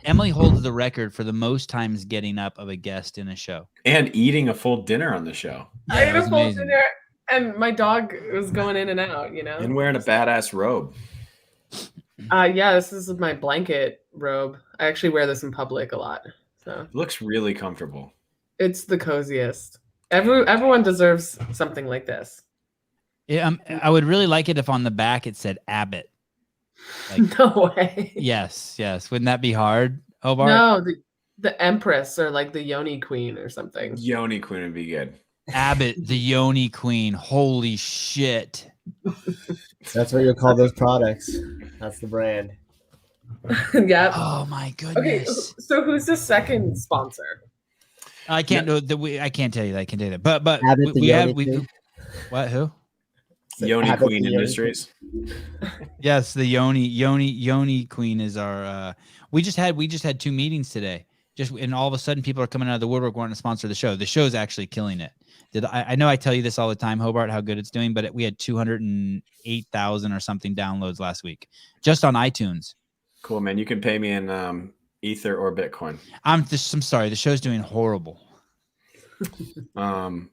Emily holds the record for the most times getting up of a guest in a show And eating a full dinner on the show. I ate it was a full amazing. dinner, and my dog was going in and out. And wearing a badass robe. Yeah, this is my blanket robe. I actually wear this in public a lot. So It looks really comfortable. it's the coziest. Everyone deserves something like this. I would really like it if on the back it said Abbott. Like, No way. yes. Wouldn't that be hard, Hobart? No, the Empress or like the Yoni Queen or something. Yoni Queen would be good. Abbott, the Yoni Queen. Holy shit. That's what you'll call those products. That's the brand. Yeah. Oh my Okay, goodness. so who's the second sponsor? I can't know that I can't tell you that. I can tell you that. But Abbott, the we have Yoni Queen? What? Who? Yoni Abbott's Queen the Yoni Industries. Yes, the Yoni Queen is our. We just had 2 meetings today. And all of a sudden, people are coming out of the woodwork wanting to sponsor the show. The show's actually killing it. I know I tell you this all the time, Hobart, how good it's doing, but we had 208,000 or something downloads last week just on iTunes. Cool, man. You can pay me in Ether or Bitcoin. I'm sorry, the show's doing horrible. You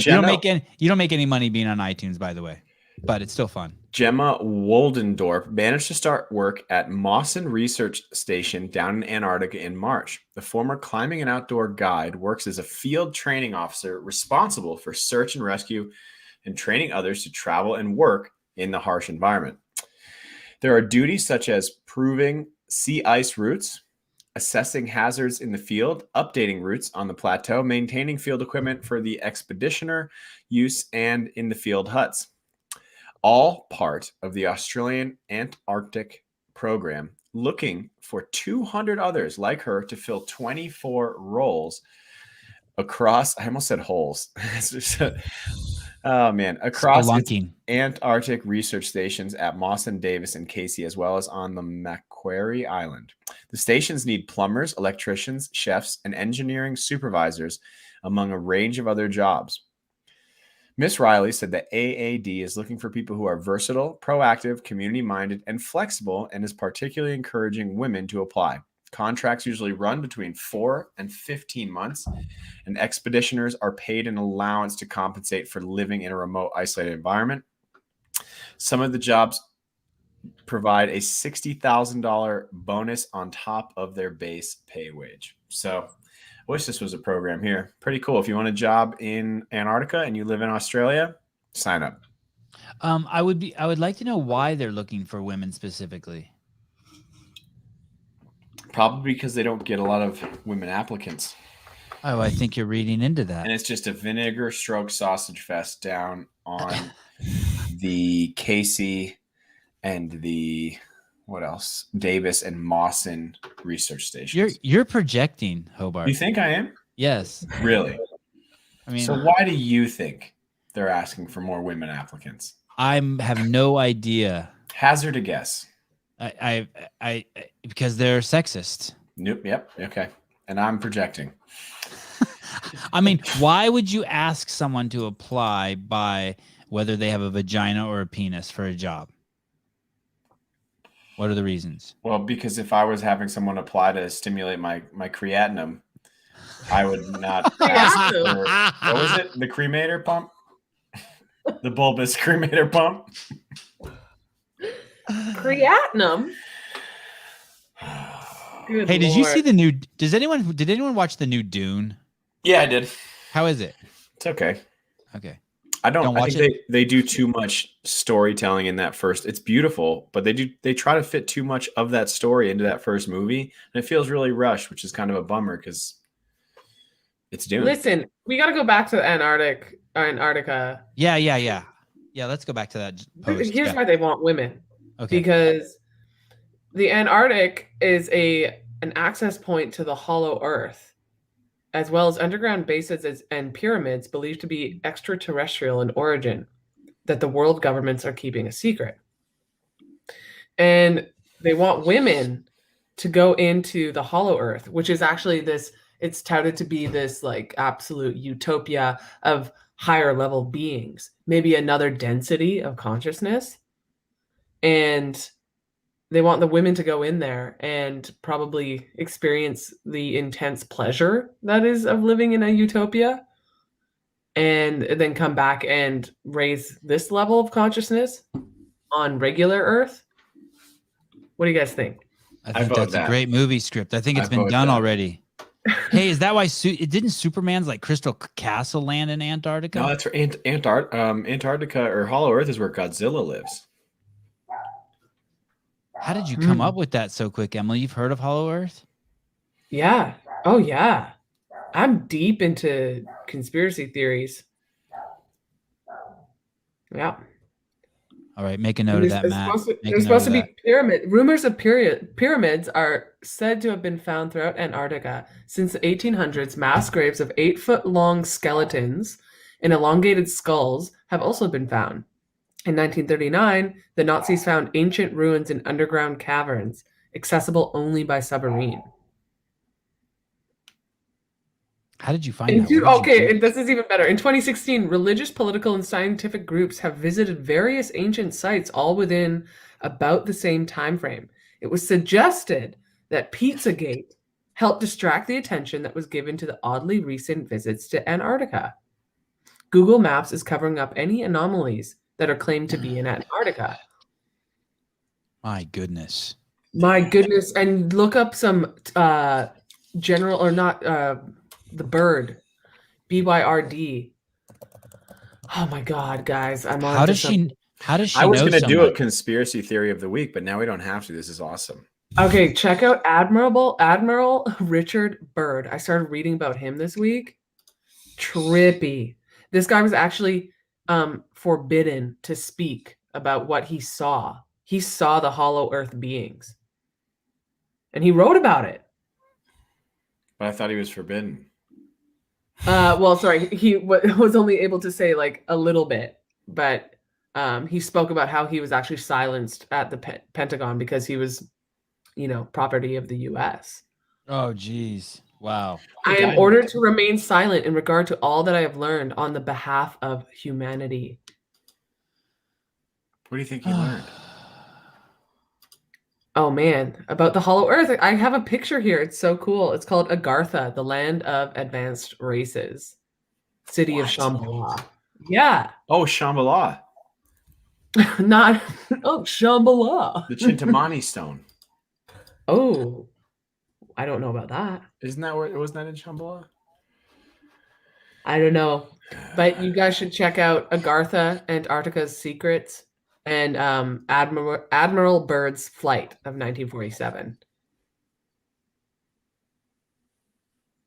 don't make any money being on iTunes, by the way, but it's still fun. Gemma Woldendorp managed to start work at Mawson Research Station down in Antarctica in March. The former climbing and outdoor guide works as a field training officer responsible for search and rescue and training others to travel and work in the harsh environment. There are duties such as proving sea ice routes, assessing hazards in the field, updating routes on the plateau, maintaining field equipment for the expeditioner use, and in the field huts. All part of the Australian Antarctic program, looking for 200 others like her to fill 24 roles across, I almost said holes. Oh man, across its Antarctic research stations at Mawson, Davis, and Casey, as well as on the Macquarie Island. The stations need plumbers, electricians, chefs, and engineering supervisors, among a range of other jobs. Miss Riley said that AAD is looking for people who are versatile, proactive, community-minded, and flexible, and is particularly encouraging women to apply. Contracts usually run between 4 and 15 months, and expeditioners are paid an allowance to compensate for living in a remote, isolated environment. Some of the jobs provide a $60,000 bonus on top of their base pay wage. So I wish this was a program here. Pretty cool. If you want a job in Antarctica and you live in Australia, sign up. I would like to know why they're looking for women specifically. Probably because they don't get a lot of women applicants. Oh, I think you're reading into that. And it's just a vinegar stroke sausage fest down on the Casey and the what else? Davis and Mawson research stations. You're projecting, Hobart. You think I am? Yes. Really? I mean, so why do you think they're asking for more women applicants? I have no idea. Hazard a guess. I because they're sexist. Nope. Yep. Okay. And I'm projecting. I mean, why would you ask someone to apply by whether they have a vagina or a penis for a job? What are the reasons? Well, because if I was having someone apply to stimulate my creatinine, I would not ask for, what was it? The cremator pump? The bulbous cremator pump? Creatinum? Good hey, did Lord. you see the new? Did anyone watch the new Dune? Yeah, I did. How is it? It's okay. Okay. I watch think they do too much storytelling in that first. It's beautiful, but they try to fit too much of that story into that first movie, and it feels really rushed, which is kind of a bummer because it's Dune. Listen, we got to go back to Antarctica. Yeah. Let's go back to that post. Here's why they want women. Okay. Because the Antarctic is an access point to the hollow earth, as well as underground bases and pyramids believed to be extraterrestrial in origin, that the world governments are keeping a secret. And they want women to go into the hollow earth, which is actually it's touted to be this like absolute utopia of higher level beings, maybe another density of consciousness. And they want the women to go in there and probably experience the intense pleasure that is of living in a utopia, and then come back and raise this level of consciousness on regular Earth. What do you guys think? I think that's a great movie script. I think it's been done already. Hey, is that why didn't Superman's like Crystal Castle land in Antarctica? No, that's Antarctica or Hollow Earth is where Godzilla lives. How did you come up with that so quick, Emily? You've heard of Hollow Earth? Yeah. Oh, yeah. I'm deep into conspiracy theories. Yeah. All right, make a note of that, Matt. There's supposed to be rumors of pyramids are said to have been found throughout Antarctica since the 1800s. Mass graves of 8-foot-long skeletons and elongated skulls have also been found. In 1939, the Nazis found ancient ruins in underground caverns, accessible only by submarine. How did you find that? What did you Okay, do? this is even better. In 2016, religious, political, and scientific groups have visited various ancient sites all within about the same time frame. It was suggested that Pizzagate helped distract the attention that was given to the oddly recent visits to Antarctica. Google Maps is covering up any anomalies that are claimed to be in Antarctica. My goodness. My goodness. And look up some general, or not, the bird, BYRD. Oh my God, guys. How does she I was know going to do a somebody? conspiracy theory of the week, but now we don't have to. This is awesome. Okay, check out Admiral Richard Byrd. I started reading about him this week. Trippy. This guy was actually forbidden to speak about what he saw. He saw the hollow earth beings. And he wrote about it. But I thought he was forbidden. Well, sorry, he was only able to say like a little bit, but he spoke about how he was actually silenced at the Pentagon because he was, property of the U.S. Oh, geez. Wow. I am ordered to remain silent in regard to all that I have learned on the behalf of humanity. What do you think you learned? Oh man, about the hollow earth. I have a picture here. It's so cool. It's called Agartha, the land of advanced races. City of Shambhala. Yeah. Oh, Shambhala. Not Shambhala. The Chintamani stone. Oh, I don't know about that. Wasn't that in Shambhala? I don't know. But you guys should check out Agartha, Antarctica's Secrets, and Admiral Byrd's Flight of 1947.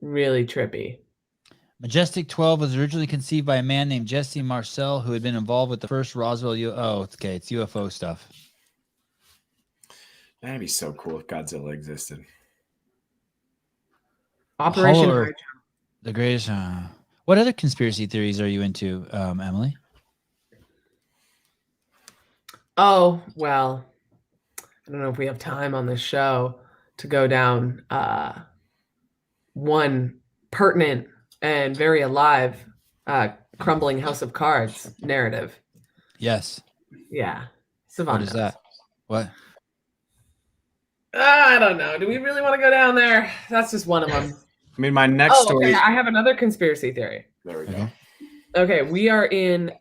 Really trippy. Majestic 12 was originally conceived by a man named Jesse Marcel, who had been involved with the first Roswell okay, it's UFO stuff. That'd be so cool if Godzilla existed. Operation Hollow Earth, Hydra. the greatest. What other conspiracy theories are you into, Emily? Oh, well, I don't know if we have time on this show to go down one pertinent and very alive crumbling house of cards narrative. Yes. Yeah. Sevan What is knows. that? What? I don't know. Do we really want to go down there? That's just one of them. I mean, my next story. Okay. I have another conspiracy theory. There we go. Okay. Okay, we are in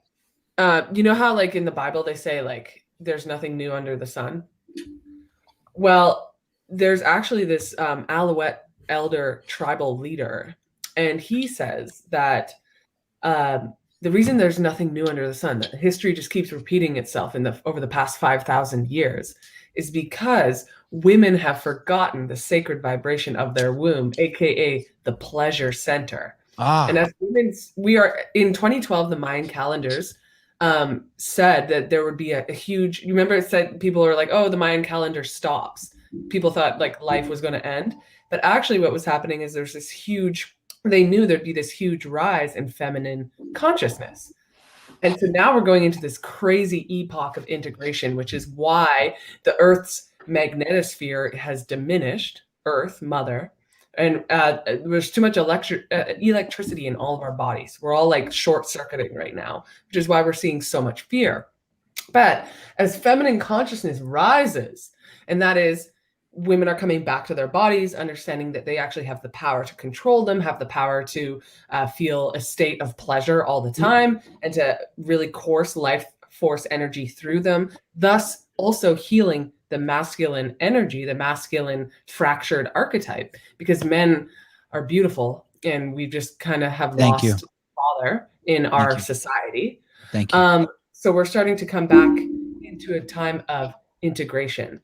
you know how like in the Bible they say like there's nothing new under the sun? Well, there's actually this Alouette elder tribal leader, and he says that the reason there's nothing new under the sun, that history just keeps repeating itself over the past 5,000 years, is because women have forgotten the sacred vibration of their womb, aka the pleasure center. And as women, we are in 2012, the Mayan calendars said that there would be a huge, you remember it said people are like, oh, the Mayan calendar stops. People thought like life was going to end. But actually what was happening is there's this huge, they knew there'd be this huge rise in feminine consciousness. And so now we're going into this crazy epoch of integration, which is why the Earth's magnetosphere has diminished, Earth, Mother, and there's too much electricity in all of our bodies. We're all like short-circuiting right now, which is why we're seeing so much fear. But as feminine consciousness rises, and that is women are coming back to their bodies, understanding that they actually have the power to control them, have the power to feel a state of pleasure all the time, and to really course life force energy through them, thus also healing the masculine energy, the masculine fractured archetype, because men are beautiful and we just kind of have lost father in our society. Thank you. So we're starting to come back into a time of integration.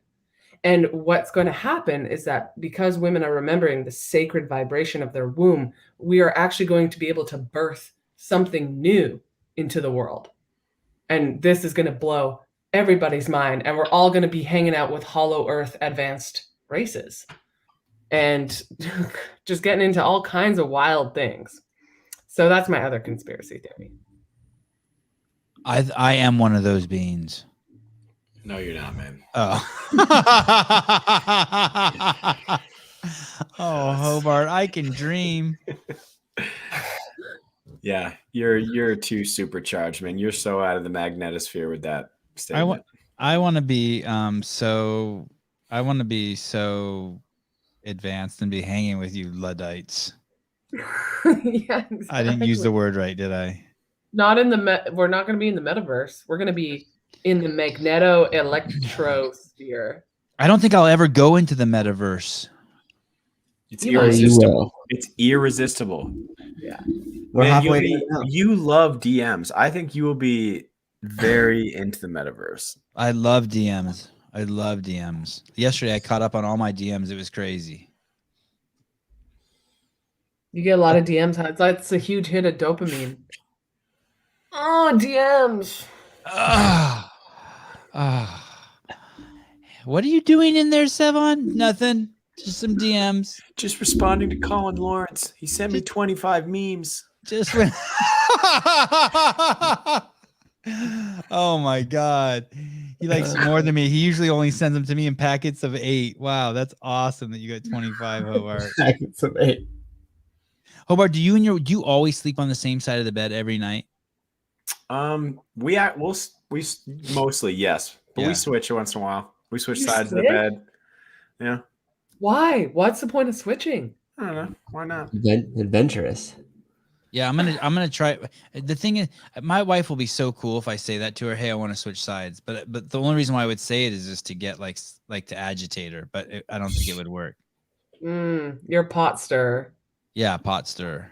And what's going to happen is that because women are remembering the sacred vibration of their womb, we are actually going to be able to birth something new into the world. And this is going to blow everybody's mind. And we're all going to be hanging out with hollow earth advanced races and just getting into all kinds of wild things. So that's my other conspiracy theory. I am one of those beans. No, you're not, man. Oh. Oh, Hobart, I can dream. Yeah, you're too supercharged, man. You're so out of the magnetosphere with that statement. I want to be so advanced and be hanging with you Luddites. Yeah, exactly. I didn't use the word right, did I? Not in the we're not going to be in the metaverse. We're going to be in the magneto-electrosphere. I don't think I'll ever go into the metaverse. It's You will. irresistible. It's irresistible. Yeah. We're Man, halfway there now. you love DMs. I think you will be very into the metaverse. I love DMs. I love DMs. Yesterday I caught up on all my DMs. It was crazy. You get a lot of DMs. That's a huge hit of dopamine. Oh, DMs. What are you doing in there, Sevan? Nothing. Just some DMs. Just responding to Colin Lawrence. He sent me 25 memes. Just when oh my god. He likes it more than me. He usually only sends them to me in packets of 8. Wow, that's awesome that you got 25, Hobart. Packets of 8. Hobart, do you always sleep on the same side of the bed every night? We mostly yes, but Yeah. we switch once in a while. We switch You sides of switch? the bed. Yeah, Why? What's the point of switching? I don't know. Why not? Adventurous. Yeah, I'm gonna try. The thing is, my wife will be so cool if I say that to her. Hey, I want to switch sides. But the only reason why I would say it is just to get like to agitate her. But I don't think it would work. You're a pot stirrer. Yeah, pot stir.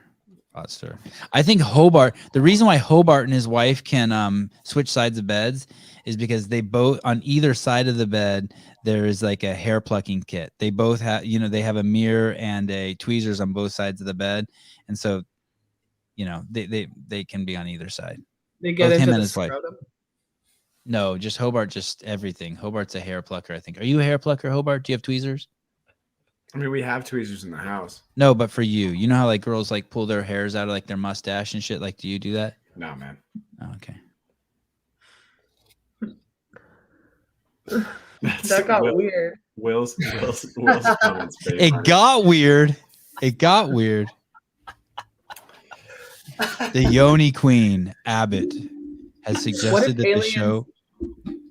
I think Hobart. The reason why Hobart and his wife can switch sides of beds is because they both on either side of the bed there is like a hair plucking kit. They both have they have a mirror and a tweezers on both sides of the bed, and so they can be on either side. They get Both him into and the his wife. scrotum. No, just Hobart, just everything. Hobart's a hair plucker, I think. Are you a hair plucker, Hobart? Do you have tweezers? I mean, we have tweezers in the house. No, but for you know how like girls like pull their hairs out of like their mustache and shit. Like, do you do that? No, man. Oh, okay. That got weird. Will's comments. It got weird. The Yoni Queen, Abbott, has suggested that the show.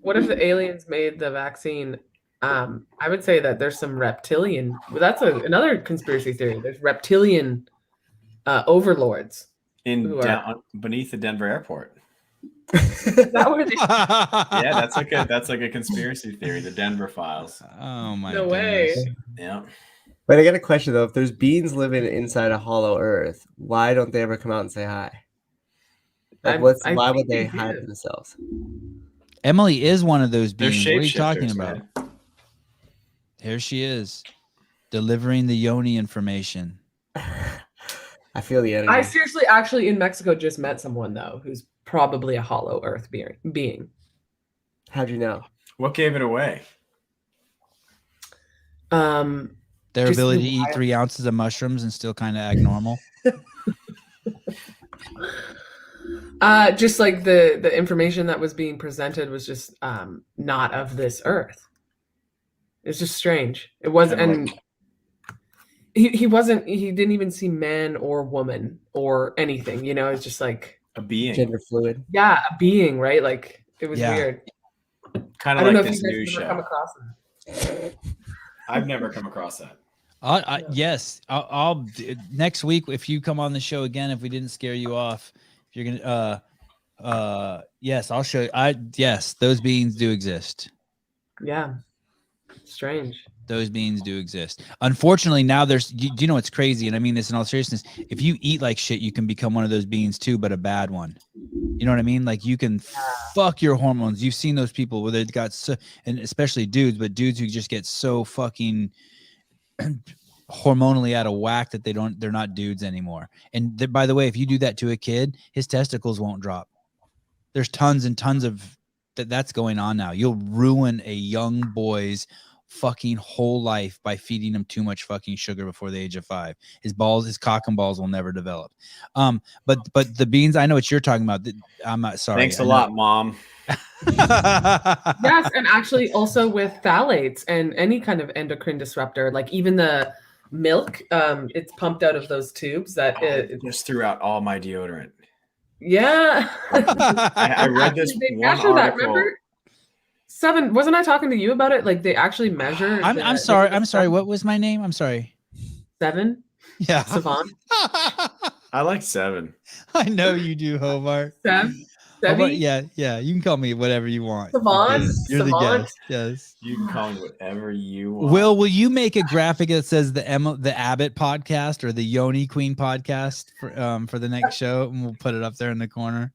What if the aliens made the vaccine? I would say that there's some reptilian. Well, that's another conspiracy theory. There's reptilian overlords beneath the Denver airport. Is that where they? Yeah, that's like a conspiracy theory. The Denver files. Oh my! No way. Yeah. But I got a question though. If there's beings living inside a hollow Earth, why don't they ever come out and say hi? Like, why would they hide themselves? Emily is one of those They're beings. What are you talking shapeshifters, about? man. Here she is, delivering the Yoni information. I feel the energy. I seriously, actually, in Mexico, just met someone though who's probably a hollow Earth being. How'd you know? What gave it away? Their ability to eat 3 ounces of mushrooms and still kind of act normal. Just like the information that was being presented was just not of this earth. It's just strange. It wasn't, and he wasn't. He didn't even see man or woman or anything. It's just like A being. Gender fluid. Yeah, a being, right? Like it was weird. Kind I of don't know like if this you new guys have ever show. come across that. I've never come across that. Yes, I'll next week if you come on the show again. If we didn't scare you off, if you're gonna, yes, I'll show you. Yes, those beings do exist. Yeah, strange. Those beings do exist. Unfortunately, now there's. Do you know what's crazy? And I mean this in all seriousness. If you eat like shit, you can become one of those beings too, but a bad one. You know what I mean? Like you can fuck your hormones. You've seen those people where they've got so, and especially dudes, but dudes who just get so fucking hormonally out of whack that they're not dudes anymore. And by the way, if you do that to a kid, his testicles won't drop. There's tons and tons of that's going on now. You'll ruin a young boy's fucking whole life by feeding him too much fucking sugar before the age of 5. His cock and balls will never develop. But the beans, I know what you're talking about. I'm not sorry. Thanks a lot, Mom. Yes, and actually also with phthalates and any kind of endocrine disruptor, like even the milk, it's pumped out of those tubes that it Just threw out all my deodorant. yeah. I read this They one measure that, article. remember? Seven, wasn't I talking to you about it? Like they actually measure. I'm sorry. What was my name? I'm sorry. Seven? Yeah. Sevan? I like 7. I know you do, Hobart. Hobart, Hobart, yeah. You can call me whatever you want. Sevan? You're the Savant? guest. Yes. You can call me whatever you want. Will you make a graphic that says the Abbott podcast or the Yoni Queen podcast for the next show, and we'll put it up there in the corner?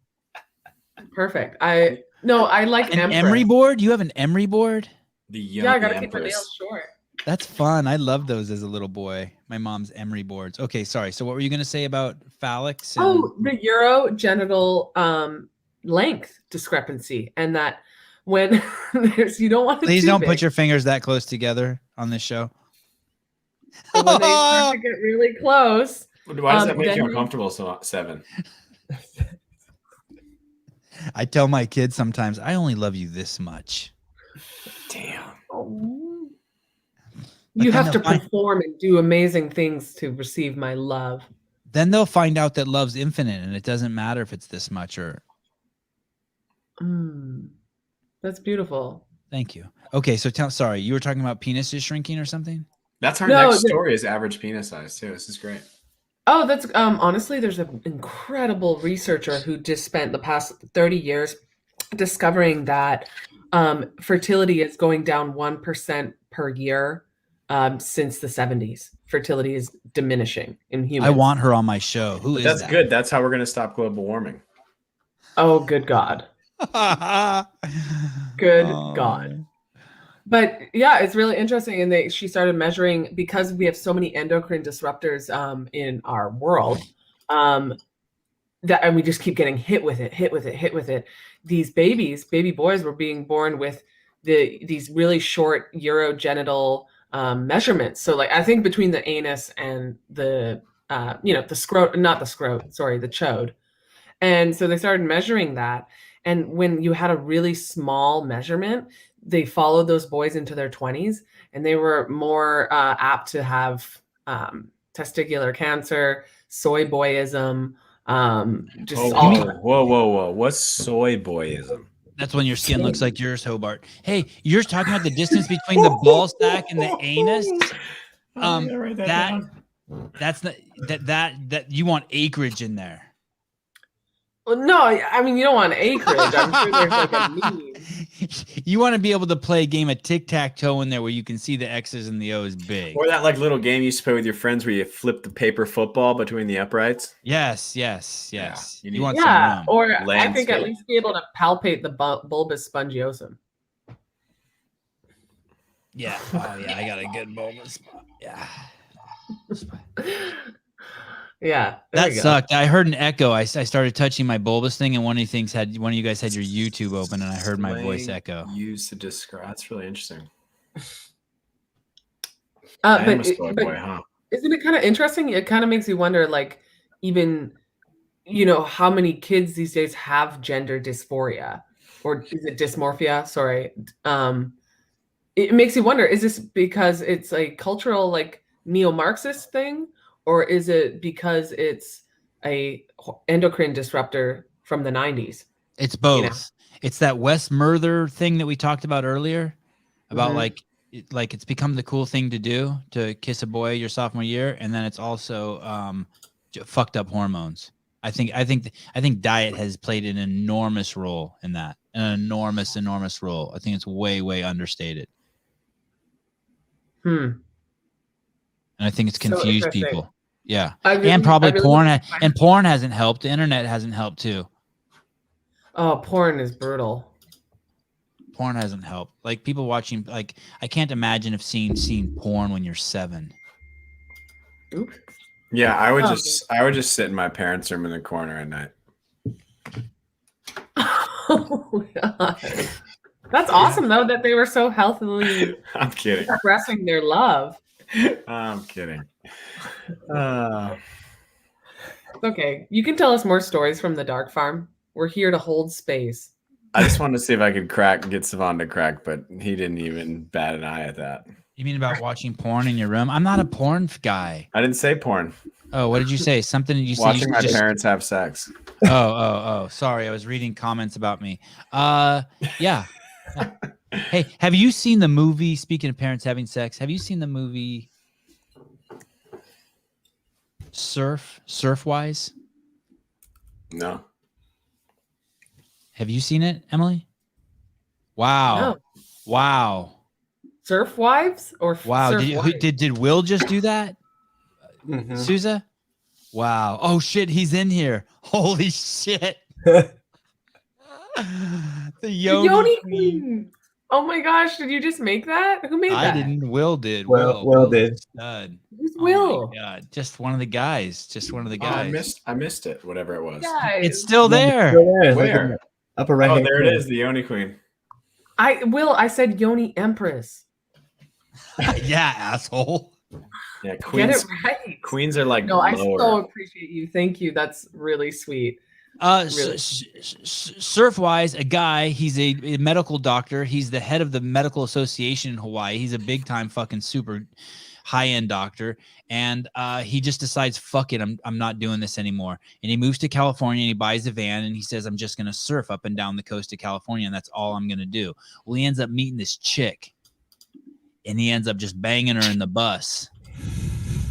Perfect. I like An Empress. emery board? You have an emery board? The Yeah, I Yoni gotta keep my Empress. nails short. That's fun. I love those as a little boy. My mom's emery boards. Okay, sorry. So what were you going to say about phallics? Oh, the urogenital length discrepancy, and that when you don't want to. Please don't put your fingers that close together on this show. When they start to get really close. Why does that make then you you- uncomfortable, 7? I tell my kids sometimes, I only love you this much. Damn. Oh. But You then have to they'll find- perform and do amazing things to receive my love. Then they'll find out that love's infinite and it doesn't matter if it's this much or. That's beautiful. Thank you. Okay, so sorry, you were talking about penises shrinking or something? That's our No, next story is average penis size, too. This is great. Oh, that's honestly, there's an incredible researcher who just spent the past 30 years discovering that fertility is going down 1% per year since the 70s. Fertility is diminishing in humans. I want her on my show. Who is That's that? good. That's how we're going to stop global warming. Oh, good God. Good Oh. God. But yeah, it's really interesting. And she started measuring, because we have so many endocrine disruptors in our world, and we just keep getting hit with it. These baby boys were being born with these really short urogenital measurements. So like, I think between the anus and the chode. And so they started measuring that. And when you had a really small measurement, they followed those boys into their 20s, and they were more apt to have testicular cancer, soy boyism, Whoa. What's soy boyism? That's when your skin looks like yours, Hobart. Hey, you're talking about the distance between the ball sack and the anus. That's not that you want acreage in there. Well, no, I mean, you don't want acreage. I'm sure there's like a meme. You want to be able to play a game of tic-tac-toe in there where you can see the X's and the O's big. Or that like little game you used to play with your friends where you flip the paper football between the uprights. Yes. Yeah, You want some Yeah, room. or I think Landscape. at least be able to palpate the bulbous spongiosum. Yeah. Oh yeah, I got a good bulbous. Yeah. Yeah, That sucked. I heard an echo. I started touching my bulbous thing, and one of you guys had your YouTube open, and I heard my voice echo. Used to describe. That's really interesting. But I am a soy boy, huh? isn't it kind of interesting? It kind of makes you wonder, like, even, how many kids these days have gender dysphoria, or is it dysmorphia? Sorry. It makes you wonder, is this because it's a cultural, like, neo-Marxist thing, or is it because it's a endocrine disruptor from the 90s? It's both. It's that Wes Murther thing that we talked about earlier about Mhm. like it's become the cool thing to do to kiss a boy your sophomore year, and then it's also fucked up hormones. I think diet has played an enormous role in that. An enormous role. I think it's way understated. And I think it's So confused interesting. people. Yeah. And Probably porn and porn hasn't helped. The internet hasn't helped too. Oh, porn is brutal. Porn hasn't helped. Like people watching, like I can't imagine if seeing porn when you're 7. Oops. Yeah, I would Oh, just sit in my parents' room in the corner at night. Oh, God. That's awesome, though, that they were so healthily I'm kidding. expressing their love. I'm kidding. Okay, you can tell us more stories from the dark farm. We're here to hold space. I just wanted to see if I could get Sevan to crack, but he didn't even bat an eye at that. You mean about watching porn in your room? I'm not a porn guy. I didn't say porn. Oh, what did you say? Something you said? Watching my parents have sex. Oh. Sorry, I was reading comments about me. Yeah. Hey, have you seen the movie? Speaking of parents having sex, have you seen the movie Surfwise? No. Have you seen it, Emily? Wow. No. Wow. Surf wives or Wow. surf wives? Did Will just do that? Mhm. Souza? Wow. Oh shit, he's in here. Holy shit. The Yoni, Yoni queen. queen. Oh my gosh, did you just make that? Who made I that? didn't. Will did. Will did. Stud. Who's Oh Will? my God. Just one of the guys. Just one of the Oh, guys. I missed it, whatever it was. Guys. It's still there. It's like Where? in the upper right. Oh, there it is, the Yoni queen. I said Yoni Empress. Yeah, asshole. Yeah, Get queens. it right. Queens are like No, I lower. so appreciate you. Thank you. That's really sweet. Really? Surfwise, a guy, he's a medical doctor. He's the head of the medical association in Hawaii. He's a big time fucking super high end doctor. And he just decides, fuck it, I'm not doing this anymore. And he moves to California and he buys a van and he says, I'm just going to surf up and down the coast of California. And that's all I'm going to do. Well, he ends up meeting this chick and he ends up just banging her in the bus.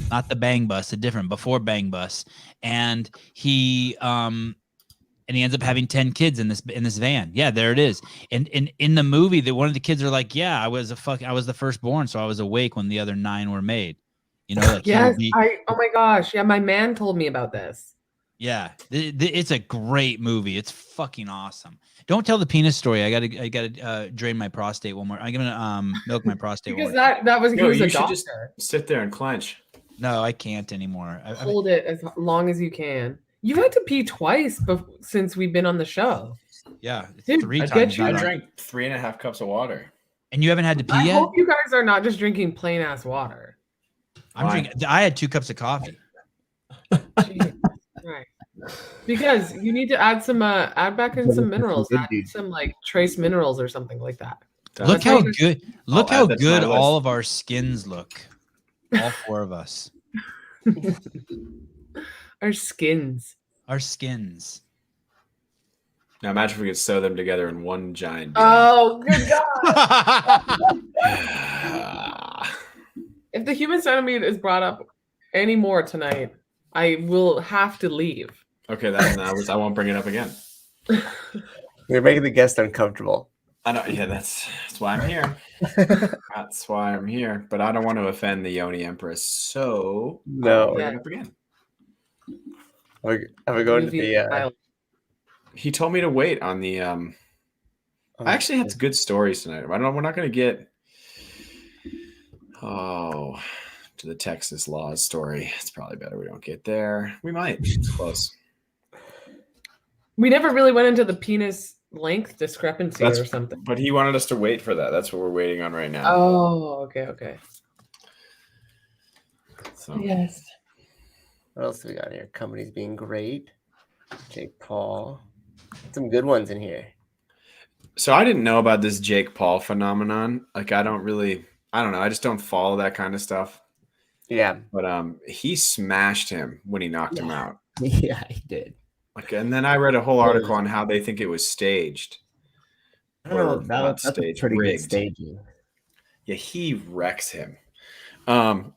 Not the bang bus, a different before bang bus. And he ends up having 10 kids in this van. Yeah, there it is. And in the movie, that one of the kids are like, yeah, I was the firstborn, so I was awake when the other 9 were made. You know, like Yes. Oh my gosh. Yeah, my man told me about this. yeah, it's a great movie. It's fucking awesome. Don't tell the penis story. I gotta drain my prostate one more. I'm gonna milk my prostate Because one more. that was he No, was you a should doctor. just sit there and clench. No, I can't anymore. Hold it as long as you can. You've had to pee twice since we've been on the show. Yeah, Dude, 3 I times. get you. I now. drank 3.5 cups of water. And you haven't had to pee I yet? hope you guys are not just drinking plain ass water. I'm Why? drinking. I had 2 cups of coffee. Jeez. Right. Because you need to add back in some minerals, add some like trace minerals or something like that. Look That's how how you- good. Look I'll how add that to my good list. all of our skins look. All 4 of us. Our skins. Our skins. Now imagine if we could sew them together in one giant bean. Oh, good God. Ah. If the human centipede is brought up any more tonight, I will have to leave. Okay, I won't bring it up again. You're making the guest uncomfortable. I know. Yeah, that's why I'm here. That's why I'm here. But I don't want to offend the Yoni Empress, so No. I'll bring it up again. Are we going to the? He told me to wait on the. I actually had good stories tonight. We're not going to get. To the Texas laws story. It's probably better we don't get there. We might. It's close. We never really went into the penis length discrepancy or something. But he wanted us to wait for that. That's what we're waiting on right now. Oh, okay. So Yes. What else do we got here? Companies being great. Jake Paul. Some good ones in here. So I didn't know about this Jake Paul phenomenon. Like I don't know. I just don't follow that kind of stuff. Yeah. But he smashed him when he knocked him out. Yeah, he did. Like, and then I read a whole article on how they think it was staged. I don't know. That's a Stage pretty rigged. good staging. Yeah, he wrecks him.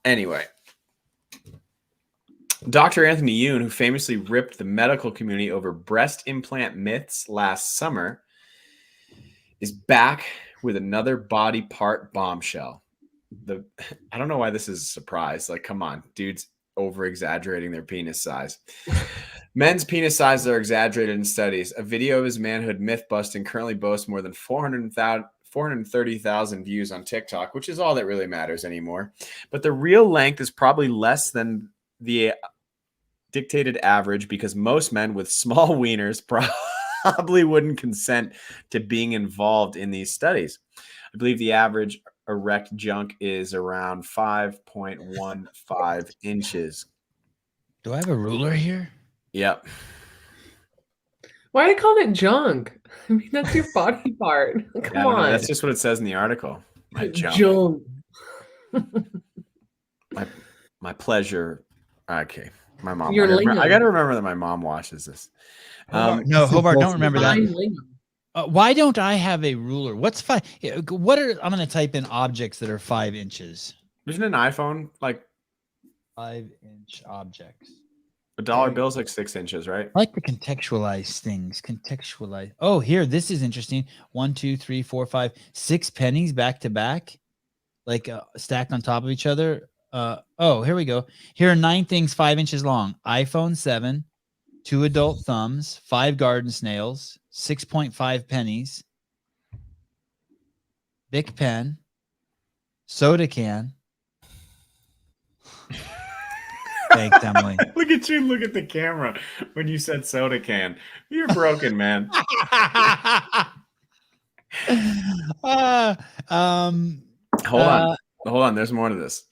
Anyway, Dr. Anthony Yoon, who famously ripped the medical community over breast implant myths last summer, is back with another body part bombshell. I don't know why this is a surprise. Like, come on, dudes over exaggerating their penis size. Men's penis sizes are exaggerated in studies. A video of his manhood myth busting currently boasts more than 430,000 views on TikTok, which is all that really matters anymore. But the real length is probably less than the dictated average because most men with small wieners probably wouldn't consent to being involved in these studies. I believe the average erect junk is around 5.15 inches. Do I have a ruler here? Yep. Why are they calling it junk? I mean, that's your body part. I Come don't know. on. That's just what it says in the article. My junk. Junk. My pleasure. Okay. My mom. Your I lingam. got to remember that my mom watches this. No, Hobart, don't remember that. Fine lingam. Why don't I have a ruler? What's 5? What are I'm going to type in objects that are 5 inches. Isn't an iPhone like 5-inch objects. a dollar bill's like 6 inches, right? I like to contextualize things. Contextualize. Oh, here, this is interesting. 1, 2, 3, 4, 5, 6 pennies back to back, like stacked on top of each other. Oh, here we go. Here are 9 things 5 inches long. iPhone 7, 2 adult thumbs, 5 garden snails, 6.5 pennies, Bic pen, soda can. Thanks, Emily. Look at you. Look at the camera when you said soda can. You're broken, man. Um. Hold on. Hold on. There's more to this.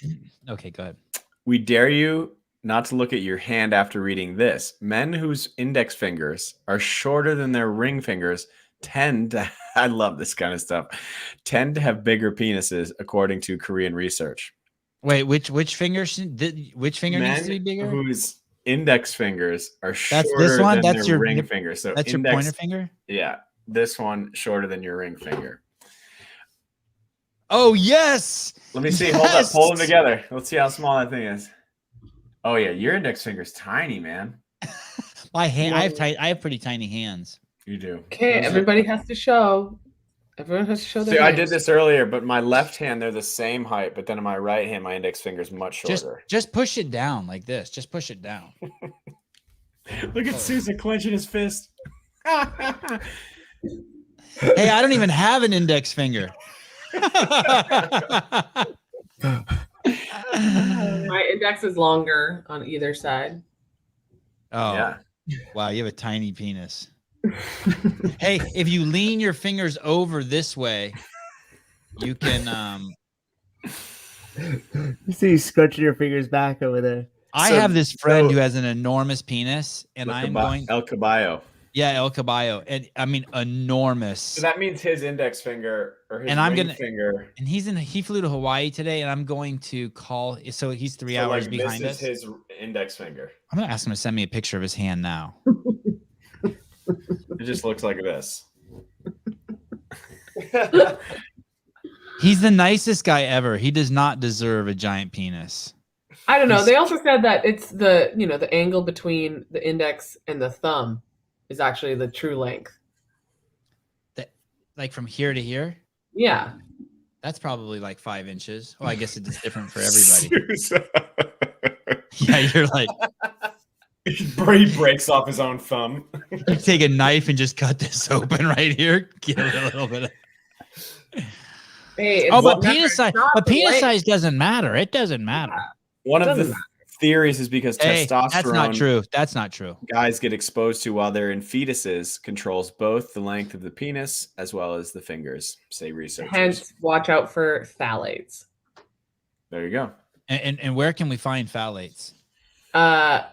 Okay, go ahead. We dare you not to look at your hand after reading this. Men whose index fingers are shorter than their ring fingers tend to, I love this kind of stuff, tend to have bigger penises, according to Korean research. Wait, which finger which finger needs to be Men bigger? whose index fingers are That's shorter this one? than That's their your ring finger. So That's index, your pointer finger? Yeah, this one shorter than your ring finger. Oh, yes. Let me see. Hold up. Hold them together. Let's see how small that thing is. Oh yeah, your index finger's tiny, man. My hand. I have pretty tiny hands. You do. Okay, everybody has to show. Everyone has to show their See, I hands. did this earlier, but my left hand, they're the same height, but then in my right hand, my index finger is much shorter. Just push it down like this. Just push it down. Look at Susan clenching his fist. Hey, I don't even have an index finger. My index is longer on either side. Oh, Yeah. Wow, you have a tiny penis. Hey, if you lean your fingers over this way, you can You see you scrunching your fingers back over there. I So- have this friend so- who has an enormous penis, and I'm going El Caballo. El Caballo, and I mean enormous. So that means his index finger or his And I'm ring gonna- finger. And he flew to Hawaii today, and I'm going to call. So he's 3 So, hours like, behind this us. is his index finger. I'm gonna ask him to send me a picture of his hand now. It just looks like this. He's the nicest guy ever. He does not deserve a giant penis. I don't know. They also said that it's the the angle between the index and the thumb is actually the true length. Like from here to here, Yeah. that's probably like 5 inches. Oh, I guess it's different for everybody. Susan. Yeah, you're like, He breaks off his own thumb. you take a knife and just cut this open right here. Get a little bit of. Hey, Oh, it's but not- penis size. it's not But the penis length. size doesn't matter. It doesn't matter. One of Doesn't the matter. theories is because Hey, testosterone that's not true. That's not true. guys get exposed to while they're in fetuses controls both the length of the penis as well as the fingers, say researchers. Hence, watch out for phthalates. There you go. And where can we find phthalates?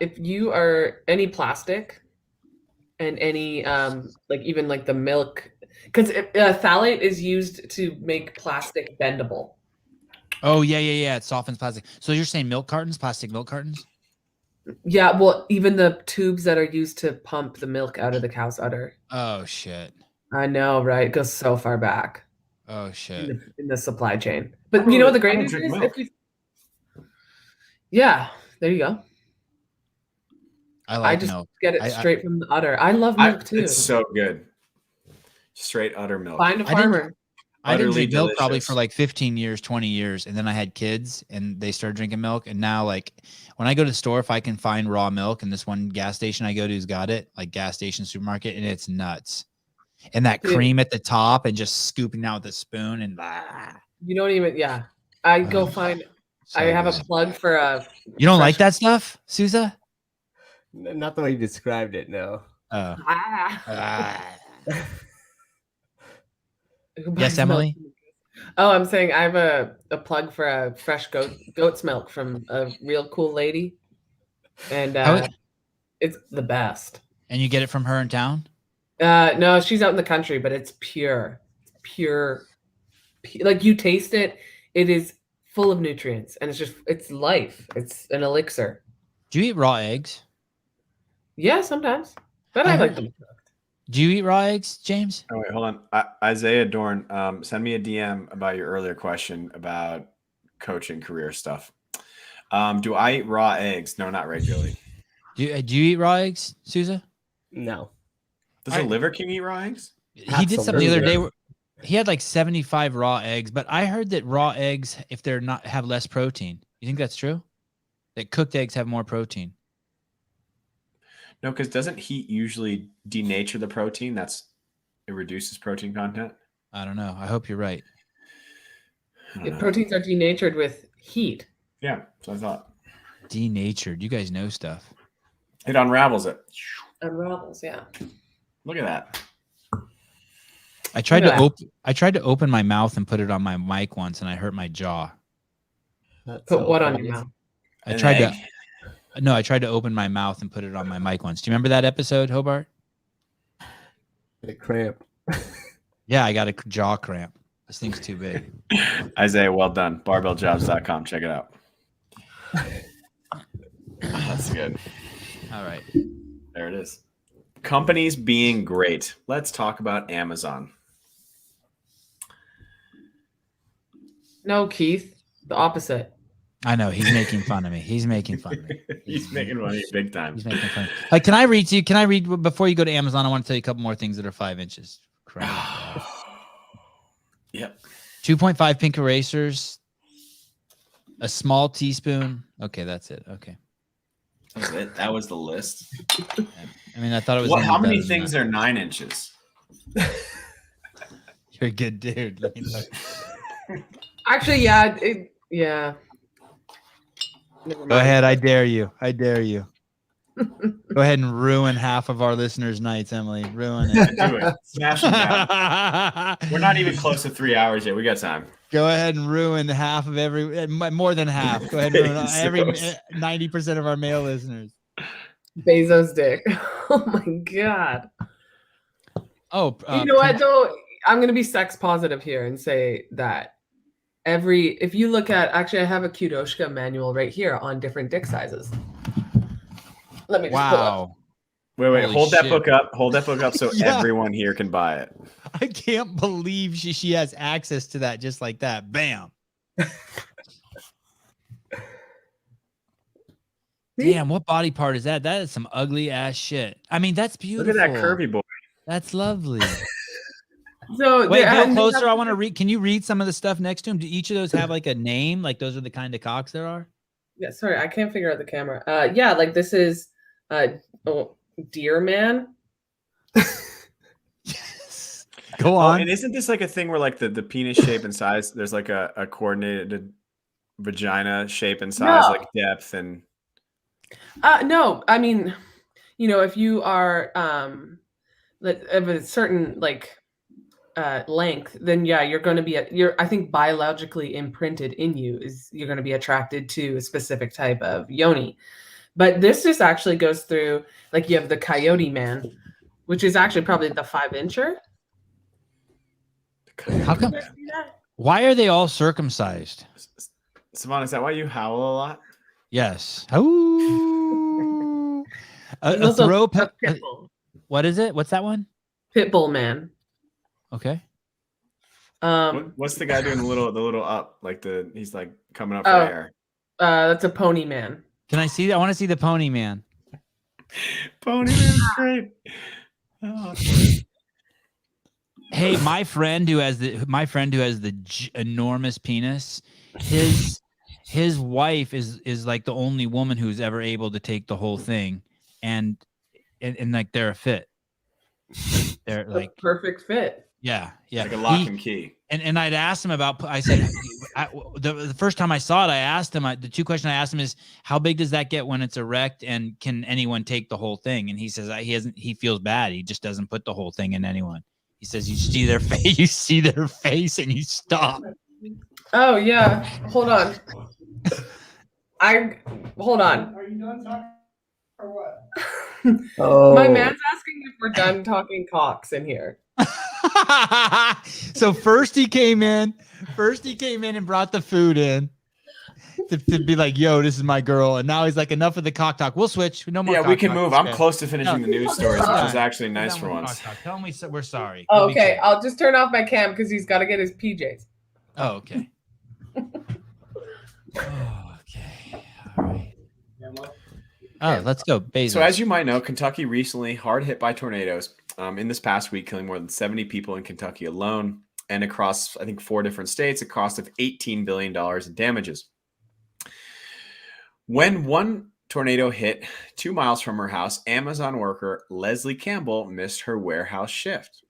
If you are any plastic and any like even like the milk, because phthalate is used to make plastic bendable. Oh yeah. It softens plastic. So you're saying milk cartons, plastic milk cartons? Yeah, well, even the tubes that are used to pump the milk out of the cow's udder. Oh shit. I know, right? It goes so far back Oh shit. in the supply chain. But you know what the great I news don't is? drink milk. Yeah, there you go. I I like just milk. get it I- straight from the udder. I love milk too. It's so good. Straight udder milk. Find a I didn't- farmer. I didn't utterly drink milk probably delicious. for like 15 years, 20 years. And then I had kids and they started drinking milk. And now, like, when I go to the store, if I can find raw milk and this one gas station I go to has got it, like gas station supermarket, and it's nuts. And that Dude. cream at the top and just scooping out with a spoon and You don't even. Yeah, I go find. so I have a good. plug for a. You don't like that stuff, Souza? Not the way you described it, no. Oh. Ah. Ah. Who buys Yes, milk? Emily. Oh, I'm saying I have a plug for a fresh goat's milk from a real cool lady, and it's the best. And you get it from her in town? No, she's out in the country, but it's pure, like you taste it. It is full of nutrients, and it's life. It's an elixir. Do you eat raw eggs? Yeah, sometimes, but I I like heard- them. Do you eat raw eggs, James? Oh wait, hold on. Isaiah Dorn, send me a DM about your earlier question about coaching career stuff. Do I eat raw eggs? No, not regularly. Do you eat raw eggs, Sousa? No. Does a liver king eat raw eggs? He did something the other day. Absolutely. He had like 75 raw eggs, but I heard that raw eggs, if they're not, have less protein. You think that's true? That cooked eggs have more protein. No, because doesn't heat usually denature the protein? It reduces protein content. I don't know. I hope you're right. I don't Yeah, know. proteins are denatured with heat. Yeah, so I thought Denatured. You guys know stuff. it unravels it. Unravels, yeah. Look at that. I tried Look at I tried to open my mouth and put it on my mic once, and I hurt my jaw. That's Put so what on funny. your mouth? I An tried egg? I tried to open my mouth and put it on my mic once. Do you remember that episode, Hobart? A cramp. Yeah, I got a jaw cramp. This thing's too big. Isaiah, well done. Barbelljobs.com. Check it out. That's good. All right. There it is. Companies being great. Let's talk about Amazon. No, Keith. The opposite. I know he's making fun of me. He's making fun of me. He's making money big time. He's making fun. Like, can I read to you? Can I read before you go to Amazon? I want to tell you a couple more things that are 5 inches. Crap. Yep. 2.5 pink erasers, a small teaspoon. Okay, that's it. Okay. That was it. That was the list. I mean, I thought it was. What, gonna how be many better than things that. are 9 inches? You're a good dude. Let me look. Actually, yeah. Yeah. Never Go mind. ahead. I dare you. I dare you. Go ahead and ruin half of our listeners' nights, Emily. Ruin it. Do it. Smash them down. We're not even close to 3 hours yet. We got time. Go ahead and ruin half of more than half. Go ahead and ruin every Bezos. 90% of our male listeners. Bezos' dick. Oh my god. Oh, You know what though? I'm gonna be sex positive here and say that if you look at, actually I have a Kudoshka manual right here on different dick sizes. Let me just pull up. Wow. Wait. Holy Hold that shit. book up. Hold that book up so Yeah. everyone here can buy it. I can't believe she has access to that just like that. Bam. Damn, what body part is that? That is some ugly ass shit. I mean, that's Look beautiful. at that curvy boy. That's lovely. So Wait, there- go closer. I want to read. Can you read some of the stuff next to him? Do each of those have like a name? Like those are the kind of cocks there are? Yeah, sorry, I can't figure out the camera. Yeah, like this is Deer Man. Yes. Go Oh, on. and isn't this like a thing where like the penis shape and size, there's like a coordinated vagina shape and size, No. like depth and No, I mean, if you are of a certain length, then yeah, you're going to be I think biologically imprinted in you is you're going to be attracted to a specific type of yoni. But this just actually goes through, like, you have the Coyote Man, which is actually probably the 5-incher. How come? Why are they all circumcised? Sevan, is that why you howl a lot? Yes. Ooh. There's A also throw. a Pitbull. What is it? What's that one? Pitbull Man. Okay. What's the guy doing the little up, like he's like coming up for Oh. air? That's a Pony Man. Can I see that? I want to see the pony man. Pony Man's great. Oh. Hey, my friend who has the enormous penis, his wife is like the only woman who's ever able to take the whole thing, and like they're a fit. They're like Perfect fit. yeah. Like a lock and key. And I'd asked him about. I said, the first time I saw it, I asked him. The two questions I asked him is, how big does that get when it's erect, and can anyone take the whole thing? And he says he feels bad. He just doesn't put the whole thing in anyone. He says you see their face, and you stop. Oh yeah. Hold on. Hold on. Are you done talking or what? Oh, My man's asking if we're done talking cocks in here. So first he came in and brought the food in to be like, yo, this is my girl. And now he's like, enough of the cock talk. We'll switch. No more. Yeah, cock we can talk. move. It's I'm good. close to finishing No. the news stories, which is actually We're nice done for with once. cock talk. Tell him we're sorry. Oh, We'll be okay, cool. I'll just turn off my cam because he's got to get his PJs. Oh, okay. Okay. All right. Oh, let's go. Bezos. So as you might know, Kentucky recently hard hit by tornadoes in this past week, killing more than 70 people in Kentucky alone, and across, I think, 4 different states, a cost of $18 billion in damages. When one tornado hit 2 miles from her house, Amazon worker Leslie Campbell missed her warehouse shift.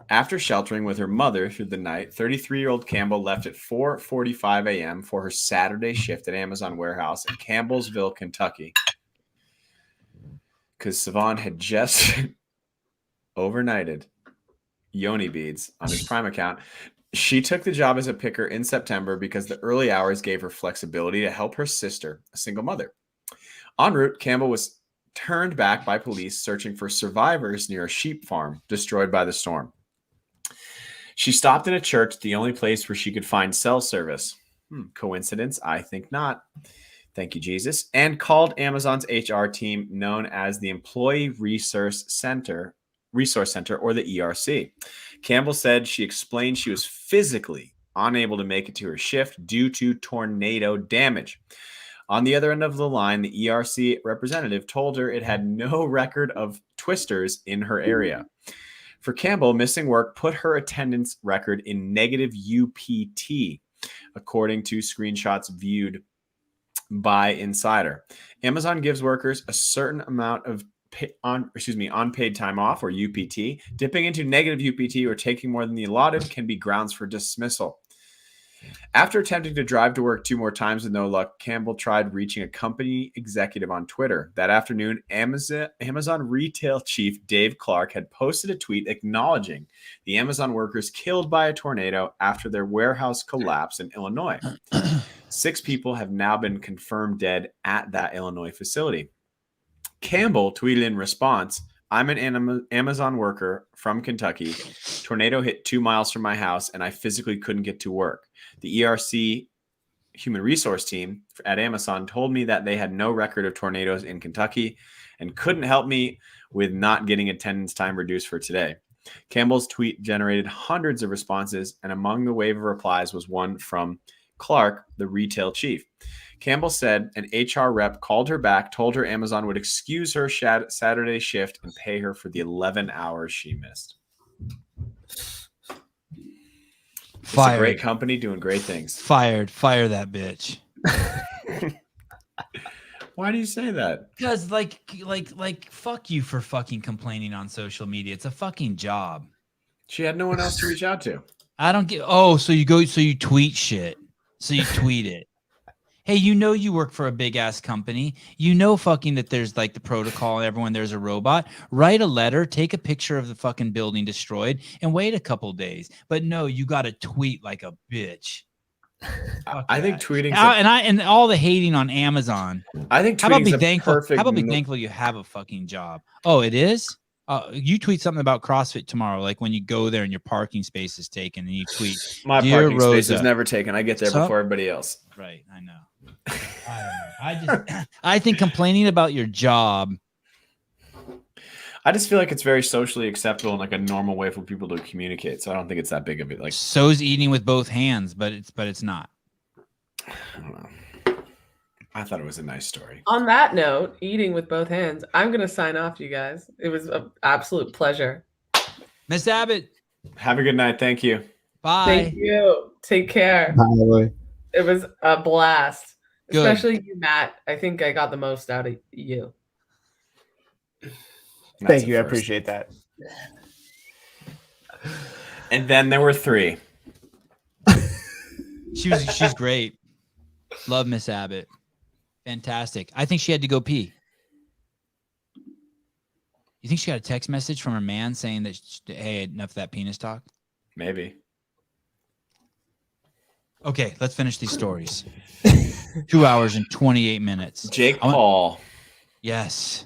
After sheltering with her mother through the night, 33-year-old Campbell left at 4:45 a.m. for her Saturday shift at Amazon warehouse in Campbellsville, Kentucky, because Sevan had just overnighted Yoni beads on his Prime account. She took the job as a picker in September because the early hours gave her flexibility to help her sister, a single mother. En route, Campbell was turned back by police searching for survivors near a sheep farm destroyed by the storm. She stopped at a church, the only place where she could find cell service. Coincidence? I think not. Thank you, Jesus. And called Amazon's HR team, known as the Employee Resource Center, or the ERC. Campbell said she explained she was physically unable to make it to her shift due to tornado damage. On the other end of the line, the ERC representative told her it had no record of twisters in her area. For Campbell, missing work put her attendance record in negative UPT, according to screenshots viewed by Insider. Amazon gives workers a certain amount of unpaid time off, or UPT. Dipping into negative UPT or taking more than the allotted can be grounds for dismissal. After attempting to drive to work 2 more times with no luck, Campbell tried reaching a company executive on Twitter. That afternoon, Amazon retail chief Dave Clark had posted a tweet acknowledging the Amazon workers killed by a tornado after their warehouse collapsed in Illinois. 6 people have now been confirmed dead at that Illinois facility. Campbell tweeted in response, "I'm an Amazon worker from Kentucky. Tornado hit 2 miles from my house and I physically couldn't get to work. The ERC human resource team at Amazon told me that they had no record of tornadoes in Kentucky and couldn't help me with not getting attendance time reduced for today." Campbell's tweet generated hundreds of responses, and among the wave of replies was one from Clark, the retail chief. Campbell said an HR rep called her back, told her Amazon would excuse her Saturday shift and pay her for the 11 hours she missed. It's a great company doing great things. Fire that bitch. Why do you say that? Because like fuck you for fucking complaining on social media. It's a fucking job. She had no one else to reach out to. I don't get. So you tweet shit. So you tweet it. Hey, you work for a big ass company. Fucking that there's like the protocol. Everyone, there's a robot. Write a letter, take a picture of the fucking building destroyed, and wait a couple days. But no, you got to tweet like a bitch. I think tweeting and all the hating on Amazon. I think how about be a thankful? perfect How about be thankful you have a fucking job? Oh, it is. You tweet something about CrossFit tomorrow, like when you go there and your parking space is taken, and you tweet, my "Dear parking Rosa." space is never taken. I get there before everybody else. Right, I know. I don't know. I think complaining about your job. I just feel like it's very socially acceptable and like a normal way for people to communicate. So I don't think it's that big of it. Like so's eating with both hands, but it's not. I don't know. I thought it was a nice story. On that note, eating with both hands, I'm going to sign off, you guys. It was an absolute pleasure. Miss Abbott. Have a good night. Thank you. Bye. Thank you. Take care. Bye. It was a blast. Good. Especially you, Matt. I think I got the most out of you. Thank you. I appreciate that. And then there were 3. She's great. Love Miss Abbott. Fantastic. I think she had to go pee. You think she got a text message from her man saying that, hey, enough of that penis talk? Maybe. Okay, let's finish these stories. 2 hours and 28 minutes. Jake Paul. Yes.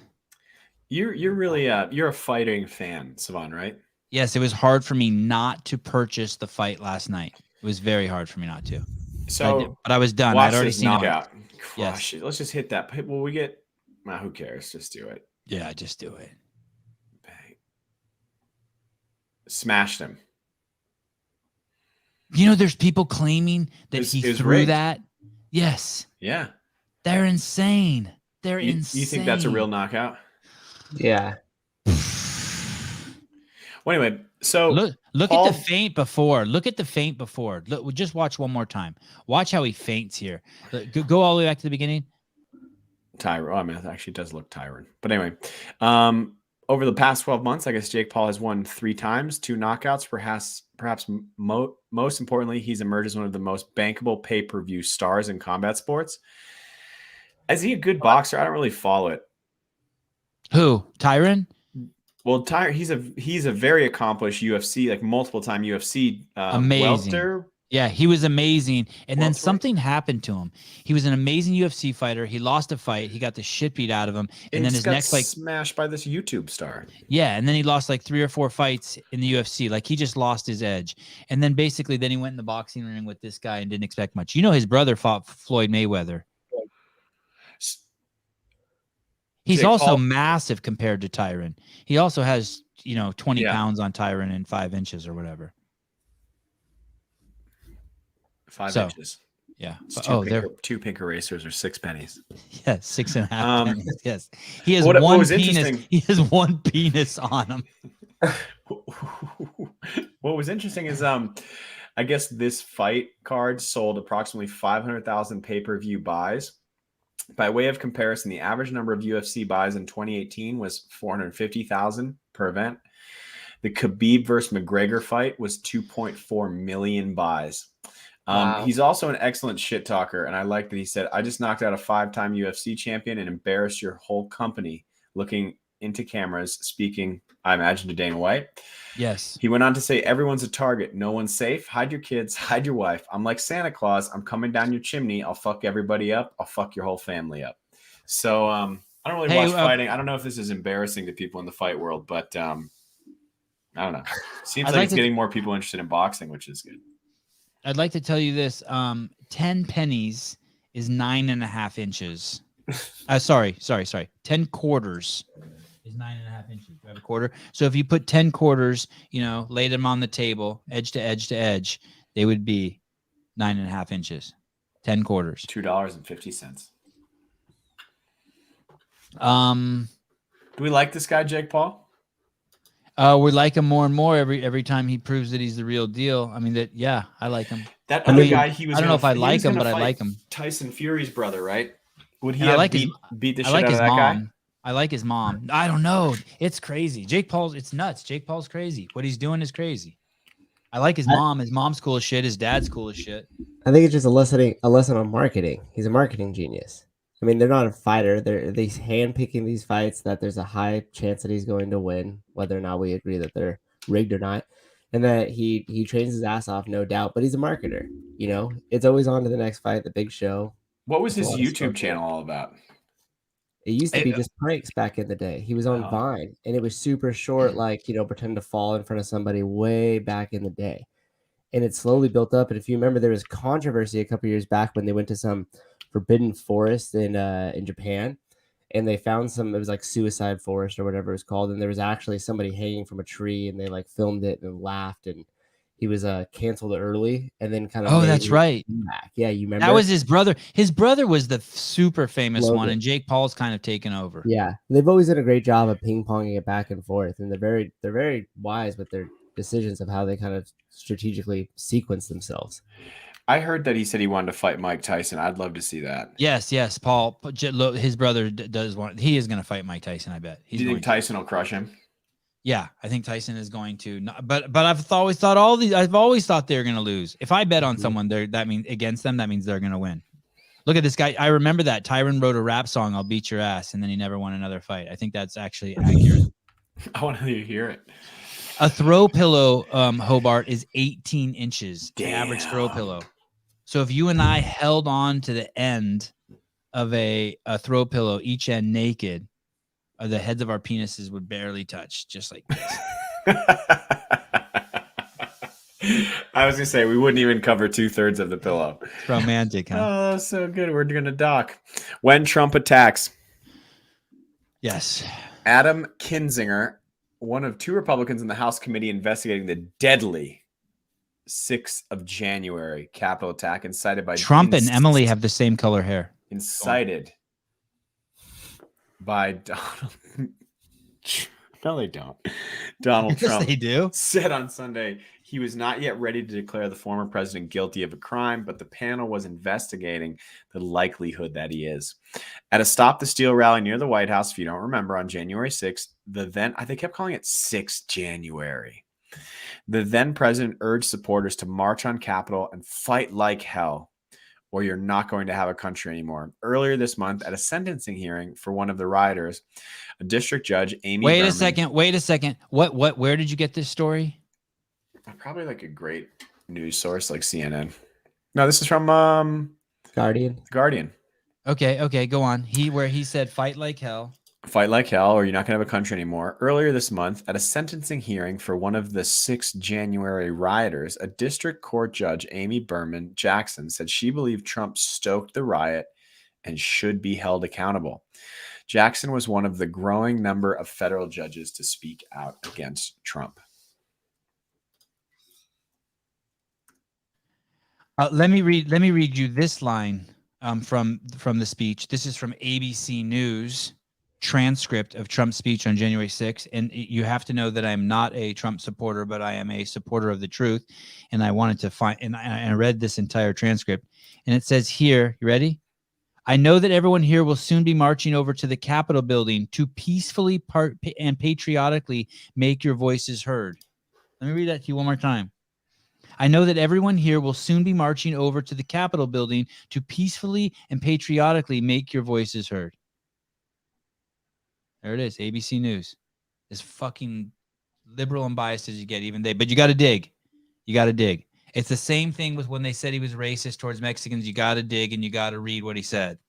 You're really you're a fighting fan, Sevan, right? Yes, it was hard for me not to purchase the fight last night. It was very hard for me not to. So, but I was done. watch I'd already this seen knockout. it. Crush it. Let's just hit that. Well, we get. Well, who cares? Just do it. Yeah, just do it. Bang. Smashed him. You know, there's people claiming that he threw rigged. that. Yes. Yeah. They're insane. They're insane. You think that's a real knockout? Yeah. Well, anyway, so look Paul, at the feint before. Look at the feint before. Look, just watch one more time. Watch how he feints here. Go all the way back to the beginning. Tyron. Oh, I mean, it actually does look Tyron. But anyway, over the past 12 months, I guess Jake Paul has won 3 times, 2 knockouts. Perhaps most importantly, he's emerged as one of the most bankable pay-per-view stars in combat sports. Is he a good boxer? I don't really follow it. Who? Tyron? Well, he's a very accomplished UFC, like multiple time UFC amazing. welter. Yeah, he was amazing. And then Welterweight. something happened to him. He was an amazing UFC fighter. He lost a fight. He got the shit beat out of him. And then his next smashed by this YouTube star. Yeah, and then he lost like 3 or 4 fights in the UFC. Like he just lost his edge. And then basically then he went in the boxing ring with this guy and didn't expect much. You know, his brother fought Floyd Mayweather. He's Jake also Paul. massive compared to Tyron. He also has, 20 Yeah. pounds on Tyron and 5 inches or whatever. 5 So, inches. Yeah. It's They're 2 pink erasers or 6 pennies. yeah, 6.5 pennies. Yes. He has What one was penis. interesting- He has one penis on him. What was interesting is I guess this fight card sold approximately 500,000 pay-per-view buys. By way of comparison, the average number of UFC buys in 2018 was 450,000 per event. The Khabib versus McGregor fight was 2.4 million buys. Wow. He's also an excellent shit talker, and I like that he said, "I just knocked out a 5-time UFC champion and embarrassed your whole company," looking into cameras, speaking, I imagine, to Dana White. Yes. He went on to say, "Everyone's a target. No one's safe. Hide your kids. Hide your wife. I'm like Santa Claus. I'm coming down your chimney. I'll fuck everybody up. I'll fuck your whole family up." So I don't really watch fighting. I don't know if this is embarrassing to people in the fight world, but I don't know. Seems like it's getting more people interested in boxing, which is good. I'd like to tell you this. 10 pennies is 9.5 inches. Sorry. 10 quarters is 9.5 inches. Do I have a quarter? So if you put 10 quarters, laid them on the table, edge to edge to edge, they would be 9.5 inches. 10 quarters. $2.50. Do we like this guy, Jake Paul? We like him more and more every time he proves that he's the real deal. I mean, I like him. That other guy, he was. I don't know if I like him, but I like him. Tyson Fury's brother, right? Would he And have beat the shit out of that guy? I like his mom. I don't know. It's crazy. It's nuts. Jake Paul's crazy. What he's doing is crazy. I like his mom. His mom's cool as shit. His dad's cool as shit. I think it's just a lesson on marketing. He's a marketing genius. I mean, they're not a fighter. They're handpicking these fights that there's a high chance that he's going to win, whether or not we agree that they're rigged or not. And that he trains his ass off, no doubt. But he's a marketer. It's always on to the next fight, the big show. What was his YouTube channel all about? It used to be just pranks back in the day. He was on Vine, and it was super short, like, pretend to fall in front of somebody way back in the day. And it slowly built up. And if you remember, there was controversy a couple years back when they went to some forbidden forest in Japan, and they found it was like suicide forest or whatever it was called. And there was actually somebody hanging from a tree, and they like filmed it and laughed, and he was canceled early and then kind of. Oh, that's right. Back. Yeah, you remember? That was his brother. His brother was the super famous Logan. one, and Jake Paul's kind of taken over. Yeah, they've always done a great job of ping-ponging it back and forth, and they're very wise with their decisions of how they kind of strategically sequence themselves. I heard that he said he wanted to fight Mike Tyson. I'd love to see that. Yes. Paul, his brother does want. He is going to fight Mike Tyson. I bet. Do you think Tyson will crush him? Yeah, I think Tyson is going to. But I've always thought they're going to lose. If I bet on someone, that means against them, that means they're going to win. Look at this guy. I remember that Tyron wrote a rap song, "I'll beat your ass," and then he never won another fight. I think that's actually accurate. I want to hear it. A throw pillow, Hobart, is 18 inches. An average throw Damn. pillow. So if you and I held on to the end of a throw pillow, each end naked, the heads of our penises would barely touch, just like this. I was gonna say we wouldn't even cover 2/3 of the pillow. It's romantic, huh? Oh, that's so good. We're gonna dock. When Trump attacks. Yes. Adam Kinzinger, one of 2 Republicans in the House committee investigating the deadly 6th of January Capitol attack incited by Trump and Emily have the same color hair. Incited by Donald. No, they don't. Donald Trump. Yes, they do. Said on Sunday he was not yet ready to declare the former president guilty of a crime, but the panel was investigating the likelihood that he is. At a Stop the Steal rally near the White House, if you don't remember, on January 6th, they kept calling it 6th January. The then president urged supporters to march on Capitol and fight like hell, or you're not going to have a country anymore. Earlier this month, at a sentencing hearing for one of the rioters, a district judge, Amy Wait Berman, a second. Where did you get this story? Probably like a great news source like CNN. No, this is from Guardian. Okay, go on. Where he said fight like hell. Fight like hell, or you're not going to have a country anymore. Earlier this month, at a sentencing hearing for one of the 6th January rioters, a district court judge, Amy Berman Jackson, said she believed Trump stoked the riot and should be held accountable. Jackson was one of the growing number of federal judges to speak out against Trump. Let me read you this line from the speech. This is from ABC News. Transcript of Trump's speech on January 6th. And you have to know that I'm not a Trump supporter, but I am a supporter of the truth. And I wanted to find, and I read this entire transcript. And it says here, you ready? I know that everyone here will soon be marching over to the Capitol building to peacefully and patriotically make your voices heard. Let me read that to you one more time. I know that everyone here will soon be marching over to the Capitol building to peacefully and patriotically make your voices heard. There it is, ABC News. As fucking liberal and biased as you get, even they. But you got to dig. You got to dig. It's the same thing with when they said he was racist towards Mexicans. You got to dig and you got to read what he said.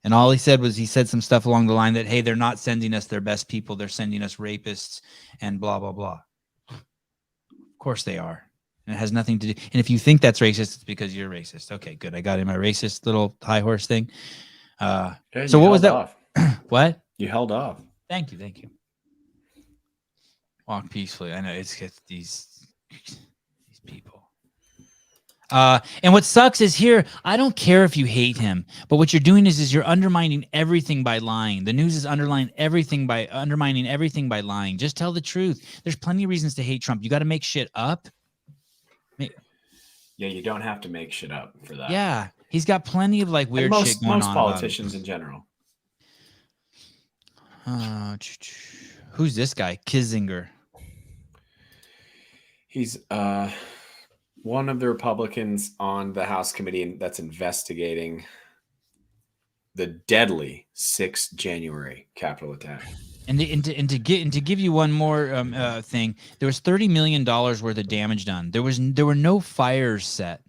And all he said was he said some stuff along the line that, hey, they're not sending us their best people. They're sending us rapists and blah, blah, blah. Of course they are. And it has nothing to do. And if you think that's racist, it's because you're racist. Okay, good. I got in my racist little high horse thing. So what was that? What? You held off. Thank you. Walk peacefully. I know it's these people. And what sucks is here, I don't care if you hate him, but what you're doing is you're undermining everything by lying. The news is undermining everything by lying. Just tell the truth. There's plenty of reasons to hate Trump. You got to make shit up. Yeah, you don't have to make shit up for that. Yeah. He's got plenty of like weird shit going on. Most politicians in general. Who's this guy? Kinzinger. He's one of the Republicans on the House committee that's investigating the deadly 6th January Capitol attack. And to give you one more thing, there was $30 million worth of damage done. There were no fires set.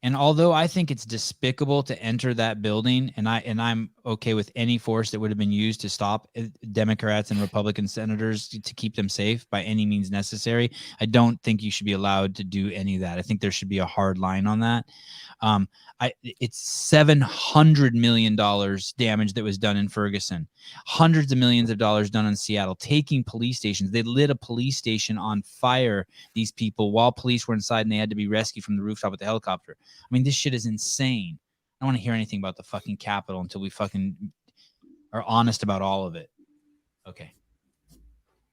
And although I think it's despicable to enter that building, and I'm okay with any force that would have been used to stop Democrats and Republican senators to keep them safe by any means necessary, I don't think you should be allowed to do any of that. I think there should be a hard line on that. It's $700 million damage that was done in Ferguson, hundreds of millions of dollars done in Seattle, taking police stations. They lit a police station on fire, these people, while police were inside and they had to be rescued from the rooftop with a helicopter. I mean, this shit is insane. I don't want to hear anything about the fucking Capitol until we fucking are honest about all of it. Okay.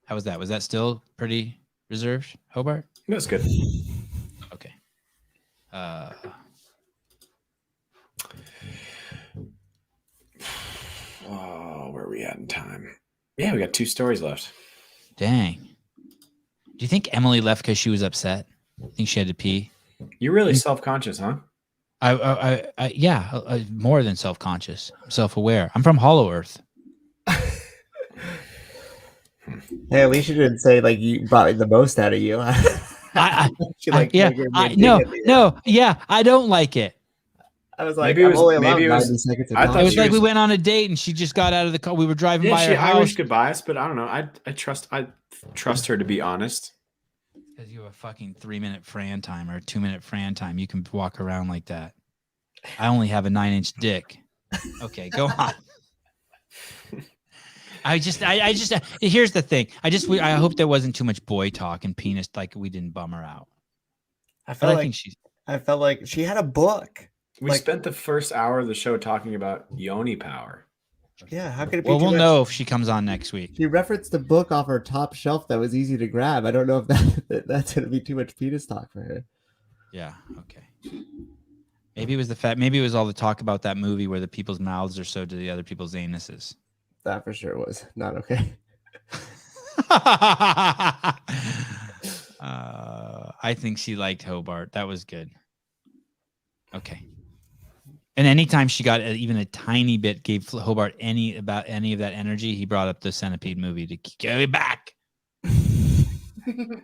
How was that? Was that still pretty reserved, Hobart? It was good. Okay. Where are we we at in time? Yeah, we got 2 stories left. Dang. Do you think Emily left because she was upset? I think she had to pee. You're really self-conscious, huh? Yeah, more than self-conscious. I'm self-aware. I'm from Hollow Earth. Hey, at least you didn't say like you brought the most out of you. I don't like it. I was like, Maybe it I'm was- only maybe allowed it was- 90 seconds of I thought It was she like we was- went on a date and she just got out of the car. We were driving Yeah, by she her house. Irish goodbyes, but I don't know. I trust her to be honest. Because you have a fucking 3-minute Fran time or a 2-minute Fran time. You can walk around like that. I only have a 9-inch dick. Okay, go on. I just here's the thing. I hope there wasn't too much boy talk and penis, like we didn't bum her out. I But felt I like think she's I felt like she had a book. We Like- spent the first hour of the show talking about Yoni power. Yeah, how could it be? well, too we'll much? know if she comes on next week. She referenced a book off her top shelf that was easy to grab. I don't know if that's going to be too much penis talk for her. Yeah, okay. Maybe it was the fact. Maybe it was all the talk about that movie where the people's mouths are so to the other people's anuses. That for sure was not okay. I think she liked Hobart. That was good. Okay. And anytime she got even a tiny bit, gave Hobart any of that energy, he brought up the Centipede movie to get it back. You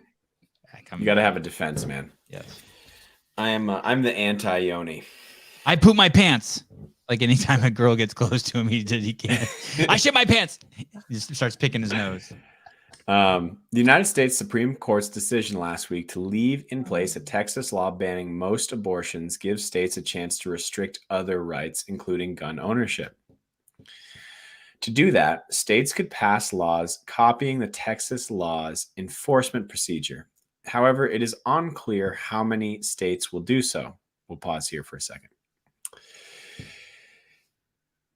got to have a defense, man. Yes. I'm the anti-Yoni. I poop my pants. Like anytime a girl gets close to him, he can't. I shit my pants. He just starts picking his nose. The United States Supreme Court's decision last week to leave in place a Texas law banning most abortions gives states a chance to restrict other rights, including gun ownership. To do that, states could pass laws copying the Texas law's enforcement procedure. However, it is unclear how many states will do so. We'll pause here for a second.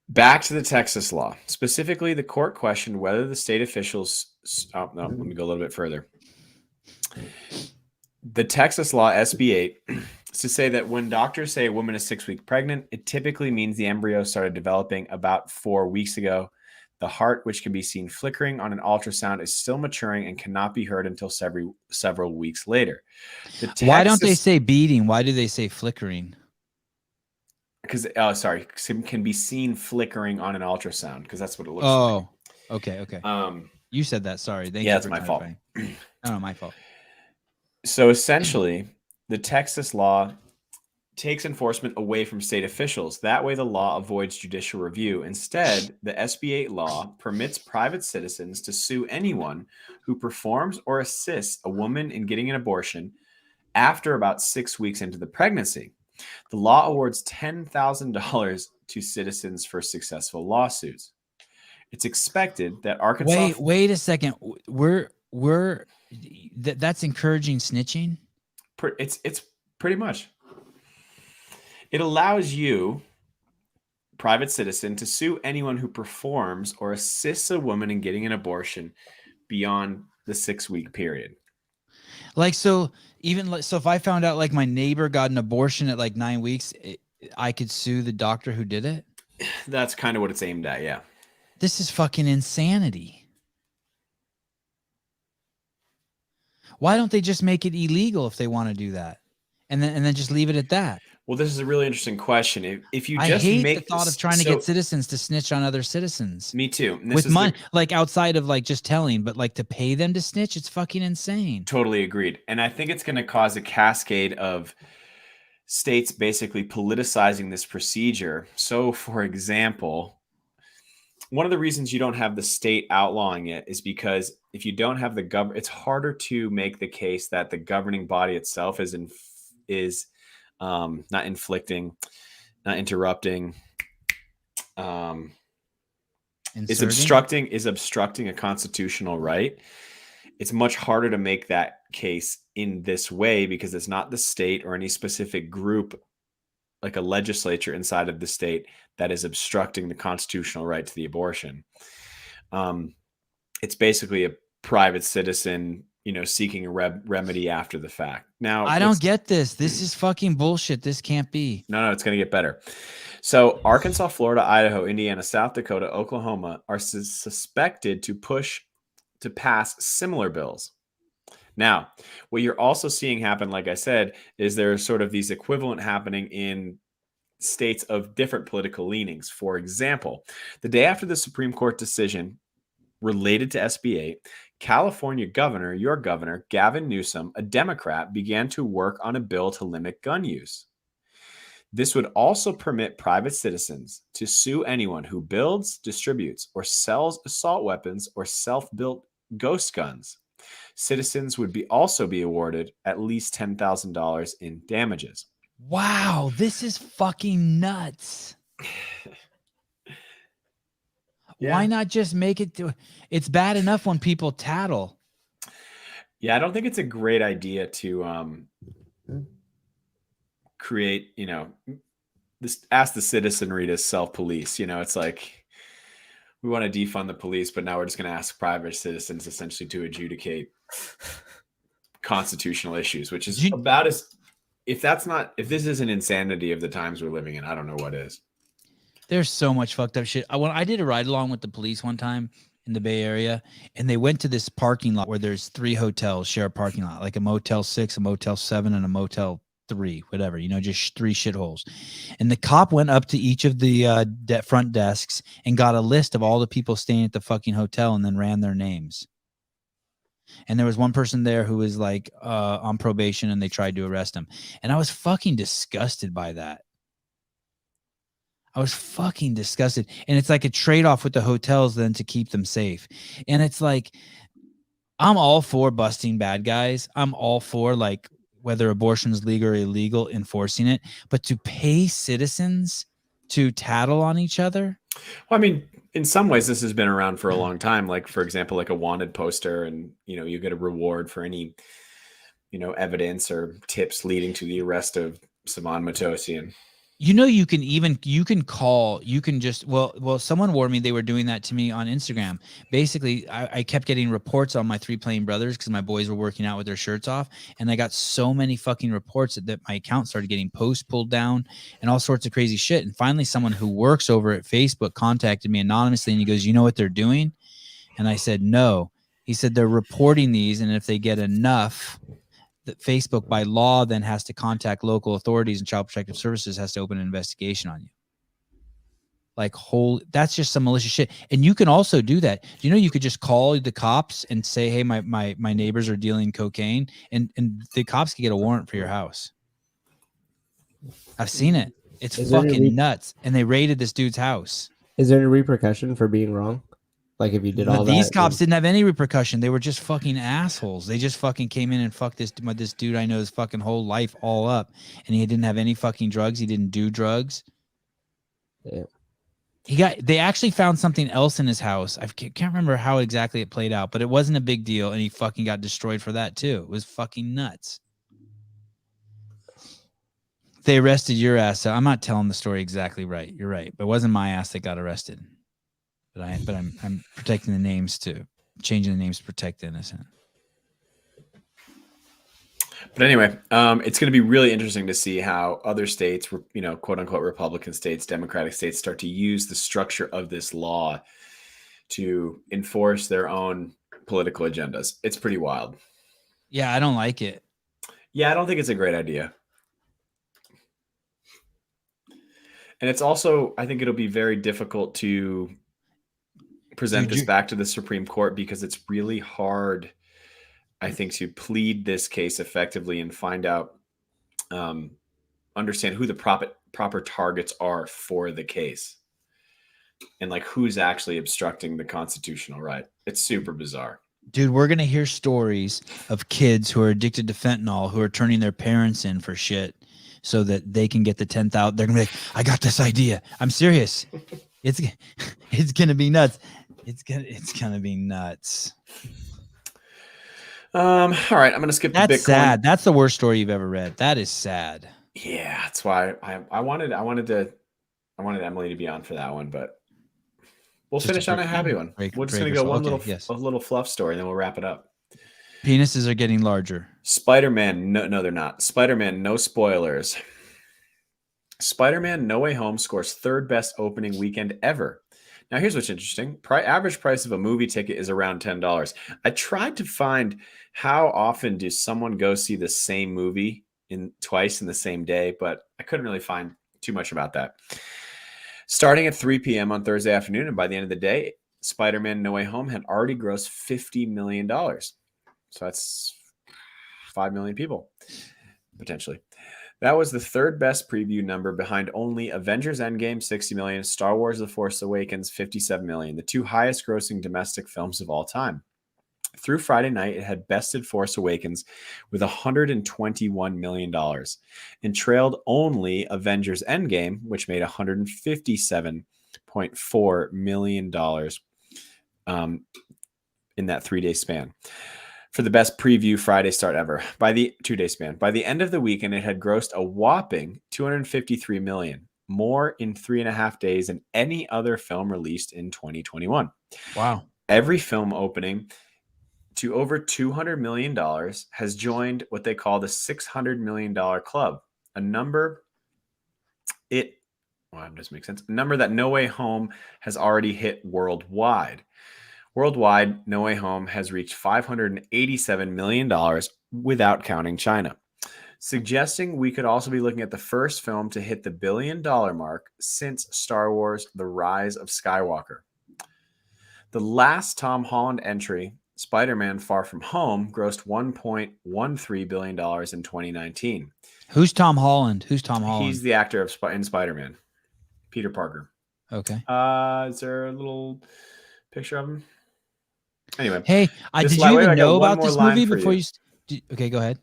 Back to the Texas law. Specifically, the court questioned whether the state officials... Oh, no, let me go a little bit further. The Texas law, SB 8, is to say that when doctors say a woman is 6 weeks pregnant, it typically means the embryo started developing about 4 weeks ago. The heart, which can be seen flickering on an ultrasound, is still maturing and cannot be heard until several weeks later. Why don't they say beating? Why do they say flickering? Because can be seen flickering on an ultrasound because that's what it looks like. Oh, okay. You said that. Sorry. Thank yeah, you it's my fault. No, my fault. So essentially, the Texas law takes enforcement away from state officials. That way, the law avoids judicial review. Instead, the SB 8 law permits private citizens to sue anyone who performs or assists a woman in getting an abortion after about 6 weeks into the pregnancy. The law awards $10,000 to citizens for successful lawsuits. It's expected that Arkansas... Wait a second. That's encouraging snitching? It's pretty much. It allows you, private citizen, to sue anyone who performs or assists a woman in getting an abortion beyond the 6-week period. Like, so if I found out like my neighbor got an abortion at like 9 weeks, I could sue the doctor who did it? That's kind of what it's aimed at, yeah. This is fucking insanity. Why don't they just make it illegal if they want to do that? And then just leave it at that? Well, this is a really interesting question. If you I just hate make the thought of trying to get citizens to snitch on other citizens. Me too. With money, like outside of like just telling, but like to pay them to snitch, it's fucking insane. Totally agreed. And I think it's going to cause a cascade of states basically politicizing this procedure. So, for example, one of the reasons you don't have the state outlawing it is because if you don't have the government, it's harder to make the case that the governing body itself is not inflicting, not interrupting, is obstructing a constitutional right. It's much harder to make that case in this way because it's not the state or any specific group, like a legislature inside of the state, that is obstructing the constitutional right to the abortion. It's basically a private citizen seeking a remedy after the fact. Now, I don't get this. This is fucking bullshit. This can't be. No, it's going to get better. So Arkansas, Florida, Idaho, Indiana, South Dakota, Oklahoma are suspected to pass similar bills. Now, what you're also seeing happen, like I said, is there's sort of these equivalent happening in states of different political leanings. For example, the day after the Supreme Court decision related to SB 8, California your governor, Gavin Newsom, a Democrat, began to work on a bill to limit gun use. This would also permit private citizens to sue anyone who builds, distributes, or sells assault weapons or self-built ghost guns. Citizens would also be awarded at least $10,000 in damages. Wow, this is fucking nuts. Yeah. Why not just make it it's bad enough when people tattle. Yeah, I don't think it's a great idea to create, ask the citizenry to self-police. It's like we want to defund the police, but now we're just going to ask private citizens essentially to adjudicate constitutional issues, which is about as if this isn't insanity of the times we're living in, I don't know what is. There's so much fucked up shit. I did a ride along with the police one time in the Bay Area, and they went to this parking lot where there's 3 hotels share a parking lot, like a Motel 6, a Motel 7, and a Motel 3, whatever, just 3 shitholes. And the cop went up to each of the front desks and got a list of all the people staying at the fucking hotel and then ran their names. And there was one person there who was like on probation, and they tried to arrest him. And I was fucking disgusted by that. I was fucking disgusted. And it's like a trade-off with the hotels then to keep them safe. And it's like, I'm all for busting bad guys. I'm all for, like, whether abortion is legal or illegal, enforcing it. But to pay citizens to tattle on each other? Well, I mean, in some ways, this has been around for a long time. Like, for example, like a wanted poster, and, you get a reward for any, evidence or tips leading to the arrest of Sevan Matosian. You can just someone warned me they were doing that to me on Instagram. Basically, I kept getting reports on my 3 Plain Brothers because my boys were working out with their shirts off, and I got so many fucking reports that my account started getting posts pulled down and all sorts of crazy shit. And finally, someone who works over at Facebook contacted me anonymously, and he goes, "You know what they're doing?" And I said, "No." He said, "They're reporting these, and if they get enough, that Facebook by law then has to contact local authorities, and Child Protective Services has to open an investigation on you." Like, that's just some malicious shit. And you can also do that. You could just call the cops and say, "Hey, my neighbors are dealing cocaine," and the cops can get a warrant for your house. I've seen it. It's fucking nuts. And they raided this dude's house. Is there any repercussion for being wrong? Like, if you did all that? These cops didn't have any repercussion. They were just fucking assholes. They just fucking came in and fucked this dude I know his fucking whole life all up. And he didn't have any fucking drugs. He didn't do drugs. Yeah. They actually found something else in his house. I can't remember how exactly it played out, but it wasn't a big deal. And he fucking got destroyed for that too. It was fucking nuts. They arrested your ass. So I'm not telling the story exactly right. You're right. But it wasn't my ass that got arrested. But I'm protecting the names changing the names to protect the innocent. But anyway, it's going to be really interesting to see how other states, quote unquote Republican states, Democratic states, start to use the structure of this law to enforce their own political agendas. It's pretty wild. Yeah, I don't like it. Yeah, I don't think it's a great idea. And it's also, I think it'll be very difficult to present this back to the Supreme Court, because it's really hard, I think, to plead this case effectively and find out, understand who the proper targets are for the case, and like who's actually obstructing the constitutional right. It's super bizarre. Dude, we're going to hear stories of kids who are addicted to fentanyl who are turning their parents in for shit so that they can get the 10,000. They're going to be like, "I got this idea." I'm serious. It's going to be nuts. It's going to be nuts. All right, I'm going to skip the Bitcoin. That's sad. That's the worst story you've ever read. That is sad. Yeah, that's why I wanted Emily to be on for that one, but we'll finish on a happy one. We're just going to go a little fluff story, and then we'll wrap it up. Penises are getting larger. Spider-Man, no, they're not. Spider-Man, no spoilers. Spider-Man No Way Home scores third best opening weekend ever. Now, here's what's interesting. Average price of a movie ticket is around $10. I tried to find how often do someone go see the same movie twice in the same day, but I couldn't really find too much about that. Starting at 3 p.m. on Thursday afternoon, and by the end of the day, Spider-Man No Way Home had already grossed $50 million. So that's 5 million people, potentially. That was the third best preview number behind only Avengers Endgame, 60 million, Star Wars The Force Awakens, 57 million, the two highest grossing domestic films of all time. Through Friday night, it had bested Force Awakens with $121 million and trailed only Avengers Endgame, which made $157.4 million in that 3-day span. For the best preview Friday start ever by the 2-day span. By the end of the weekend, it had grossed a whopping $253 million, more in 3.5 days than any other film released in 2021. Wow. Every film opening to over $200 million has joined what they call the $600 million club, a number that No Way Home has already hit worldwide. Worldwide, No Way Home has reached $587 million without counting China, suggesting we could also be looking at the first film to hit the $1 billion mark since Star Wars: The Rise of Skywalker. The last Tom Holland entry, Spider-Man: Far From Home, grossed $1.13 billion in 2019. Who's Tom Holland? He's the actor in Spider-Man, Peter Parker. Okay. Is there a little picture of him? Anyway, hey, did you even know about this movie before you? Okay, go ahead.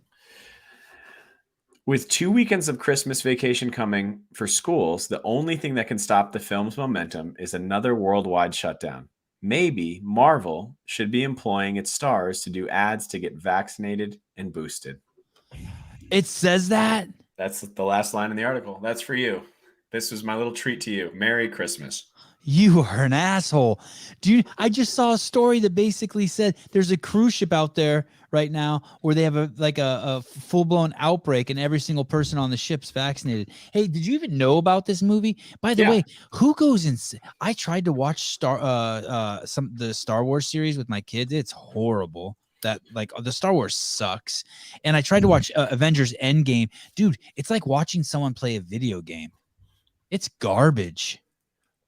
With 2 weekends of Christmas vacation coming for schools, the only thing that can stop the film's momentum is another worldwide shutdown. Maybe Marvel should be employing its stars to do ads to get vaccinated and boosted. It says that? That's the last line in the article. That's for you. This was my little treat to you. Merry Christmas. You are an asshole. I just saw a story that basically said there's a cruise ship out there right now where they have a full-blown outbreak and every single person on the ship's vaccinated. Hey, did you even know about this movie? By the way, who goes in? I tried to watch the Star Wars series with my kids. It's horrible. That the Star Wars sucks. And I tried to watch Avengers Endgame. Dude, it's like watching someone play a video game. It's garbage.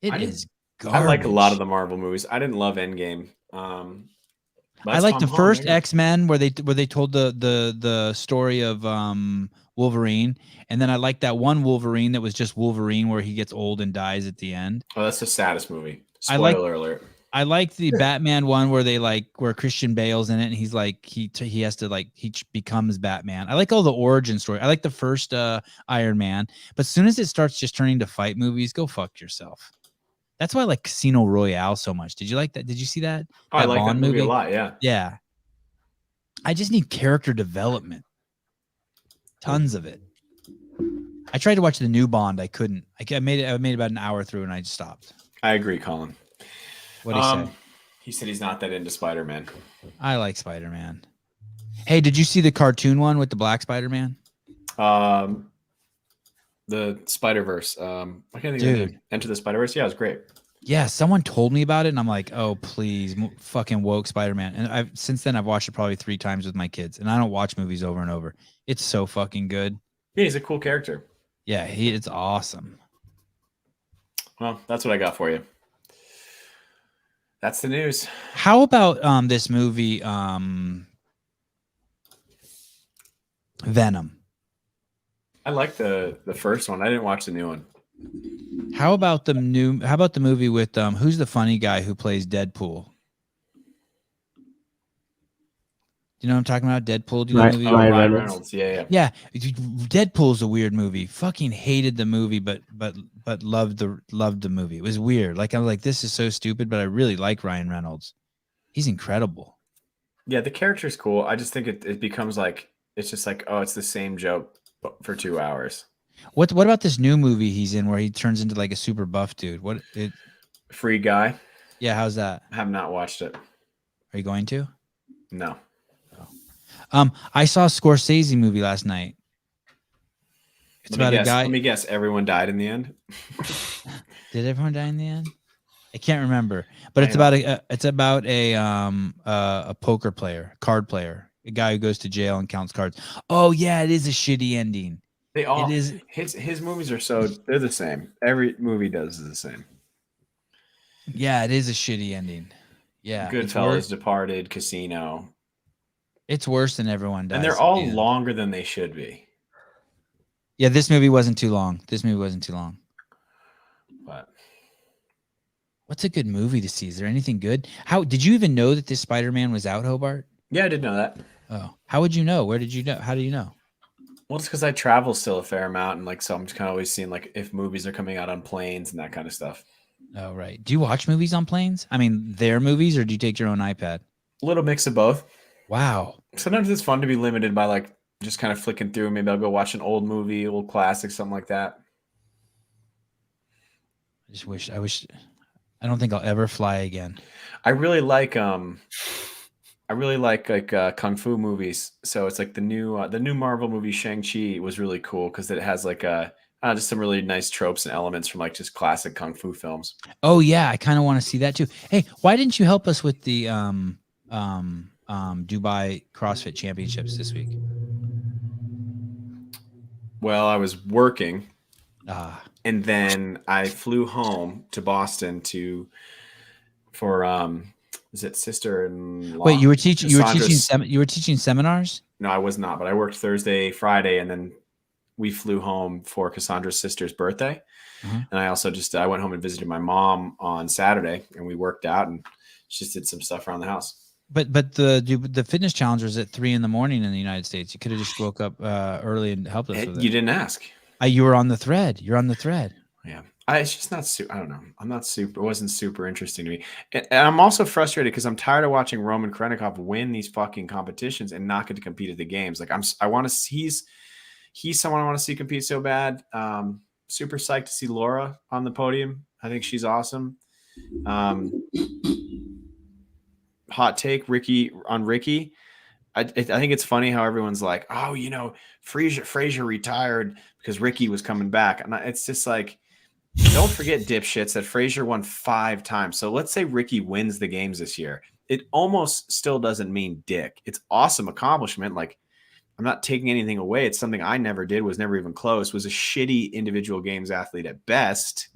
It is garbage. I like a lot of the Marvel movies. I didn't love Endgame. I like the first X-Men where they told the story of Wolverine, and then I like that one Wolverine that was just Wolverine where he gets old and dies at the end. Oh, that's the saddest movie. Spoiler alert. I like the Batman one where where Christian Bale's in it and he's like he becomes Batman. I like all the origin story. I like the first Iron Man, but as soon as it starts just turning to fight movies, go fuck yourself. That's why I like Casino Royale so much. Did you like that? Did you see that? Oh, I like that movie a lot. Yeah. Yeah. I just need character development. Tons of it. I tried to watch the new Bond. I couldn't. I made about an hour through and I just stopped. I agree, Colin. What he said? He said he's not that into Spider-Man. I like Spider-Man. Hey, did you see the cartoon one with the black Spider-Man? The Spider-Verse. I can't think Dude. of it. Enter the Spider-Verse. Yeah, it was great. Yeah, someone told me about it, and I'm like, oh, please, fucking woke Spider-Man. And since then I've watched it probably 3 times with my kids, and I don't watch movies over and over. It's so fucking good. Yeah, he's a cool character. Yeah, it's awesome. Well, that's what I got for you. That's the news. How about this movie, Venom? I like the first one. I didn't watch the new one. How about the movie with who's the funny guy who plays Deadpool? Do you know what I'm talking about? Deadpool? Do you know the movie? Ryan Reynolds. Yeah. Yeah, Deadpool's a weird movie. Fucking hated the movie, but loved the movie. It was weird. Like I'm like, this is so stupid, but I really like Ryan Reynolds. He's incredible. Yeah, the character's cool. I just think it becomes like it's just like, oh, it's the same joke for 2 hours. What about this new movie he's in where he turns into like a super buff dude? Free Guy? Yeah, how's that? I have not watched it. Are you going to? No. I saw a Scorsese movie last night. It's about a guy. Let me guess. Everyone died in the end. Did everyone die in the end? I can't remember, but I know. it's about a poker player, card player, a guy who goes to jail and counts cards. Oh yeah, it is a shitty ending. They all It is. his movies are they're the same. Every movie does is the same. Yeah, it is a shitty ending. Yeah, Goodfellas, Departed, Casino. It's worse than everyone dies. And they're all longer than they should be. Yeah, this movie wasn't too long. But what's a good movie to see? Is there anything good? How did you even know that this Spider-Man was out, Hobart? yeah, I did know that. Oh, how would you know? Where did you know? How do you know? Well, it's because I travel still a fair amount, and like so I'm just kind of always seeing like if movies are coming out on planes and that kind of stuff. Oh, right. Do you watch movies on planes? I mean, their movies, or do you take your own iPad? A little mix of both. Wow. Sometimes it's fun to be limited by like just kind of flicking through. Maybe I'll go watch an old movie, old classic, something like that. I wish. I don't think I'll ever fly again. I really like kung fu movies. So it's like the new Marvel movie Shang-Chi was really cool because it has like just some really nice tropes and elements from like just classic kung fu films. Oh yeah, I kind of want to see that too. Hey, why didn't you help us with the Dubai CrossFit Championships this week? Well, I was working. Ah. And then I flew home to Boston for is it sister-in-law? Wait, you were teaching seminars? No, I was not, but I worked Thursday, Friday, and then we flew home for Cassandra's sister's birthday. Uh-huh. And I also I went home and visited my mom on Saturday, and we worked out and just did some stuff around the house. But the fitness challenge was at 3 a.m. in the United States. You could have just woke up early and helped us with it. You didn't ask. You were on the thread. You're on the thread. Yeah. It's just not I don't know. I'm not super. It wasn't super interesting to me. And I'm also frustrated because I'm tired of watching Roman Krenikov win these fucking competitions and not get to compete at the games. Like I want to he's someone I want to see compete so bad. Super psyched to see Laura on the podium. I think she's awesome. Hot take, Ricky. I think it's funny how everyone's like, oh, Frazier retired because Ricky was coming back. And it's just like, don't forget, dipshits, that Frazier won 5 times. So let's say Ricky wins the games this year. It almost still doesn't mean dick. It's awesome accomplishment. Like, I'm not taking anything away. It's something I never did, was never even close, was a shitty individual games athlete at best.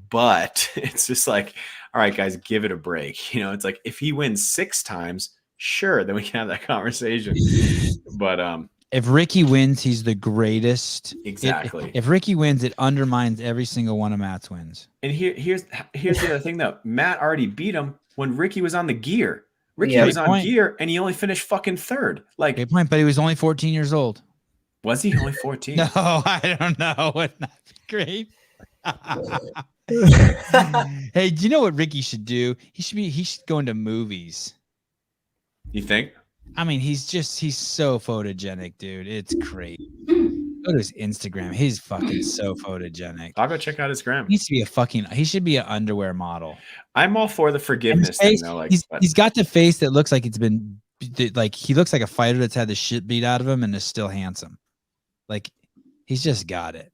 But it's just like, all right, guys, give it a break. It's like if he wins 6 times, sure, then we can have that conversation. But if Ricky wins, he's the greatest. Exactly. If Ricky wins, it undermines every single one of Matt's wins. And here's the other thing, though. Matt already beat him when Ricky was on the gear. Ricky was on gear, and he only finished fucking 3rd. Like, great point, but he was only 14 years old. Was he only 14? No, I don't know. Wouldn't that be great? Hey, do you know what Ricky should do? He should go into movies. You think? I mean, he's so photogenic, dude. It's great. Go to his Instagram. He's fucking so photogenic. I'll go check out his gram. He should be an underwear model. I'm all for the forgiveness thing, though. Like, he's got the face that looks like it's been like, he looks like a fighter that's had the shit beat out of him and is still handsome. Like, he's just got it.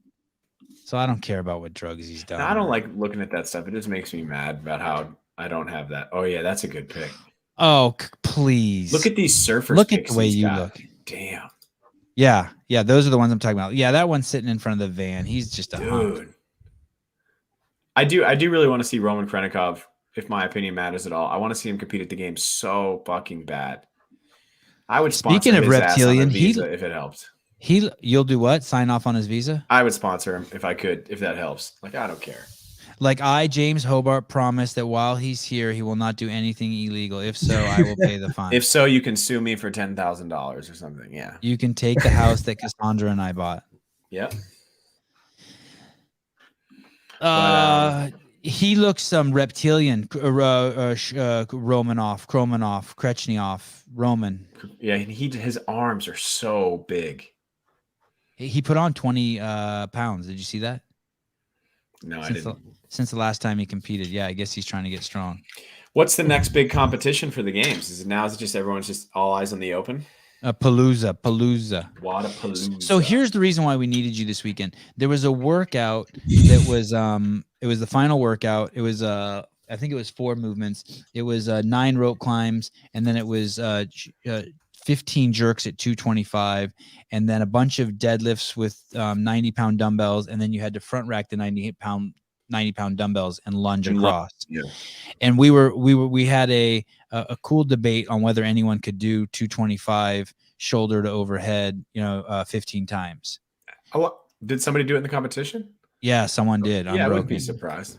So I don't care about what drugs he's done. I don't like looking at that stuff. It just makes me mad about how I don't have that. Oh yeah, that's a good pick. Oh, please. Look at these surfers. Look at the way you look. Damn. Yeah, those are the ones I'm talking about. Yeah, that one's sitting in front of the van. He's just a hunk. I do really want to see Roman Krenikov, if my opinion matters at all. I want to see him compete at the game so fucking bad. I would sponsor Speaking of his reptilian, ass on a visa if it helped. You'll do what? Sign off on his visa? I would sponsor him if I could, if that helps. Like, I don't care. Like, James Hobart, promise that while he's here, he will not do anything illegal. If so, I will pay the fine. If so, you can sue me for $10,000 or something. Yeah. You can take the house that Cassandra and I bought. Yep. He looks some reptilian. Romanov, Krechniov, Roman. Yeah, his arms are so big. He put on 20 pounds. Did you see that? No, I didn't. Since the last time he competed. Yeah, I guess he's trying to get strong. What's the next big competition for the games? Is it just everyone's just all eyes on the Open? Palooza. Wadapalooza. So here's the reason why we needed you this weekend. There was a workout that was it was the final workout. It was I think it was 4 movements. It was 9 rope climbs, and then it was 15 jerks at 225, and then a bunch of deadlifts with 90-pound dumbbells, and then you had to front rack the 90-pound dumbbells and lunge across. Yeah. And we had a cool debate on whether anyone could do 225 shoulder to overhead, 15 times. Oh, did somebody do it in the competition? Yeah, someone did. Yeah, I wouldn't be surprised.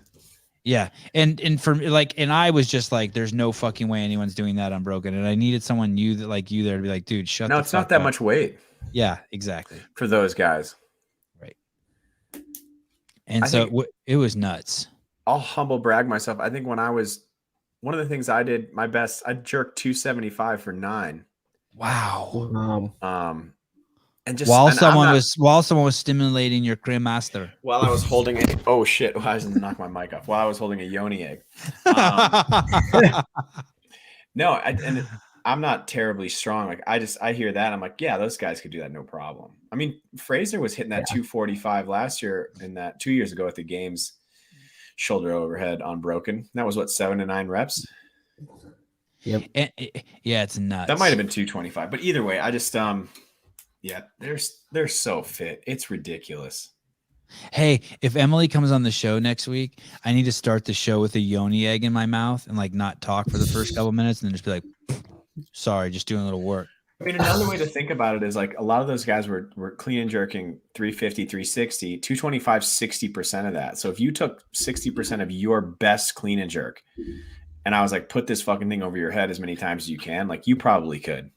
Yeah, and for like, and I was just like, there's no fucking way anyone's doing that unbroken, and I needed someone you there to be like, dude, shut. No, the it's fuck not that up. much weight. Yeah, exactly. For those guys, right? And so it was nuts. I'll humble brag myself. I think when I was one of the things I did my best, I jerked 275 for 9. Wow. And just while someone was stimulating your cremaster. While I was holding a oh shit, I was knock my mic off. While I was holding a Yoni egg. No, I'm not terribly strong. Like I hear that, I'm like, yeah, those guys could do that no problem. I mean, Fraser was hitting that 245 last year and that 2 years ago at the games, shoulder overhead unbroken. That was what, 7 to 9 reps. Yep. And yeah, it's nuts. That might have been 225, but either way, I just yeah, they're so fit. It's ridiculous. Hey, if Emily comes on the show next week, I need to start the show with a Yoni egg in my mouth and like not talk for the first couple minutes and then just be like, sorry, just doing a little work. I mean, another way to think about it is like a lot of those guys were clean and jerking 350, 360, 225, 60% of that. So if you took 60% of your best clean and jerk and I was like, put this fucking thing over your head as many times as you can, like you probably could.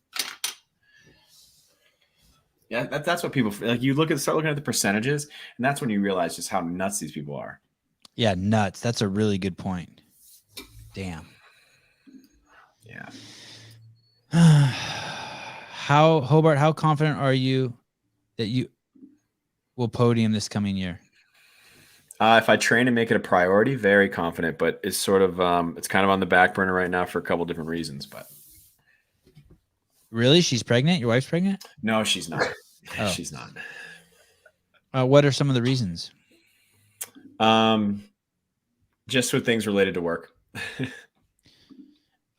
Yeah, that's what people like. You start looking at the percentages, and that's when you realize just how nuts these people are. Yeah, nuts. That's a really good point. Damn. Yeah. Hobart, how confident are you that you will podium this coming year? If I train and make it a priority, very confident, but it's sort of it's kind of on the back burner right now for a couple different reasons. But really, she's pregnant? Your wife's pregnant? No, she's not. Oh. She's not. What are some of the reasons? Just with things related to work.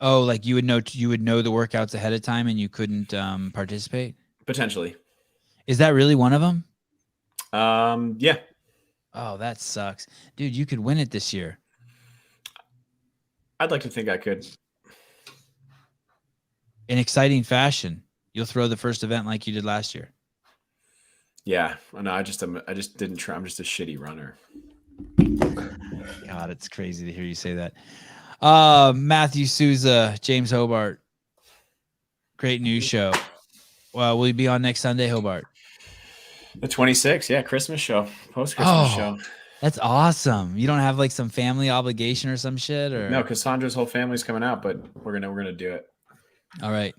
Oh, like you would know the workouts ahead of time and you couldn't participate? Potentially. Is that really one of them? Yeah. Oh, that sucks. Dude, you could win it this year. I'd like to think I could. In exciting fashion. You'll throw the first event like you did last year. Yeah. No, I just didn't try. I'm just a shitty runner. God, it's crazy to hear you say that. Matthew Souza, James Hobart. Great news show. Well, will you be on next Sunday, Hobart? The 26th, yeah, Christmas show, post-Christmas show. That's awesome. You don't have like some family obligation or some shit, or no? Cassandra's whole family's coming out, but we're gonna do it. All right.